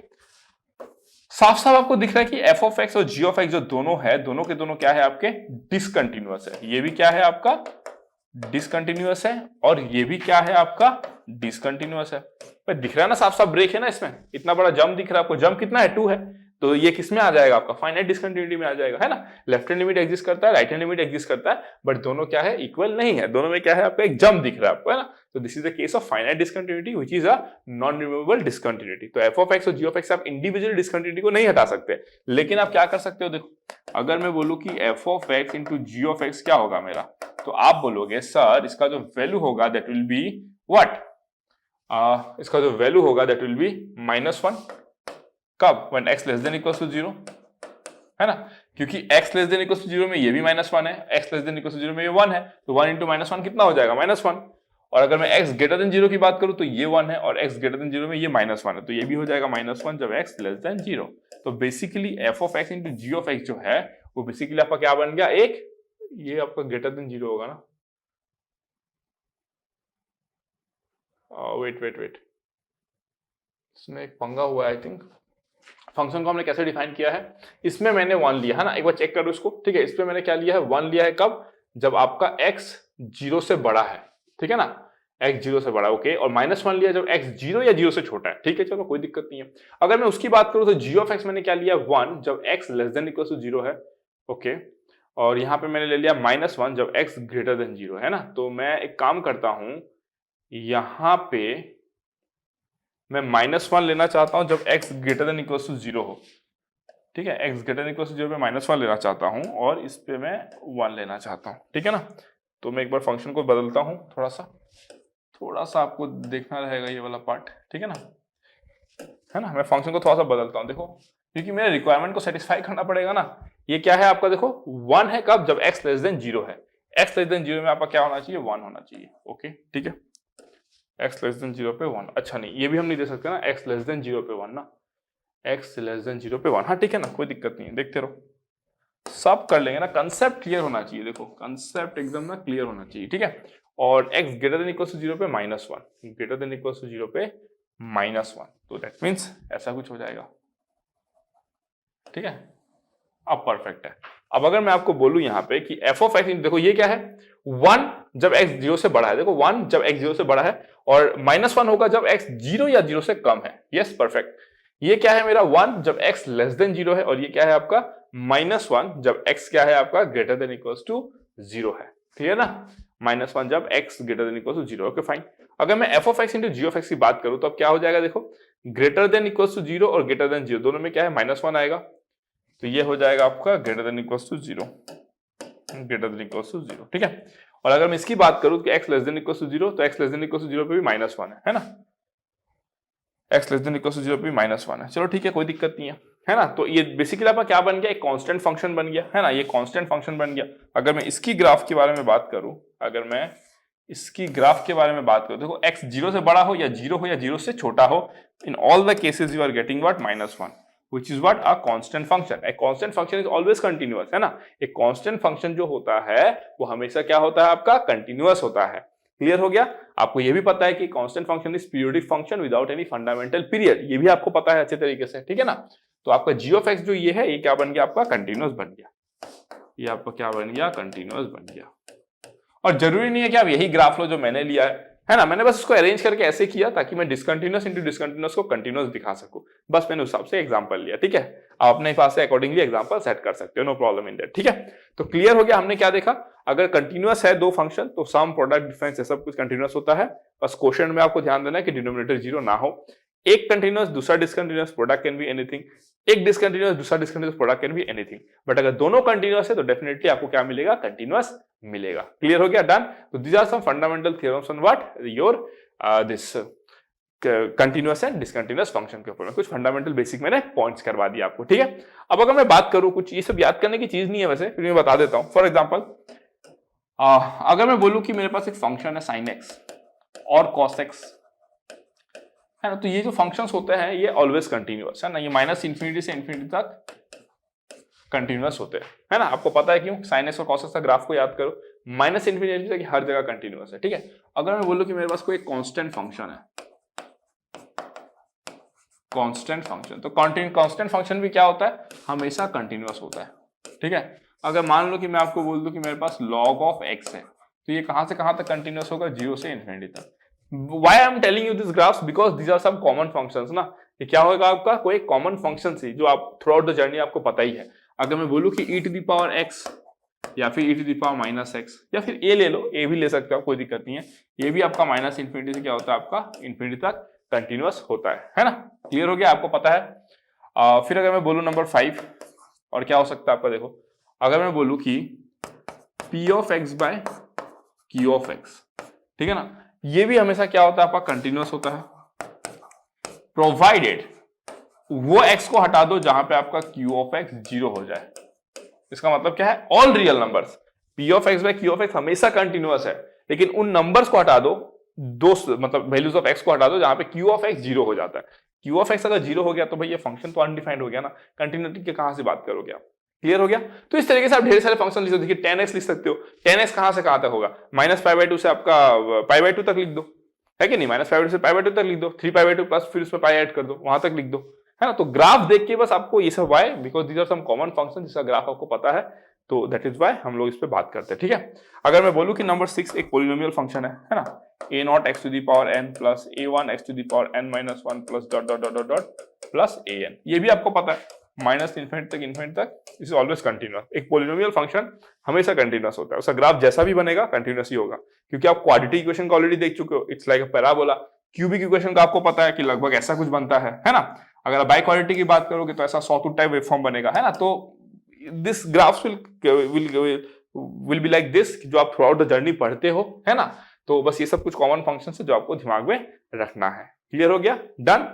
साफ साफ आपको दिख रहा है कि f ऑफ x और g ऑफ x जो दोनों है, दोनों के दोनों क्या है आपके डिसकंटिन्यूअस है। ये भी क्या है आपका डिसकंटिन्यूअस है, और ये भी क्या है आपका डिसकंटिन्यूअस है। पर दिख रहा है ना, साफ साफ ब्रेक है ना इसमें, इतना बड़ा जंप दिख रहा है आपको, जंप कितना है 2 है, तो ये किस में आ जाएगा आपका फाइनाइट डिसकंटिन्यूटी में आ जाएगा, है ना। लेफ्ट हैंड लिमिट एग्जिस्ट करता है, राइट हैंड लिमिट एग्जिस्ट करता है, बट दोनों क्या है इक्वल नहीं है, दोनों में क्या है आपका एक जंप दिख रहा है आपको, है ना। तो this is the case of finite discontinuity which is a non removable discontinuity. तो f ऑफ x और g ऑफ x आप इंडिविजुअल डिसकंटिन्यूटी को नहीं हटा सकते, लेकिन आप क्या कर सकते हो, देखो अगर मैं बोलूं कि f of x into g of x क्या होगा मेरा, तो आप बोलोगे सर इसका जो वैल्यू होगा दैट विल बी व्हाट, इसका जो वैल्यू होगा दैट विल बी -1 कब when x less than equals to 0, है ना, क्योंकि x less than equals to 0 में ये भी -1 है, x less than equals to 0 में ये 1 है, तो 1 इंटू -1 कितना हो जाएगा -1, और अगर मैं x ग्रेटर देन 0 की बात करूं तो ये 1 है, और x ग्रेटर देन 0 में ये -1 है, तो ये भी हो जाएगा -1 जब x लेस देन 0। तो basically f of x into g of x जो है वो बेसिकली आपका क्या बन गया, एक ये आपका ग्रेटर देन 0 होगा ना, वेट इसमें एक पंगा हुआ है आई थिंक। फंक्शन को हमने कैसे डिफाइन किया है, इसमें मैंने 1 लिया है ना, एक बार चेक करो इसको। ठीक है, इसमें मैंने क्या लिया है 1 लिया है, कब, जब आपका x 0 से बड़ा है, ठीक है ना, x 0 से बड़ा, ओके, और -1 लिया जब x 0 या 0 से छोटा है। ठीक है, चलो कोई दिक्कत नहीं है। अगर मैं उसकी बात करूं तो g ऑफ x मैंने क्या लिया 1 जब x less than equal to 0 है, ओके, और यहां पे मैंने ले लिया -1 जब x ग्रेटर देन 0 है ना। तो मैं एक काम करता हूं, यहां पे मैं -1 लेना चाहता हूं जब x greater than equal to 0 हो। ठीक है, x greater than equal to 0 पे -1 लेना चाहता हूं, और इस पे मैं 1 लेना चाहता हूं। ठीक है ना, तो मैं एक बार फंक्शन को बदलता हूं, थोड़ा सा आपको देखना रहेगा ये वाला पार्ट। ठीक है ना, मैं फंक्शन को थोड़ा सा बदलता हूं, देखो क्योंकि मेरे रिक्वायरमेंट को सेटिस्फाई करना पड़ेगा ना। ये क्या है आपका, देखो 1 है कब, जब x लेस देन 0 है, x लेस देन 0 में आपका क्या होना चाहिए 1 होना चाहिए। ओके, ठीक है, x लेस देन 0 पे 1, अच्छा नहीं ये भी हम नहीं दे सकते ना, x लेस देन 0 पे 1 ना, x लेस देन 0 पे 1, हाँ ठीक है ना, कोई दिक्कत नहीं है, देखते रहो, सब कर लेंगे ना। कंसेप्ट क्लियर होना चाहिए, देखो कंसेप्ट एकदम ना क्लियर होना चाहिए। ठीक है, और x greater than equal to 0 पे -1, ग्रेटर देन इक्वल टू 0 पे -1, तो दैट मीन्स ऐसा कुछ हो जाएगा। ठीक है, अब परफेक्ट है। अब अगर मैं आपको बोलूं यहाँ पे कि f ऑफ x, देखो ये क्या है 1 जब x 0 से बड़ा है, देखो 1 जब x 0 से बड़ा है, और -1 होगा जब x 0 या 0 से कम है। यस परफेक्ट, ये क्या है मेरा 1 जब x लेस देन 0 है, और ये क्या है आपका -1 जब x क्या है आपका ग्रेटर देन इक्वल्स टू 0 है। ठीक है ना, -1 जब x greater than equals to 0। Okay fine, अगर मैं f of x into g of x की बात करूं तो अब क्या हो जाएगा, देखो ग्रेटर देन इक्वल्स टू 0 और ग्रेटर देन 0 दोनों में क्या है -1 आएगा, तो ये हो जाएगा आपका greater than equals to 0, greater than equals to 0। ठीक है, और अगर मैं इसकी बात करूं कि x less than equals to 0, तो x less than equals to 0 पे भी -1 है ना, x less than equals to 0 पे भी -1 है। चलो ठीक है, कोई दिक्कत नहीं है ना। तो ये बेसिकली आपका क्या बन गया, एक कांस्टेंट फंक्शन बन गया, है ना, ये कांस्टेंट फंक्शन बन गया। अगर मैं इसकी ग्राफ के बारे में बात करूं, अगर मैं इसकी ग्राफ के बारे में बात करूं, देखो x 0 से बड़ा हो या 0 से छोटा हो, in all the cases you are getting what -1, which is what a constant function. A constant function is always continuous, है ना। एक constant function जो होता है वो हमेशा क्या होता है आपका continuous होता है। क्लियर हो गया, आपको ये भी पता है कि constant function is periodic function without any fundamental period, ये भी आपको पता है अच्छे तरीके से। ठीक है ना, तो आपका g of x जो ये है, ये क्या बन गया आपका कंटिन्यूअस बन गया, ये आपका क्या बन गया कंटिन्यूअस बन गया। और जरूरी नहीं है कि आप यही ग्राफ लो जो मैंने लिया है ना, मैंने बस उसको अरेंज करके ऐसे किया ताकि मैं डिसकंटिन्यूअस इंटू डिसकंटिन्यूअस को कंटिन्यूअस दिखा सकूं, बस मैंने उस हिसाब से एग्जांपल लिया। ठीक है, आप अपने पास से अकॉर्डिंगली एग्जांपल सेट कर सकते हो, नो प्रॉब्लम इन दैट। ठीक है, तो क्लियर हो गया, हमने क्या देखा, अगर कंटिन्यूअस है दो फंक्शन तो सम प्रोडक्ट डिफरेंस ये सब कुछ कंटिन्यूअस होता है। बस क्वेश्चन में आपको ध्यान देना है कि डिनोमिनेटर 0 ना हो। एक कंटिन्यूअस दूसरा discontinuous, product can be anything, एक डिसकंटिन्यूअस दूसरा discontinuous, product can be anything, but अगर दोनों कंटिन्यूअस है तो डेफिनेटली आपको क्या मिलेगा, कंटिन्यूअस मिलेगा। क्लियर हो गया, डन। तो these are some fundamental theorems on what your this continuous and discontinuous function के ऊपर में कुछ फंडामेंटल बेसिक मैंने पॉइंट्स करवा दिया आपको, ठीक है। अब अगर मैं बात करूं, कुछ ये सब याद करने की चीज नहीं है वैसे, फिर मैं बता देता हूं। फॉर एग्जांपल अगर मैं बोलूं कि मेरे पास एक फंक्शन है sin x और cos x, है ना, तो ये जो फंक्शंस होते हैं ये ऑलवेज कंटिन्यूअस है ना, ये माइनस इंफिनिटी से इंफिनिटी तक कंटिन्यूअस होते हैं, है ना। आपको पता है क्यों, sin x और cos x का ग्राफ को याद करो, माइनस इंफिनिटी तक हर जगह कंटिन्यूअस है, ठीक है। अगर मैं बोलूं कि मेरे पास कोई कांस्टेंट फंक्शन है, कांस्टेंट फंक्शन, तो कांस्टेंट फंक्शन भी क्या होता है, हमेशा कंटिन्यूअस होता है, ठीक है। अगर मान लो कि मैं आपको बोल दूं कि मेरे पास log ऑफ x है, तो ये कहां से कहां तक कंटिन्यूअस होगा, 0 से इंफिनिटी तक। Why I am telling you this graphs, because these are some common functions ना। ये क्या होगा आपका, कोई कॉमन फंक्शन से जो आप थ्रू आउट द जर्नी आपको पता ही है। अगर मैं बोलूं कि e to the power x या फिर e to the power minus x, या फिर a ले लो, a भी ले सकते हो, कोई दिक्कत नहीं है, ये भी आपका माइनस इंफिनिटी से क्या होता है, आपका इंफिनिटी तक कंटिन्यूअस होता है ना। क्लियर हो गया, आपको पता है। फिर अगर मैं बोलूं नंबर 5, और क्या हो सकता है आपका, देखो अगर मैं बोलूं कि p of x by q of x, ठीक है ना, ये भी हमेशा क्या होता है आपका, कंटिन्यूअस होता है, प्रोवाइडेड वो x को हटा दो जहां पे आपका q ऑफ x 0 हो जाए। इसका मतलब क्या है, all real numbers p of x by q of x हमेशा कंटिन्यूअस है, लेकिन उन नंबर्स को हटा दो, दो मतलब वैल्यूज ऑफ x को हटा दो जहां पे q ऑफ x 0 हो जाता है। q ऑफ x अगर 0 हो गया तो भाई ये फंक्शन तो अनडिफाइंड हो गया ना, कंटिन्यूटी के कहां से बात करोगे आप। क्लियर हो गया। तो इस तरीके से आप ढेर सारे फंक्शन लिख सकते हो। देखिए 10x लिख सकते हो, 10x कहां से कहां तक होगा, -π/2 से आपका π/2 तक लिख दो, है कि नहीं, -π/2 से π/2 तक लिख दो, 3π/2 प्लस फिर उसमें पाई ऐड कर दो, वहां तक लिख दो, है ना। तो ग्राफ देख के बस आपको ये सब why, because these are some common function जिसका ग्राफ आपको पता है, तो दैट इज वाई हम लोग इस पे बात करते हैं, ठीक है। अगर मैं बोलूं कि नंबर 6 एक पोलिनोमियल फंक्शन है ना, a0 x to the power n plus a1 x to the power n minus 1 plus dot dot dot dot plus an, ये भी आपको पता है माइनस इन्फिनिटी तक इज ऑलवेज कंटिन्यूअस। एक पोलिनोमियल फंक्शन हमेशा कंटिन्यूअस होता है, उसका ग्राफ जैसा भी बनेगा कंटिन्यूअस ही होगा, क्योंकि आप क्वाड्रेटिक इक्वेशन को ऑलरेडी देख चुके हो, it's like a parabola. Cubic equation का आपको पता है कि लगभग ऐसा कुछ बनता है ना। अगर आप बाई क्वाड्रेटिक की बात करोगे तो ऐसा सॉटूथ टाइप वेवफॉर्म बनेगा, है ना। तो this graphs will be like this, जो आप थ्रू आउट द जर्नी पढ़ते हो, है ना। तो बस ये सब कुछ कॉमन फंक्शन है जो आपको दिमाग में रखना है। क्लियर हो गया, डन।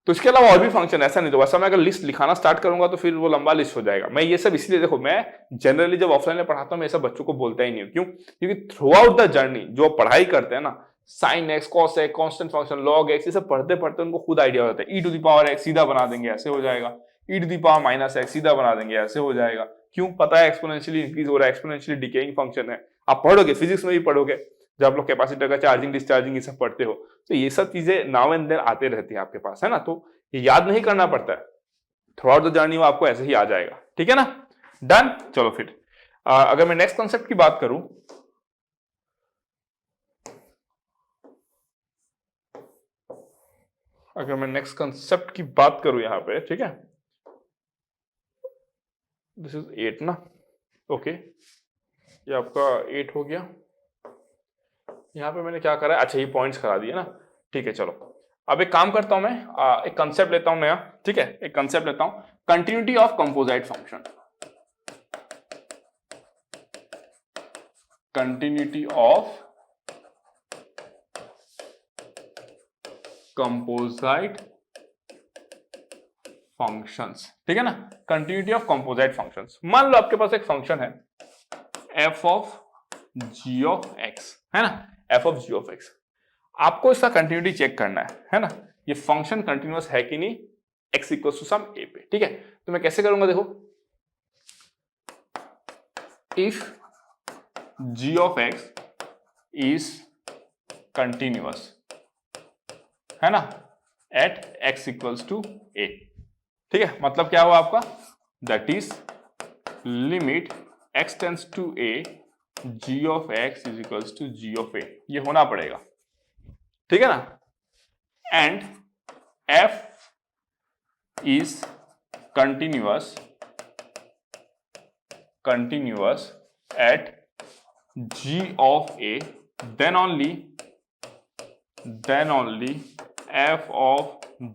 तो इसके अलावा और भी फंक्शन, ऐसा नहीं, तो वैसा मैं अगर लिस्ट लिखाना स्टार्ट करूंगा तो फिर वो लंबा लिस्ट हो जाएगा। मैं ये सब इसलिए, देखो मैं जनरली जब ऑफलाइन में पढ़ाता हूँ मैं ये सब बच्चों को बोलता ही नहीं हूँ, क्यों, क्योंकि थ्रू आउट द जर्नी जो पढ़ाई करते हैं ना, sine X, cos X, constant function, log X, ये सब पढ़ते पढ़ते उनको खुद आइडिया होता है। E to the power X सीधा बना देंगे, ऐसे हो जाएगा, e to the power minus X सीधा बना देंगे, ऐसे हो जाएगा। क्यों, पता है एक्सपोनेंशियली इंक्रीज हो रहा है, एक्सपोनेंशियली डिकेइंग फंक्शन है। आप पढ़ोगे, फिजिक्स में भी पढ़ोगे, जब आप लोग कैपेसिटर का चार्जिंग डिस्चार्जिंग ये सब पढ़ते हो, तो ये सब चीजें नाउ एंड देन आते रहती है आपके पास, है ना। तो ये याद नहीं करना पड़ता है, थ्रू आउट द जर्नी वो आपको ऐसे ही आ जाएगा, ठीक है ना, डन। चलो फिर अगर मैं नेक्स्ट कॉन्सेप्ट की बात करूं, यहां पे, ठीक है, दिस इज 8 ना, ओके, ये आपका 8 हो गया। यहां पे मैंने क्या करा है, अच्छा ये पॉइंट्स करा दिए ना, ठीक है। चलो अब एक काम करता हूं मैं, एक कंसेप्ट लेता हूं नया, ठीक है, एक कंसेप्ट लेता हूं, continuity of composite function, continuity of composite functions, ठीक है ना, कंटिन्यूटी ऑफ कंपोजिट फंक्शंस। मान लो आपके पास एक फंक्शन है f of g of x, है ना, f of g of x। आपको इसका कंटिन्यूटी चेक करना है ना, ये फंक्शन कंटिन्यूअस है कि नहीं, x equal to some a पे, ठीक है। तो मैं कैसे करूंगा, देखो, if g of x is continuous, है ना, at x equals to a, ठीक है। मतलब क्या हुआ आपका, that is limit x tends to a g of x is equals to g of a, ये होना पड़ेगा, ठीक है ना। And f is continuous at g of a, then only f of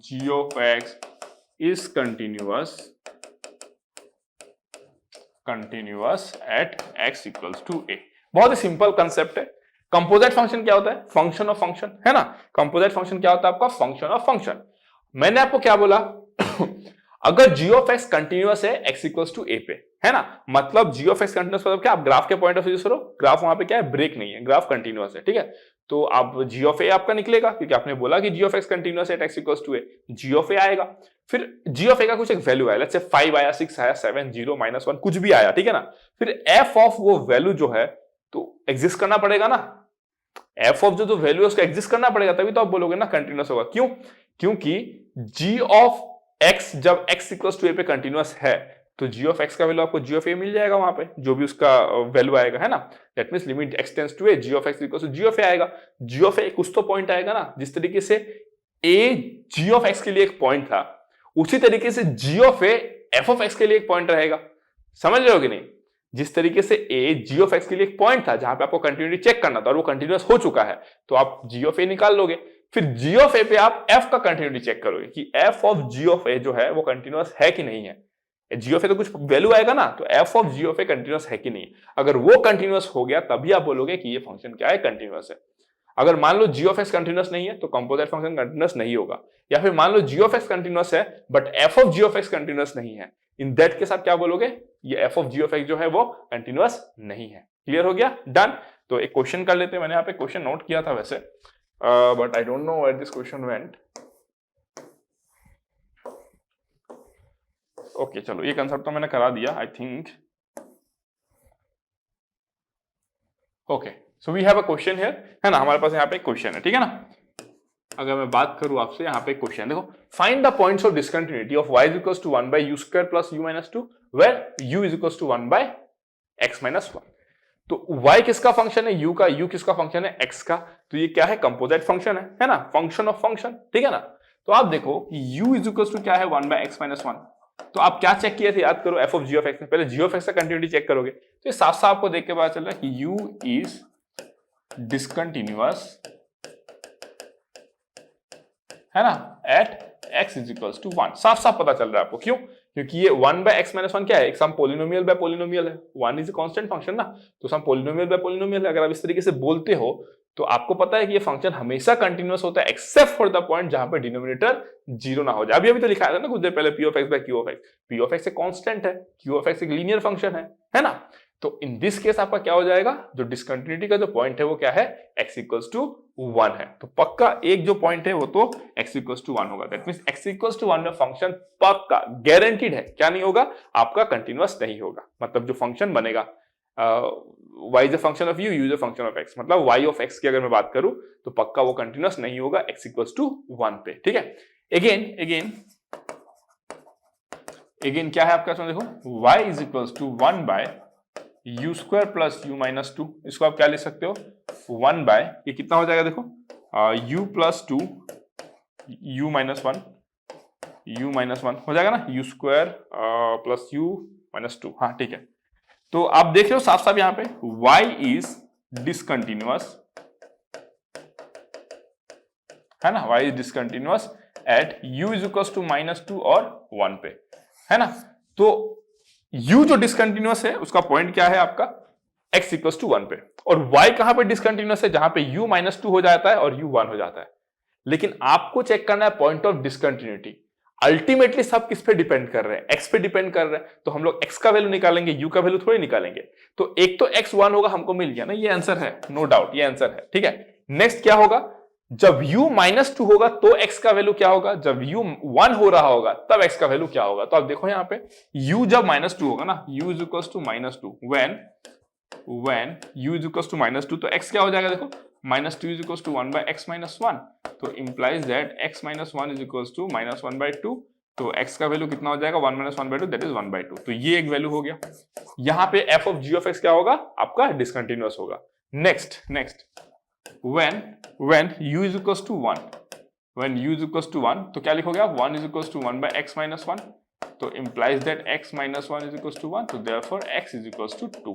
g of x is continuous at x equals to a। बहुत ही simple concept है, composite function क्या होता है? फंक्शन ऑफ फंक्शन, है ना। कंपोजिट फंक्शन क्या होता है आपका? Function of function. मैंने आपको क्या बोला? अगर g ऑफ x कंटिन्यूअस है x इक्वल्स टू a पे, है ना, मतलब g ऑफ x कंटिन्यूअस मतलब क्या? आप ग्राफ के पॉइंट ऑफ व्यू से करो, ग्राफ वहां पे क्या है? ब्रेक नहीं है, ग्राफ कंटिन्यूअस है, ठीक है। तो आप g ऑफ a आपका निकलेगा, क्योंकि आपने बोला कि g ऑफ x कंटिन्यूअस है x equals to a, g of a आएगा। फिर g ऑफ a का कुछ एक वैल्यू आया, लेट्स से 5 आया, 6 आया, 7, 0, -1 कुछ भी आया, ठीक है ना। फिर f ऑफ वो वैल्यू जो है तो एग्जिस्ट करना पड़ेगा ना। f ऑफ जो वैल्यू है उसका एग्जिस्ट करना पड़ेगा, तभी तो आप बोलोगे ना कंटिन्यूअस होगा। क्यों? क्योंकि g ऑफ x जब x इक्वल्स टू a पे कंटिन्यूअस है तो g ऑफ x का वैल्यू आपको g ऑफ a मिल जाएगा वहां पे, जो भी उसका वैल्यू आएगा, है ना। That means limit x tends to a, g of x equals to g of a आएगा। g ऑफ a कुछ तो पॉइंट आएगा ना, जिस तरीके से a g ऑफ x के लिए एक पॉइंट था, उसी तरीके से g of a f of x के लिए एक पॉइंट रहेगा। समझ रहे हो कि नहीं? जिस तरीके से a g ऑफ x के लिए एक पॉइंट था जहां पे आपको कंटिन्यूटी चेक करना था और वो कंटिन्यूअस हो चुका है, तो आप g ऑफ a निकाल लोगे। फिर g ऑफ a पे आप f का कंटिन्यूटी चेक करोगे कि f of g of a जो है वो कंटिन्यूअस है कि नहीं है। g ऑफ a तो कुछ वैल्यू आएगा ना, तो f of g of a continuous है कि नहीं। अगर वो कंटिन्यूअस हो गया तभी आप बोलोगे कि ये फंक्शन क्या है? कंटिन्यूअस है। अगर मान लो g ऑफ x कंटिन्यूअस नहीं है तो कंपोजिट फंक्शन कंटिन्यूअस नहीं होगा। या फिर मान लो g ऑफ x कंटिन्यूअस है but f of g of x continuous नहीं है, इन दैट केस आप क्या बोलोगे? ये f of g of x जो है वो कंटिन्यूअस नहीं है। क्लियर हो गया? डन। तो एक क्वेश्चन कर लेते हैं, मैंने यहाँ पे क्वेश्चन नोट किया था वैसे, but I don't know where this question went. Okay चलो, ये कंसेप्ट तो मैंने करा दिया I think. Okay so we have a question here, है ना, हमारे पास यहाँ पे एक क्वेश्चन है, ठीक है ना। अगर मैं बात करूं आपसे, यहाँ पे क्वेश्चन देखो, find the points of discontinuity of y is equals to 1 by u square plus u minus 2 where u is equals to 1 by x minus 1। तो y किसका फंक्शन है? u का। u किसका फंक्शन है? x का। तो ये क्या है? कंपोजिट फंक्शन है ना, फंक्शन ऑफ फंक्शन, ठीक है ना। तो आप देखो कि u इज इक्वल्स टू क्या है? 1 बाय x माइनस 1। तो आप क्या चेक किए थे? याद करो, f of g of x में पहले g ऑफ x का कंटिन्यूटी चेक करोगे तो ये साफ साफ आपको देख के पता चल रहा है कि u इज डिसकंटिन्यूअस, है ना, at x is equals to 1। साफ साफ पता चल रहा है आपको। क्यों? क्योंकि ये 1 बाय x माइनस 1 क्या है? एक सम पोलिनोमियल बाय पोलिनोमियल है। 1 इज अ कांस्टेंट फंक्शन ना, तो सम पोलिनोमियल बाय पोलिनोमियल है। अगर आप इस तरीके से बोलते हो तो आपको पता है कि ये फंक्शन हमेशा कंटिन्यूअस होता है एक्सेप्ट फॉर द पॉइंट जहां पे डिनोमिनेटर 0 ना हो जाए। अभी अभी तो लिखा था ना कुछ देर पहले, p of x by q of x। p of x एक कांस्टेंट है, q ऑफ x एक लीनियर फंक्शन है ना। तो इन दिस केस आपका क्या हो जाएगा? जो डिसकंटिन्यूटी का जो पॉइंट है वो क्या है? x इक्वल्स टू 1 है। तो पक्का एक जो पॉइंट है वो तो x इक्वल्स टू 1 होगा। That means x equals to 1 में फंक्शन पक्का गारंटीड है क्या नहीं होगा? आपका कंटिन्यूअस नहीं होगा। मतलब जो फंक्शन बनेगा y is a function of u, u is a function of x, मतलब y ऑफ x की अगर मैं बात करूं तो पक्का वो कंटिन्यूअस नहीं होगा x इक्वल्स टू 1 पे, ठीक है। अगेन क्या है आपका? देखो y is equals to 1 by u square plus u minus 2। इसको आप क्या लिख सकते हो? 1 बाय, ये कितना हो जाएगा देखो, u plus 2 u minus 1, u minus 1 हो जाएगा ना, u square plus u minus 2। हाँ ठीक है। तो आप देख रहे हो साफ साफ यहाँ पे y इज डिसकंटिन्यूअस, है ना, y is discontinuous at u is equals to minus 2 और 1 पे, है ना। तो u जो डिसकंटिन्यूअस है उसका पॉइंट क्या है आपका? x इक्वल्स टू 1 पे। और y कहां पे डिसकंटिन्यूअस है? जहां पे u माइनस 2 हो जाता है और u 1 हो जाता है। लेकिन आपको चेक करना है पॉइंट ऑफ डिसकंटिन्यूटी। अल्टीमेटली सब किस पे डिपेंड कर रहे हैं? x पे डिपेंड कर रहे हैं। तो हम लोग x का वैल्यू निकालेंगे, u का वैल्यू थोड़ी निकालेंगे। तो एक तो x 1 होगा, हमको मिल गया ना, ये आंसर है, नो डाउट ये आंसर है, ठीक है। नेक्स्ट क्या होगा? जब u माइनस 2 होगा तो x का वैल्यू क्या होगा? जब u 1 हो रहा होगा तब x का वैल्यू क्या होगा? तो आप देखो यहाँ पे u जब माइनस 2 होगा ना, u is equals to minus 2 when u is equals to minus 2, तो x क्या हो जाएगा? देखो minus 2 is equals to 1 by x minus 1, तो implies that x minus 1 is equals to minus 1 by 2। तो x का वैल्यू कितना हो जाएगा? 1 minus 1 by 2, that is 1 by 2। तो ये एक वैल्यू हो गया। यहाँ पे f of g of x क्या होगा? आपका डिसकंटिन्यूअस होगा। Next when u is equals to 1, when u is equals to 1, तो क्या लिखोगे आप? 1 is equals to 1 by x minus 1, तो implies that x minus 1 is equals to 1, तो therefore x is equals to 2।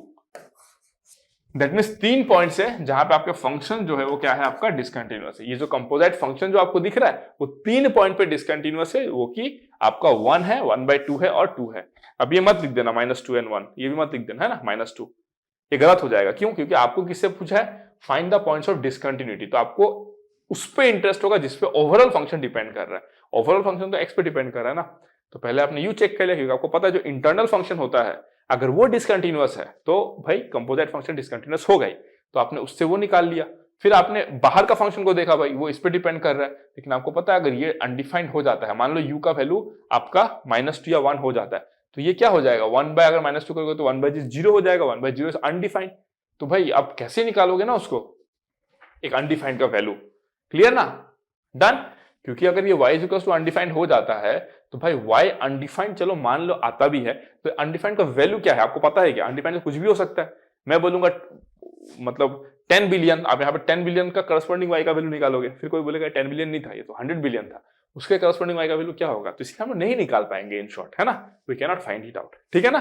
That means 3 points है जहां पे आपका फंक्शन जो है वो क्या है? आपका डिसकंटिन्यूअस है। ये जो कंपोजिट फंक्शन जो आपको दिख रहा है वो 3 पॉइंट पे डिसकंटिन्यूअस है, वो कि आपका 1 है, 1 by 2 है और 2 है। अब ये मत लिख देना -2 and 1, ये भी मत लिख देना, है ना, -2, ये गलत हो जाएगा। क्यों? क्योंकि आपको किससे पूछा है? Find the points of discontinuity. तो आपको उस पे इंटरेस्ट होगा जिस पे ओवरऑल फंक्शन डिपेंड कर रहा है। ओवरऑल फंक्शन तो एक्स पे डिपेंड कर रहा है ना, तो पहले आपने यू चेक कर लिया, क्योंकि आपको पता है जो इंटरनल फंक्शन होता है अगर वो डिसकंटिन्यूअस है तो भाई कंपोजिट फंक्शन डिसकंटिन्यूअस हो गई, तो आपने उससे वो निकाल लिया। फिर आपने बाहर का फंक्शन को देखा, भाई वो इस पे डिपेंड कर रहा है, लेकिन आपको पता है अगर ये अनडिफाइंड हो जाता है, मान लो u का वैल्यू आपका -2 या 1 हो जाता है, तो ये क्या हो जाएगा 1 बाय, अगर -2 करोगे तो 1 बाय 0 हो जाएगा, 1 बाय 0 इज अनडिफाइंड। तो भाई आप कैसे निकालोगे ना उसको, एक अनडिफाइंड का वैल्यू। क्लियर ना, डन। क्योंकि अगर ये y इज अनडिफाइंड हो जाता है तो भाई y अनडिफाइंड चलो मान लो आता भी है, तो अनडिफाइंड का वैल्यू क्या है आपको पता है क्या? अनडिफाइंड कुछ भी हो सकता है। मैं बोलूंगा मतलब 10 बिलियन, आप यहाँ पे 10 बिलियन का करस्पॉन्डिंग y का वैल्यू निकालोगे, फिर कोई बोलेगा 10 बिलियन नहीं था, ये तो 100 बिलियन था, उसके करस्पॉन्डिंग y का वैल्यू क्या होगा? तो इसलिए हम नहीं निकाल पाएंगे इन शॉर्ट, है ना, we can not find it out. ठीक है ना,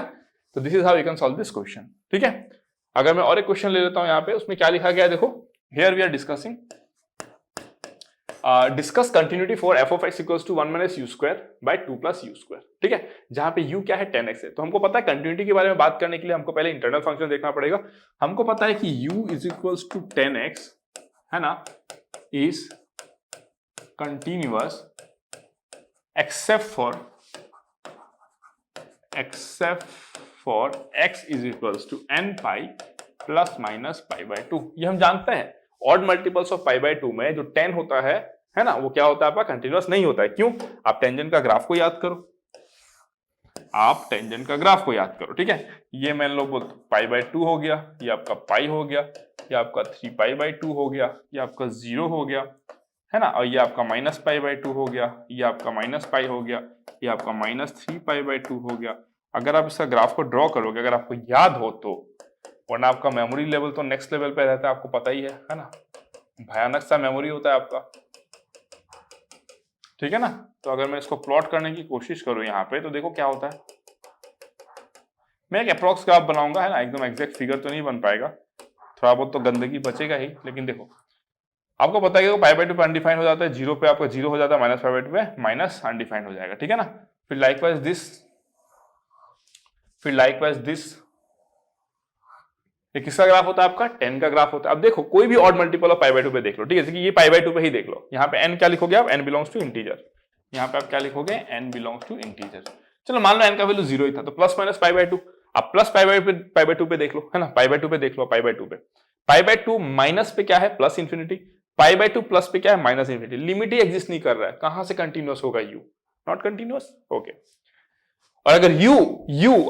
तो this is how you can solve this question. ठीक है, अगर मैं और एक क्वेश्चन ले लेता हूं यहाँ पे, उसमें क्या लिखा गया है देखो, here we are discussing discuss continuity for F of X equals to 1 minus U square by 2 plus U square. ठीक है, जहां पे u क्या है 10x है, तो हमको पता है कंटिन्यूटी के बारे में बात करने के लिए हमको पहले इंटरनल फंक्शन देखना पड़ेगा। हमको पता है कि u is equals to 10x, है ना, is continuous except for x is equals to n pi plus minus pi by 2। ये हम जानते हैं odd multiples of pi by 2 में जो 10 होता है ना, वो क्या होता है आपका कंटिन्यूअस नहीं होता है। क्यों? आप टेंजेंट का ग्राफ को याद करो, आप टेंजेंट का ग्राफ को याद करो। ठीक है, ये मान लो पाई बाय 2 हो गया, ये आपका पाई हो गया, ये आपका 3 पाई बाय 2 हो गया, ये आपका 0 हो गया, है ना, और ये आपका माइनस पाई बाय 2 हो गया, ये आपका माइनस पाई हो गया, ये आपका -3 पाई बाय 2 हो गया। अगर आप इसका ग्राफ को ड्रॉ करोगे, अगर आपको याद हो तो, वरना आपका मेमोरी लेवल तो नेक्स्ट लेवल पे रहता है, आपको पता ही है ना, भयानक सा मेमोरी होता है आपका। ठीक है ना, तो अगर मैं इसको प्लॉट करने की कोशिश करूं यहाँ पे, तो देखो क्या होता है, मैं एक अप्रॉक्स ग्राफ बनाऊंगा, है ना, एकदम एग्जैक्ट फिगर तो नहीं बन पाएगा, थोड़ा बहुत तो गंदगी बचेगा ही, लेकिन देखो आपको पता है कि पाई बाय 2 पे अनडिफाइंड हो जाता है, 0 पे आपका 0 हो जाता है, माइनस पाई बाय 2 पे माइनस अनडिफाइंड हो जाएगा। ठीक है ना, फिर लाइकवाइज दिस, ये किसका ग्राफ होता है आपका 10 का ग्राफ होता है। अब देखो कोई भी odd multiple of pi by 2 पे देख लो, ठीक है, जैसे कि ये पाई बाय 2 पे ही देख लो, यहाँ पे n क्या लिखोगे आप, n बिलोंग्स टू इंटीजर, यहाँ पे आप क्या लिखोगे, n बिलोंग्स टू इंटीजर। चलो मान लो n का वैल्यू 0 ही था, तो प्लस माइनस पाई बाय 2, आप प्लस पाई बाय 2 पे देख लो, है ना, पाई बाय 2 पे देख लो, पाई बाय 2 पे, पाई बाय 2 माइनस पे क्या है plus infinity, pi by 2 plus पे क्या है माइनस इंफिनिटी, लिमिट ही एग्जिस्ट नहीं कर रहा है, कहां से कंटिन्यूअस होगा u, नॉट कंटिन्यूअस। ओके, और अगर u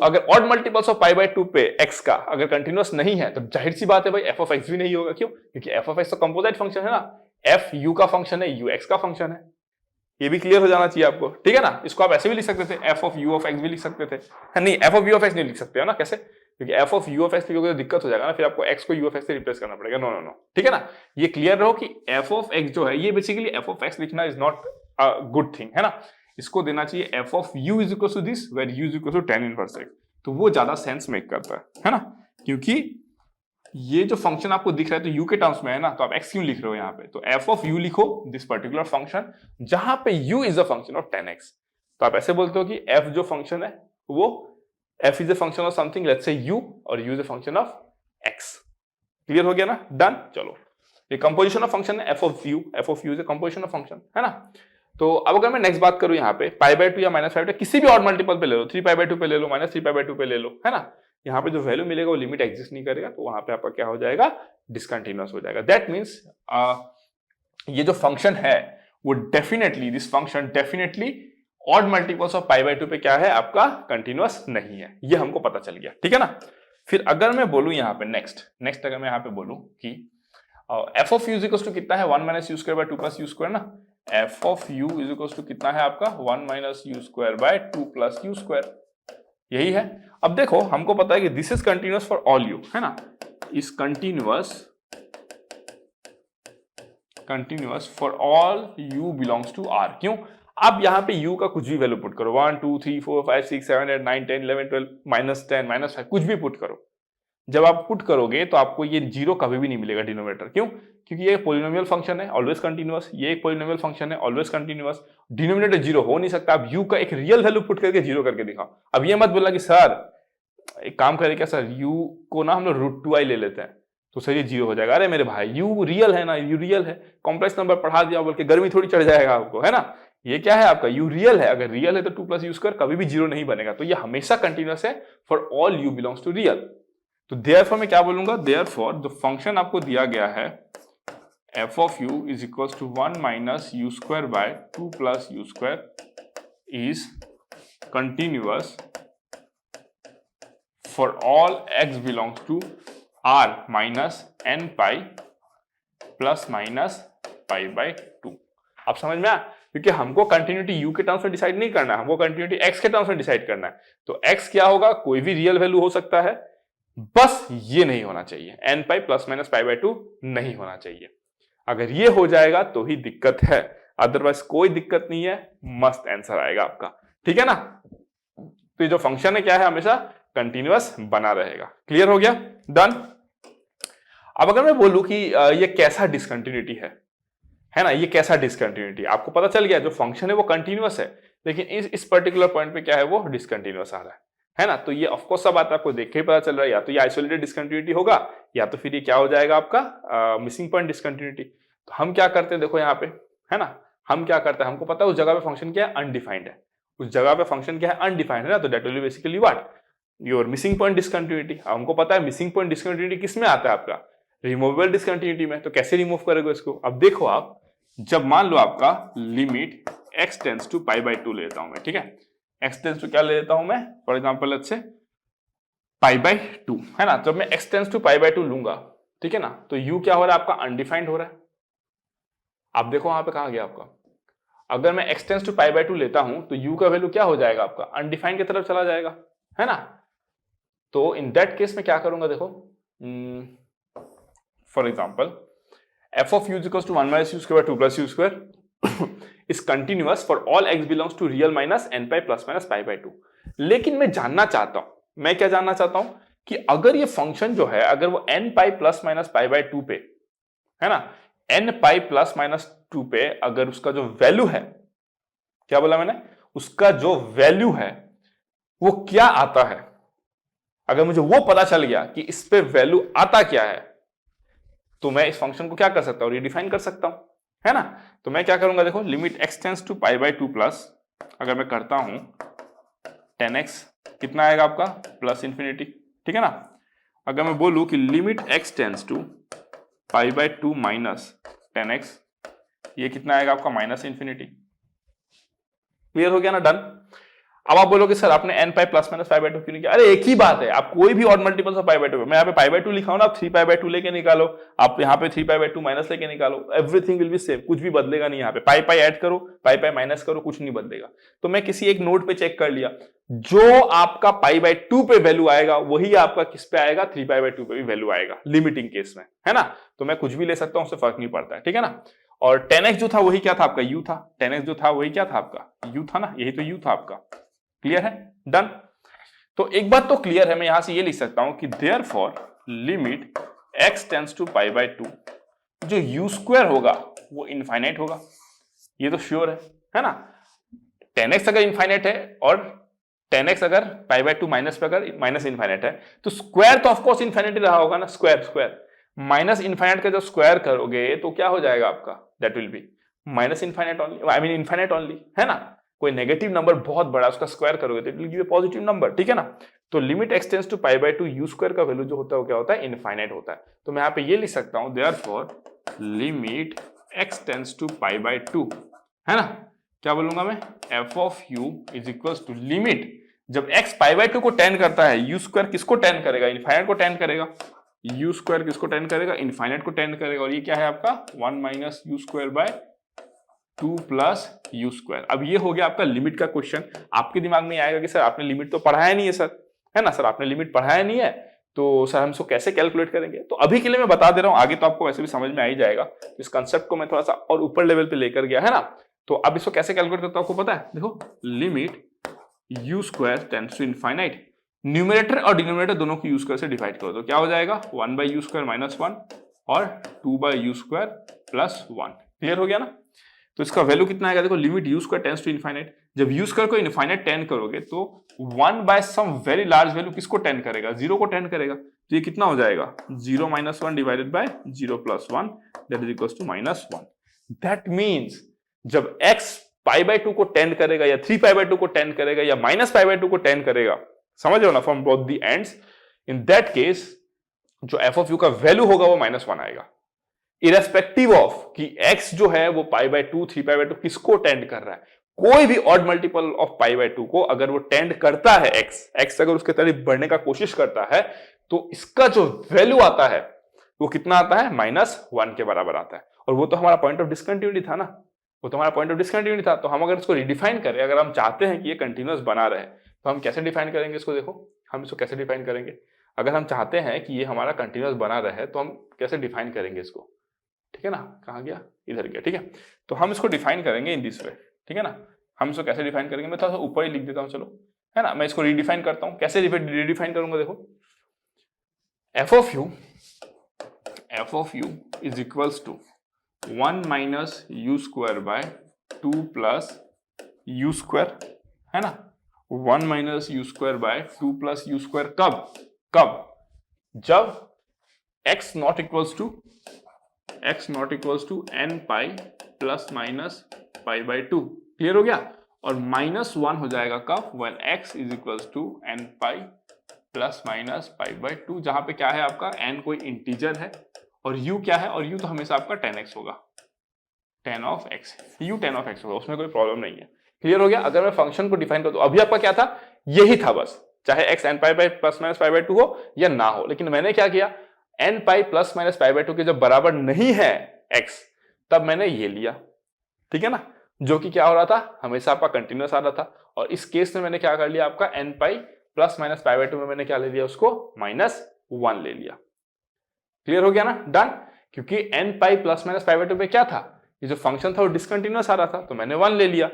अगर odd multiples of pi by 2 पे x का अगर कंटिन्यूअस नहीं है, तो जाहिर सी बात है भाई f ऑफ x भी नहीं होगा। क्यों? क्योंकि f ऑफ x तो कंपोजिट फंक्शन है ना, f u का फंक्शन है, u x का फंक्शन है, ये भी क्लियर हो जाना चाहिए आपको। ठीक है ना, इसको आप ऐसे भी लिख सकते थे, f of u of x भी लिख सकते थे, नहीं f of u of x नहीं लिख सकते हो ना, कैसे? क्योंकि f of u of x लिखोगे तो दिक्कत हो जाएगा ना, फिर आपको x को u ऑफ x से रिप्लेस करना पड़ेगा। नो नो नो, ठीक है ना, ये क्लियर रहो कि f ऑफ x जो है, ये बेसिकली f ऑफ x लिखना is not a good thing, है ना, इसको देना चाहिए f of u is equal to this, where u is equal to tan inverse x, तो वो ज्यादा सेंस मेक करता है ना, क्योंकि ये जो फंक्शन आपको दिख रहा है तो u के टर्म्स में है ना, तो आप x क्यों लिख रहे हो यहाँ पे, तो f ऑफ u लिखो दिस पर्टिकुलर फंक्शन, जहां पे u is a function of tan x, तो आप ऐसे बोलते हो कि f जो फंक्शन है वो f is a function of something, let's say u, और u is a function of x। Clear हो गया ना, डन। चलो, ये कंपोजिशन ऑफ फंक्शन है f of u is a composition of function, है ना। तो अब अगर मैं नेक्स्ट बात करूं यहाँ पे पाई बाय 2 या माइनस पाई बाय 2, किसी भी ऑड मल्टीपल पे ले लो, 3 पाई बाय 2 पे ले लो, माइनस 3 पाई बाय 2 पे ले लो, है ना, यहाँ पे जो वैल्यू मिलेगा वो लिमिट एग्जिस्ट नहीं करेगा, तो वहां पे आपका क्या हो जाएगा, डिसकंटिन्यूअस हो जाएगा। दैट मीन्स ये जो फंक्शन है वो definitely, this function definitely odd multiples of pi by 2 पे क्या है आपका कंटिन्यूअस नहीं है, ये हमको पता चल गया। ठीक है ना, फिर अगर मैं बोलूं यहाँ पे नेक्स्ट अगर मैं यहाँ पे बोलूं कि f of u is equal to कितना है 1 minus U square by 2 plus U square ना, f of u is equal to कितना है आपका 1 minus U square by 2 plus U square, यही है। अब देखो हमको पता है कि this is continuous for all u, है ना, is continuous for all u belongs to r। क्यों? अब यहाँ पे u का कुछ भी वैल्यू पुट करो, 1 2 3 4 5 6 7 8 9 10 11 12 -10 -5 कुछ भी पुट करो, जब आप पुट करोगे तो आपको ये 0 कभी भी नहीं मिलेगा डिनोमिनेटर। क्यों? क्योंकि ये पॉलिनोमियल फंक्शन है ऑलवेज कंटिन्यूअस, ये एक पॉलिनोमियल फंक्शन है ऑलवेज कंटिन्यूअस, डिनोमिनेटर 0 हो नहीं सकता। आप u का एक रियल वैल्यू पुट करके 0 करके दिखाओ। अब ये मत बोलना कि सर एक काम करें क्या सर, u को ना हम लोग √2i ले लेते हैं, तो सर ये 0 हो जाएगा। अरे मेरे भाई u रियल है ना, u रियल है, कॉम्प्लेक्स नंबर पढ़ा दिया बोल के गर्मी थोड़ी चढ़ जाएगा आपको, है ना। ये क्या है आपका u रियल है, अगर रियल है तो 2 प्लस यू स्क्वायर कभी भी 0 नहीं बनेगा, तो ये हमेशा कंटिन्यूअस है for all u belongs to real. तो देयरफॉर मैं क्या बोलूंगा, देयरफॉर जो फंक्शन आपको दिया गया है f of u is equals to 1 minus u square by 2 plus u square is continuous for all x belongs to r minus n pi plus minus pi by 2। अब समझ में आया, क्योंकि हमको कंटिन्यूटी u के टर्म्स में decide नहीं करना है, हमको कंटिन्यूटी x के टर्म्स में डिसाइड करना है। तो x क्या होगा, कोई भी रियल वैल्यू हो सकता है, बस ये नहीं होना चाहिए, n pi plus minus pi by 2 नहीं होना चाहिए। अगर ये हो जाएगा तो ही दिक्कत है, अदरवाइज कोई दिक्कत नहीं है, मस्त आंसर आएगा आपका, ठीक है ना। तो ये जो फंक्शन है क्या है, हमेशा कंटिन्यूअस बना रहेगा। क्लियर हो गया, डन। अब अगर मैं बोलूं कि ये कैसा डिसकंटिन्यूटी है ना, ये कैसा डिसकंटिन्यूटी, आपको पता चल गया जो फंक्शन है वो कंटिन्यूअस है, लेकिन इस पर्टिकुलर पॉइंट पे क्या है, वो डिसकंटिन्यूअस आ रहा है ना। तो ये ऑफकोर्स सब बात आपको देख के ही पता चल रहा है, या तो ये आइसोलेटेड डिसकंटिन्यूटी होगा, या तो फिर ये क्या हो जाएगा आपका मिसिंग पॉइंट डिसकंटिन्यूटी। तो हम क्या करते हैं, देखो यहाँ पे, है ना, हम क्या करते हैं, हमको पता है उस जगह पे फंक्शन क्या है, अनडिफाइंड है, उस जगह पे फंक्शन क्या है, अनडिफाइंड है ना, तो that will be basically what, your missing point discontinuity. हमको पता है मिसिंग पॉइंट डिसकंटिन्यूटी किस में आता है, आपका रिमूवेबल डिसकंटिन्यूटी में। तो कैसे रिमूव करोगे इसको, अब देखो आप, जब मान लो आपका limit x tends to pi by 2 लेता हूं मैं, ठीक है, x टेंड्स टू क्या ले लेता हूं मैं, for example let's say pi by 2, है ना। जब मैं x tends to pi by 2 लूंगा, ठीक है ना, तो u क्या हो रहा है आपका, अनडिफाइंड हो रहा है। आप देखो वहां पे कहा गया आपका, अगर मैं x tends to pi by 2 लेता हूं तो u का वैल्यू क्या हो जाएगा आपका, अनडिफाइंड की तरफ चला जाएगा, है ना। तो इन दैट केस में क्या करूंगा, देखो for example f of u is equals to 1 minus u square 2 plus u square is continuous for all x belongs to real minus n pi plus minus pi by 2। लेकिन मैं जानना चाहता हूं, मैं क्या जानना चाहता हूं कि अगर ये फंक्शन जो है, अगर वो n pi plus minus pi by 2 पे, है ना, n pi प्लस माइनस 2 पे अगर उसका जो वैल्यू है, क्या बोला मैंने, उसका जो वैल्यू है वो क्या आता है, अगर मुझे वो पता चल गया कि इस पे वैल्यू आता क्या है, तो मैं इस फंक्शन को क्या कर सकता हूं, रिडिफाइन कर सकता हूं, है ना। तो मैं क्या करूंगा, देखो limit x tends to pi by 2 plus, अगर मैं करता हूं 10x, कितना आएगा आपका, प्लस इंफिनिटी, ठीक है ना। अगर मैं बोलूं कि limit x tends to pi by 2 minus 10x, ये कितना आएगा आपका, माइनस इंफिनिटी। क्लियर हो गया ना, डन। अब आप बोलोगे सर आपने n pi plus minus pi by 2 क्यों नहीं किया, अरे एक ही बात है, आप कोई भी odd multiples of pi by 2, मैं यहाँ पे पाई बाय 2 लिखा हूं ना, आप 3 पाई बाय 2 लेके निकालो, आप यहाँ पे 3 पाई बाय 2 माइनस लेके निकालो, एवरीथिंग विल बी सेम, कुछ भी बदलेगा नहीं। यहाँ पे पाई पाई ऐड करो, पाई पाई माइनस करो, कुछ नहीं बदलेगा। तो मैं किसी एक नोट पे चेक कर लिया, जो आपका पाई बाय 2 पे वैल्यू आएगा वही आपका किस पे आएगा, 3 पाई बाय 2 पे भी वैल्यू आएगा, लिमिटिंग केस में, है ना। तो मैं कुछ भी ले सकता हूं, उससे फर्क नहीं पड़ता है, ठीक है ना। और 10x जो था वही क्या था आपका, u था, 10x जो था वही क्या था आपका, u था ना, यही तो u था आपका। क्लियर है, डन। तो एक बात तो क्लियर है, मैं यहां से ये लिख सकता हूं कि therefore limit x tends to pi by 2, जो u स्क्वायर होगा वो इनफाइनाइट होगा, ये तो श्योर है ना। 10x अगर इनफाइनाइट है और 10x अगर पाई बाय 2 माइनस पे अगर माइनस इनफाइनाइट है, तो स्क्वायर तो ऑफकोर्स इनफाइनाइट रहा होगा ना, स्क्वायर माइनस इनफाइनाइट का जब स्क्वायर करोगे तो क्या हो जाएगा आपका, that will be minus infinite only, I mean infinite only, है ना। कोई नेगेटिव नंबर बहुत बड़ा उसका स्क्वायर करोगे तो it will give a positive number, ठीक है ना। तो limit x tends to pi by 2 u square का वैल्यू जो होता है वो क्या होता है, इनफाइनाइट होता है। तो मैं यहाँ पे ये लिख सकता हूं, therefore limit x tends to pi by 2, है ना, क्या बोलूंगा मैं, f of u is equals to limit, जब x पाई बाय 2 को टेंड करता है, u स्क्वायर किसको टेंड करेगा, इनफाइनाइट को टेंड करेगा, u स्क्वायर किसको टेंड करेगा, इनफाइनाइट को टेंड करेगा, और ये क्या है आपका 1 minus u square by 2 plus U square. अब ये हो गया आपका लिमिट का क्वेश्चन। आपके दिमाग में आएगा कि सर आपने लिमिट तो पढ़ाया नहीं है सर, है ना, सर आपने लिमिट पढ़ाया नहीं है, तो सर हम इसको कैसे कैलकुलेट करेंगे। तो अभी के लिए मैं बता दे रहा हूं, आगे तो आपको वैसे भी समझ में आ ही जाएगा। इस कंसेप्ट को मैं थोड़ा सा और ऊपर लेवल पे लेकर गया, है ना। तो अब इसको कैसे कैलकुलेट करता हूं आपको पता है, देखो limit U square tends to infinite, numerator और डिनोमिनेटर दोनों को यू स्क्वायर से डिवाइड करो, तो क्या हो जाएगा 1 बाय यू स्क्वायर माइनस 1 और 2 by U square plus 1। Clear हो गया ना। तो इसका वैल्यू कितना आएगा, देखो limit U square tends to infinite, जब यू स्क्वायर को इनफाइनाइट टेंड करोगे तो 1 by some very large value किसको टेंड करेगा, 0 को टेंड करेगा, तो ये कितना हो जाएगा 0 - 1 divided by 0 + 1 that is equals to -1। That means जब x π/2 को टेंड करेगा या 3π/2 को टेंड करेगा या -π/2 को टेंड करेगा, समझ रहे हो ना, from both the ends, in that case जो f ऑफ u का वैल्यू होगा वो -1 आएगा, इरेस्पेक्टिव ऑफ कि x जो है वो π/2 3π/2 किसको टेंड कर रहा है। कोई भी ऑड मल्टीपल ऑफ π/2 को अगर वो टेंड करता है x अगर उसके तरफ बढ़ने का कोशिश करता है तो इसका जो वैल्यू आता है वो कितना आता है, -1 के बराबर आता है। और वो तो हमारा पॉइंट ऑफ डिसकंटिन्यूटी था ना, वो तो हमारा पॉइंट ऑफ डिसकंटिन्यूटी था। तो हम अगर इसको रिडिफाइन करें, अगर हम चाहते हैं कि ये कंटिन्यूअस बना रहे तो हम कैसे डिफाइन करेंगे इसको, देखो हम इसको कैसे डिफाइन करेंगे। अगर हम चाहते हैं कि ये हमारा कंटिन्यूअस बना रहे तो हम कैसे डिफाइन करेंगे इसको, ठीक है ना, कहाँ गया, इधर गया, ठीक है। तो हम इसको डिफाइन करेंगे इन दिस वे, ठीक है ना। हम इसको कैसे डिफाइन करेंगे, मैं थोड़ा सा ऊपर ही लिख देता हूँ, चलो, है ना। मैं इसको रीडिफाइन करता हूँ, कैसे रीडिफाइन करूंगा, देखो f of u is equals to 1 - u square by 2 plus u square, है ना। 1 - u square by 2 plus u square कब जब x not equals to n pi plus minus π/2, clear हो गया। और -1 हो जाएगा कब, when x is equals to n pi plus minus π/2, जहां पे क्या है आपका n कोई इंटीजर है और u क्या है, और u तो हमेशा आपका 10x होगा, 10 of x, u 10 of x होगा, उसमें कोई प्रॉब्लम नहीं है, क्लियर हो गया। अगर मैं फंक्शन को डिफाइन कर दूं, अभी आपका क्या था, यही था बस, चाहे x n pi plus minus π/2 हो या ना हो, लेकिन मैंने क्या किया, n pi plus minus π/2 के जब बराबर नहीं है x तब मैंने ये लिया, ठीक है ना, जो कि क्या हो रहा था, हमेशा आपका कंटिन्यूअस आ रहा था। और इस केस में मैंने क्या कर लिया, आपका n pi plus minus π/2 में मैंने क्या ले लिया, उसको -1 ले लिया, क्लियर हो गया ना, डन। क्योंकि n pi plus minus π/2 पे क्या था, ये जो फंक्शन था वो डिसकंटिन्यूअस आ रहा था तो मैंने 1 ले लिया।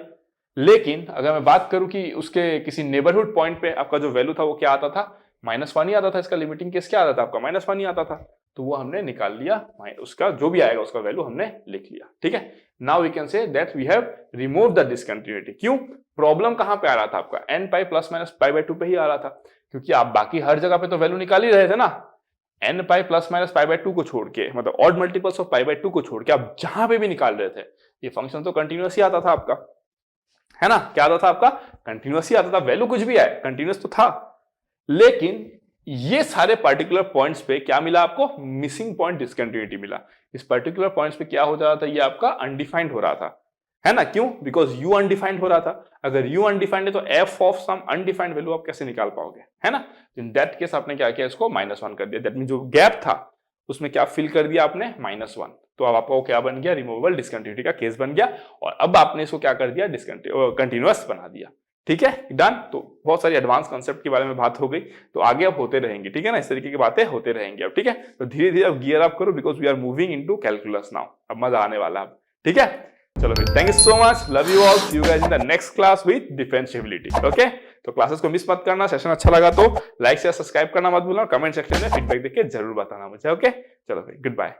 लेकिन अगर मैं बात करूं कि उसके किसी नेबरहुड पॉइंट पे आपका जो वैल्यू था वो क्या आता था, -1 ही आता था, इसका लिमिटिंग केस क्या आता था आपका, -1 ही आता था, तो वो हमने निकाल लिया, उसका जो भी आएगा उसका वैल्यू हमने लिख लिया, ठीक है। Now we can say that we have remove the discontinuity. क्यों, प्रॉब्लम कहां पे आ रहा था आपका, n pi plus minus π/2 पे ही आ रहा था, क्योंकि आप बाकी हर जगह पे तो वैल्यू निकाल ही रहे थे ना। n pi plus minus π/2 को छोड़ के, मतलब ऑड मल्टीपल्स ऑफ π/2 को छोड़ के आप जहां पे भी निकाल रहे थे, ये फंक्शन तो कंटिन्यूअस ही आता था आपका, है ना। क्या आता था आपका, कंटिन्यूअस ही आता था, वैल्यू कुछ भी आए कंटिन्यूअस तो था। लेकिन ये सारे पर्टिकुलर पॉइंट्स पे क्या मिला आपको, मिसिंग पॉइंट डिसकंटिन्यूटी मिला। इस पर्टिकुलर पॉइंट्स पे क्या हो जा रहा था, ये आपका अनडिफाइंड हो रहा था, है ना। क्यों, बिकॉज u अनडिफाइंड हो रहा था। अगर u अनडिफाइंड है तो f ऑफ सम अनडिफाइंड वैल्यू आप कैसे निकाल पाओगे, है ना। इन दैट केस आपने क्या किया, इसको -1 कर दिया, दैट मीन जो गैप था उसमें क्या फिल कर दिया आपने, -1। तो अब आपका क्या बन गया, रिमूवेबल डिसकंटिन्यूटी का केस बन गया। और अब आपने इसको क्या कर दिया, कंटिन्यूअस बना दिया, ठीक है, डन। तो बहुत सारी एडवांस कंसेप्ट के बारे में बात हो गई, तो आगे अब होते रहेंगे, ठीक है ना, इस तरीके की बातें होते रहेंगे अब, ठीक है। तो धीरे धीरे अब गियर अप करो, because we are moving into calculus now, अब मजा आने वाला है, ठीक है। चलो फिर, thank you so much, love you all, see you guys in the next class with differentiability, okay. तो क्लासेस को मिस मत करना, सेशन अच्छा लगा तो लाइक शेयर सब्सक्राइब करना मत भूलना, कमेंट सेक्शन में फीडबैक देके जरूर बताना मुझे, ओके। चलो फिर, गुड बाय।